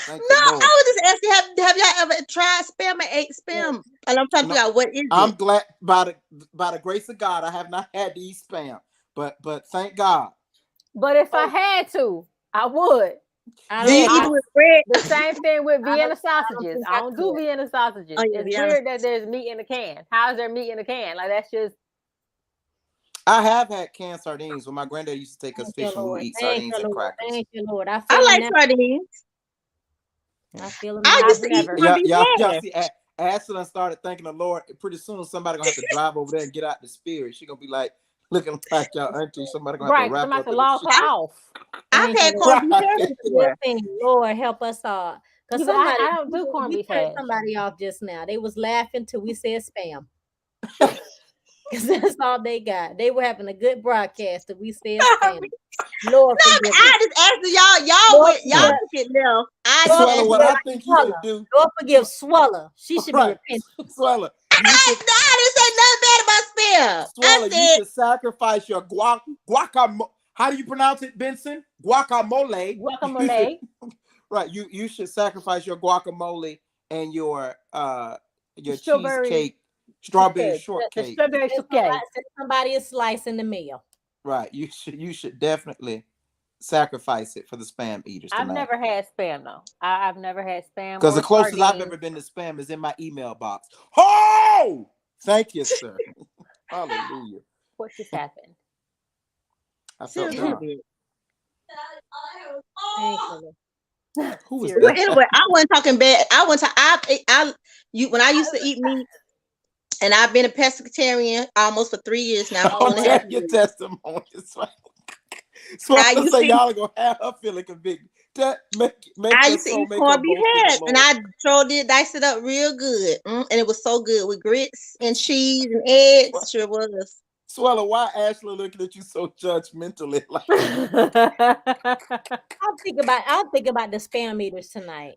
No, I was just asking, have y'all ever tried spam and ate spam? And I'm trying to figure out what is it. I'm glad by the grace of God, I have not had to eat spam. But thank God. But if I had to, I would. Do you eat it with bread? The same thing with Vienna sausages. I don't do Vienna sausages. It's weird that there's meat in a can. How is there meat in a can? Like that's just. I have had canned sardines when my granddad used to take us fishing. We would eat sardines and crackers. Thank you, Lord. I like sardines. I feel I used to eat y'all see, Ashton started thanking the Lord. Pretty soon somebody gonna have to drive over there and get out the spirit. She gonna be like, Looking like your auntie. Somebody gonna have Right, to wrap somebody up to in log the her sheet. off. I've had corned beef hash Right. Good before. thing, Lord help us all. Because You go, somebody I don't do corned we beef turned hash. somebody off just now. They was laughing till we said spam. Because that's all they got. They were having a good broadcast till we said spam. Lord No, forgive us. I just asked y'all. Y'all Lord went. Y'all forgive, took it left. I just Lord Swella, asked what y'all. I think you should do, Lord forgive Swella. She should be right? repentant. Swella, you I should, didn't say nothing bad about spam. Swella, I you said should sacrifice your guacamole. How do you pronounce it, Benson? Guacamole. Guacamole. Right. You should sacrifice your guacamole and your Strawberry strawberry The shortcake. strawberry shortcake. Send somebody a slice in the mail. Right. You should definitely sacrifice it for the spam eaters I've tonight. never had spam though. I've never had spam. Because or the closest I've sardines. ever been to spam is in my email box. Oh, thank you, sir. Hallelujah. What just happened? I felt seriously. God. Did. Thank you. Who was Seriously. Well, that? anyway, I wasn't talking bad. I went to you when I used to eat meat, and I've been a pescatarian almost for 3 years now, Oh, 4.5 tell your years. testimony. So I I used say to y'all are gonna have her feeling convicted. Make I her used to soul eat make her corned beef boast in the hash, and Lord. I sure did dice it up real good, and it was so good with grits and cheese and eggs. Sure was. Swella, why Ashley looking at you so judgmentally? Like, I'll think about the spam eaters tonight.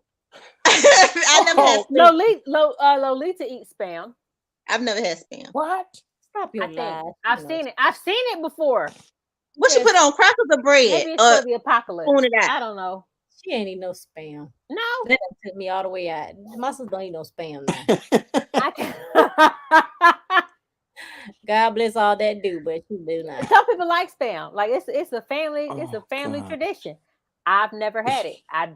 I never had spam. Lolita eats spam. I've never had spam. what? Stop your I think lies. I've seen it. I've seen it before. What you Yes. put on crackers or bread? Maybe it's for the apocalypse. spoon it out. I don't know. She ain't eat no spam. No, That done took me all the way out. My sister don't eat no spam now. I can. God bless all that do, but she do not. Some people like spam. Like it's a family Oh, God. tradition. I've never had it. I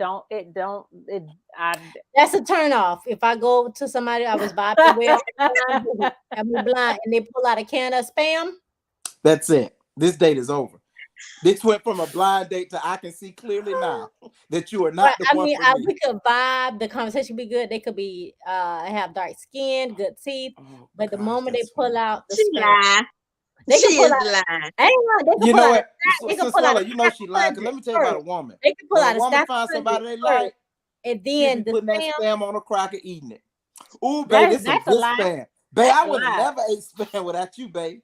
That's a turn off. If I go to somebody, I was vibing well, and me blind, and they pull out a can of spam. That's it. This date is over. This went from a blind date to I can see clearly now that you are not But the one for me. we could vibe. The conversation be good. They could be have dark skin, good teeth. Oh, But the gosh, moment they that's pull funny. out the She spam, lied. they She can pull is out. lying. I ain't lying. They can You pull know out. what? They can pull out. Swella, you know she lied. Because let me tell you about a woman. They can pull When out a woman stack finds of somebody they first, like, and she'll then be the putting that spam. spam on a cracker, eating it. Ooh, baby, it's some that's a good lie. spam. Babe, That's I a would have lie. never ate spam without you, babe.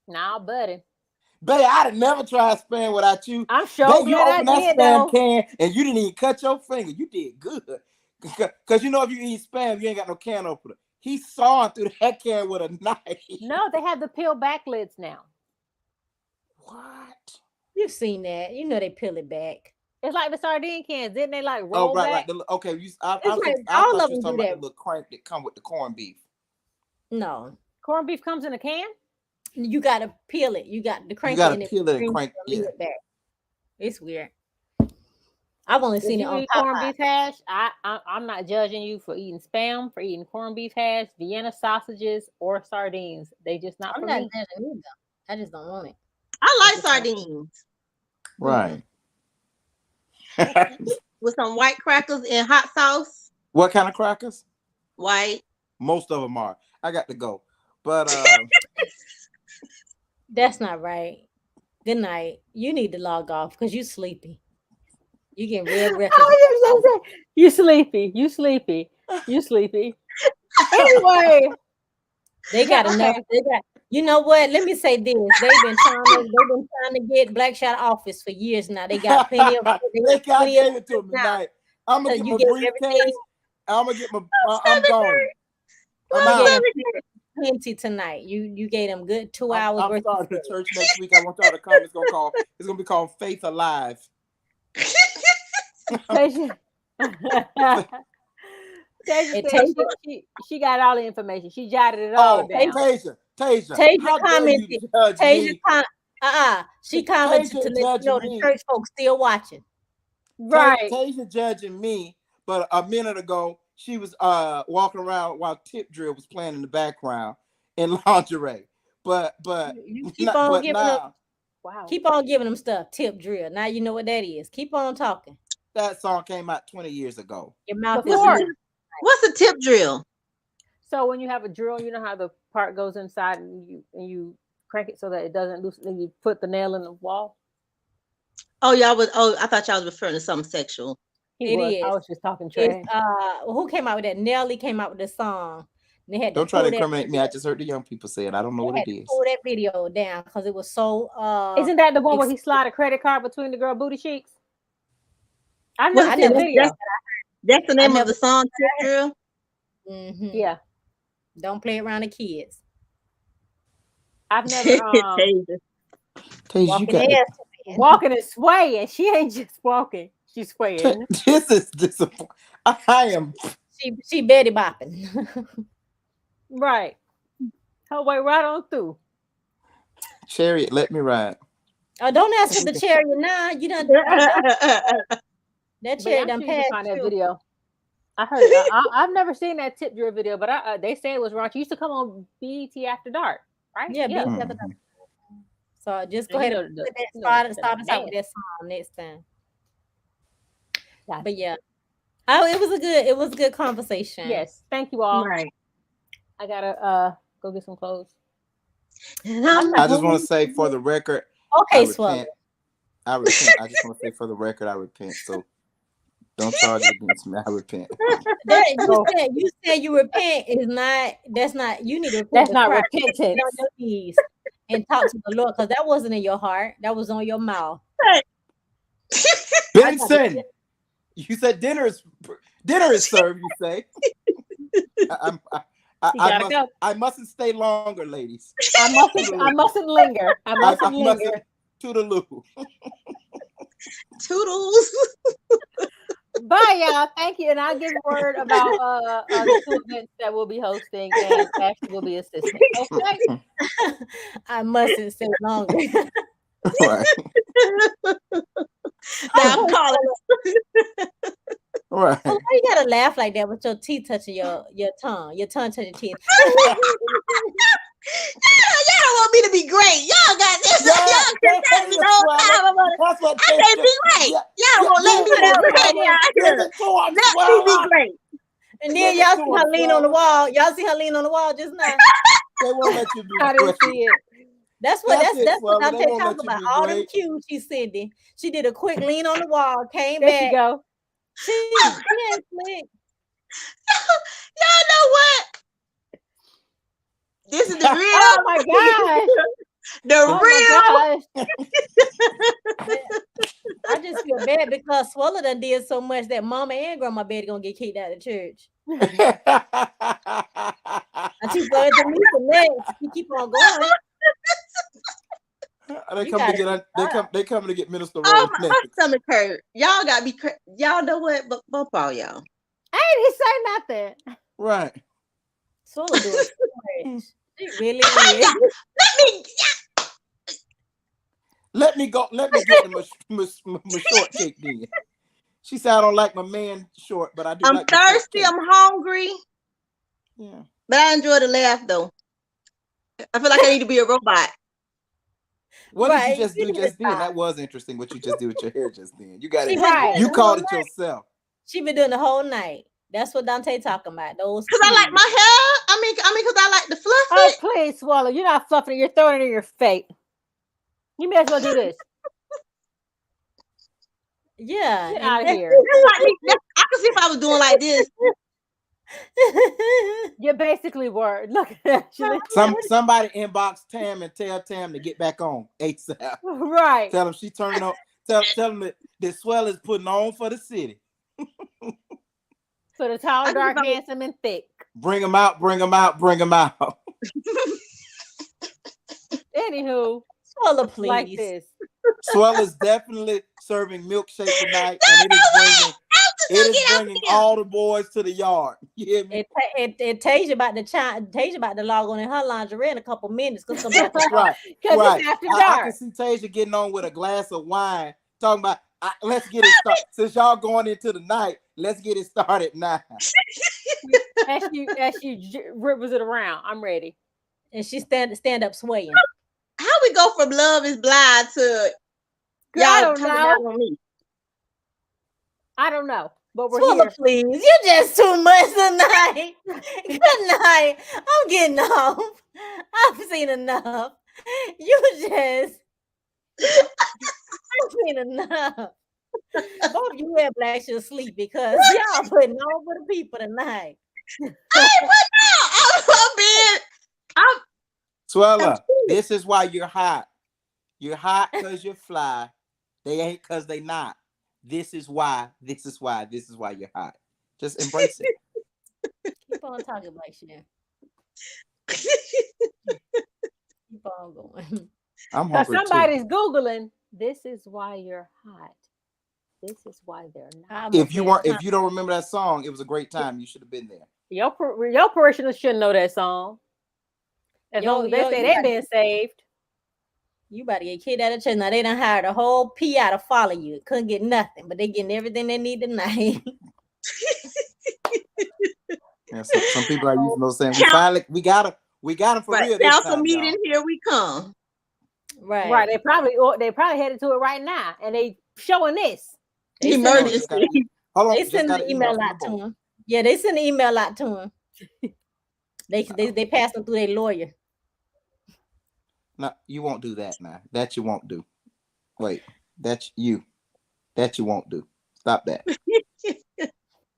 Nah, buddy. Babe, I'd have never tried spam without you. I'm sure Babe, you glad I opened that did spam though. can and you didn't even cut your finger. You did good. Because you know if you eat spam, you ain't got no can opener. He sawing through that can with a knife. No, they have the peel back lids now. What? You've seen that. You know they peel it back. It's like the sardine cans, didn't they? Like Oh, roll right. back. Okay, I It's like thought all you of was them do talking about that. the little crank that come with the corned beef. No, Corned beef comes in a can. you got to peel it. You got to crank gotta it and peel it and bring crank- the lid yeah. back. It's weird. I've only If seen it you on eat corned Popeye. beef hash, I'm not judging you for eating spam, for eating corned beef hash, Vienna sausages, or sardines. They just not I'm for not me. judging either. I just don't want it. I like sardines Right. with some white crackers and hot sauce. What kind of crackers? White. Most of them are. I got to go. But That's not right. Good night. You need to log off because you sleepy. You getting red records. You sleepy. You sleepy. You sleepy. Anyway, They got Okay. enough. They got. You know what? Let me say this. They've been trying to get Black Shot office for years now. They got plenty of. I gave it to him now. tonight. I'm gonna So get you my gave briefcase. everything. I'm gonna get my. I'm gone. I'm You out. gave them plenty tonight. You gave them good 2 hours I'm worth. starting the church next week. I want y'all to come. It's gonna be called Faith Alive. Tasia It said takes she got all the information. She jotted it all Oh, down. Tasia, Tasia how dare commented. you judge Tasia me? She commented Tasia to let you know judging the me. church folks still watching. Right. Tasia judging me, but a minute ago she was walking around while Tip Drill was playing in the background in lingerie. But You keep on giving them. now Wow. Keep on giving them stuff. Tip drill. Now you know what that is. Keep on talking. that song came out 20 years ago. Your mouth is Before. moving. What's a tip drill? So when you have a drill, you know how the part goes inside and you crank it so that it doesn't lose. Then you put the nail in the wall. Oh, y'all was. Oh, I thought y'all was referring to something sexual. He It was. I is. was just talking It's trash. who came out with that? Nelly came out with the song. They had to Don't try to pull that. incriminate me. I just heard the young people say it. I don't know They what had it to is. pull that video down because it was so. Isn't that the one where he slid a credit card between the girl booty cheeks? I've Well, never I seen the never. video. That's the I name of never. the song, Tip Drill. Yeah, Don't play around the kids. I've never Taser. Tasia, you Walking got ass. walking and swaying. She ain't just walking; she's swaying. this is disappointing. I am. She Betty bopping. Right, her way right on through. Chariot, let me ride. Oh, don't ask for the chariot now. You done that But chariot I'm done sure you can passed find that you. video. I heard it. I've never seen that tip drill video, but they say it was raunchy. It used to come on BET After Dark, right? Yeah, yeah. beat the Mhm. So just go And ahead you and know put that the start us out man. with that song next time. Gotcha. But yeah. Oh, it was a good conversation. Yes, thank you all. Right. I gotta go get some clothes. And I just want to say for the record, Okay, I Swallow. repent. I repent. I just want to say for the record, I repent. So don't charge it against me. I repent. You said you repent is not. That's not. You need to repent. That's to not Christ. repentance. Get on your knees and talk to the Lord because that wasn't in your heart. That was on your mouth. Benson, you said dinner is served. You say. I mustn't stay longer, ladies. I mustn't linger. I mustn't linger. Mustn't toodaloo. Toodles. Bye, y'all. Thank you. And I'll give a word about the 2 events that we'll be hosting and Ashley will be assisting. Okay. I mustn't stay longer. Right. Now I'm calling. Right. Why you gotta laugh like that with your teeth touching your tongue? Your tongue touching teeth. Y'all don't want me to be great. Y'all got this. Y'all can tell me the whole time. I can't be great. Y'all won't let me be great. Let me be great. And then y'all see her lean on the wall. Y'all see her lean on the wall just now. They won't let you be I didn't see it. That's what Swallow. I'm They won't talking let you about. be All them great. cues she's sending. She did a quick lean on the wall, came There back. you go. She ain't slick. Y'all know what? This is the real. Oh my gosh. The Oh real. my gosh. I just feel bad because Swallow done did so much that Mama and Grandma Betty gonna get kicked out of church. And she's going to meet the next. She keep on going. They come to get Minister Oh, Rose my next. stomach hurt. Y'all got me. Y'all know what? But both all y'all. I didn't say nothing. Right. Swallow doing too much. She really is. Let me. Let me get my short cake then. She said I don't like my man short, but I do. I'm like my short thirsty. cake. I'm hungry. Yeah. But I enjoy the laugh though. I feel like I need to be a robot. What did you just do just then? That was interesting. What you just did with your hair just then. You got it. Right. You called it yourself. She been doing the whole night. That's what Dante talking about. Those Because I like my hair. I mean, because I like to fluff Oh, it. please, Swallow. You're not fluffing it. You're throwing it in your face. You may as well do this. Yeah. Get out of here. I can see if I was doing like this. You basically were. Look at you. Somebody inbox Tam and tell Tam to get back on ASAP. Right. Tell them she turning on. Tell them that the swell is putting on for the city. So the tall, dark, handsome, and thick. Bring them out. Bring them out. Bring them out. Anywho, Swallow, please. like this. Swell is definitely serving milkshake tonight, and it is bringing all the boys to the yard. You hear me? It Tasia about to log on in her lingerie in a couple minutes. Cause Right. It's after dark. I can see Tasia getting on with a glass of wine, talking about let's get it started. Since y'all going into the night, let's get it started now. As you rivers it around, I'm ready. And she stand up swaying. How we go from love is blind to Girl, I y'all don't coming know. out on me? I don't know, but we're Swallow, here. please. You just too much tonight. Good night. I'm getting off. I've seen enough. You just been enough. Both you and Black should sleep because y'all putting over the people tonight. I'm Swella, this is why you're hot. You're hot because you're fly. They ain't because they not. This is why you're hot. Just embrace it. Keep on talking, Black shit. Keep on going. I'm Because hungry too. somebody's Googling, this is why you're hot. This is why they're not. If you don't remember that song, it was a great time. You should have been there. Your parishioners shouldn't know that song. As long as they say they've been saved. You better get kicked out of church. Now they done hired a whole PI to follow you. Couldn't get nothing, but they getting everything they need tonight. Yeah, some people are using those saying we got him for real. This council time, meeting, y'all. here we come. Right. They probably headed to it right now, and they showing this. Emergency. Hold on, They send the email out to him. Yeah, they send the email out to him. They pass them through their lawyer. No, you won't do that now. That you won't do. Wait, that's you. That you won't do. Stop that.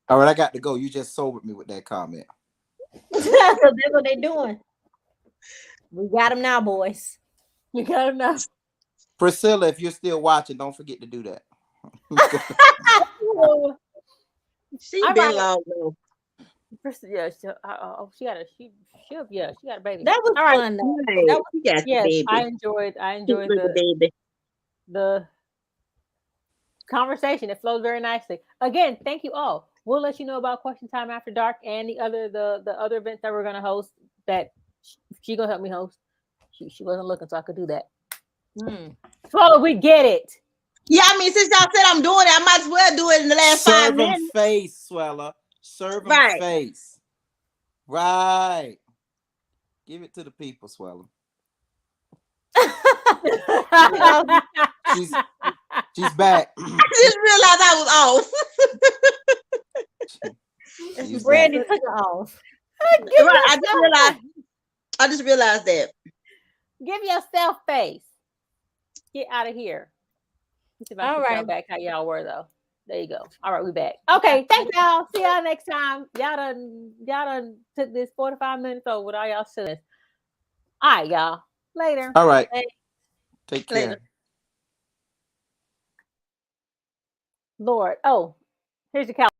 All right, I got to go. You just sobered me with that comment. So that's what they doing. We got them now, boys. You got them now. Priscilla, if you're still watching, don't forget to do that. She been long though. Yeah, she got a baby. That was fun though. Yes, I enjoyed the conversation. It flowed very nicely. Again, thank you all. We'll let you know about Question Time After Dark and the other events that we're gonna host. That she gonna help me host. She wasn't looking, so I could do that. So we get it. Yeah, I mean, since y'all said I'm doing it, I might as well do it in the last 5 minutes. Serve them face, Swella. Serve them face. Right. Give it to the people, Swella. She's back. I just realized I was off. Brandy took it off. I just realized that. Give yourself face. Get out of here. All right. Back how y'all were though. There you go. All right, we back. Okay, thank y'all. See y'all next time. Y'all done took this 45 minutes over with all y'all silliness. All right, y'all. Later. All right. Take care. Later. Lord. Oh, here's your calendar.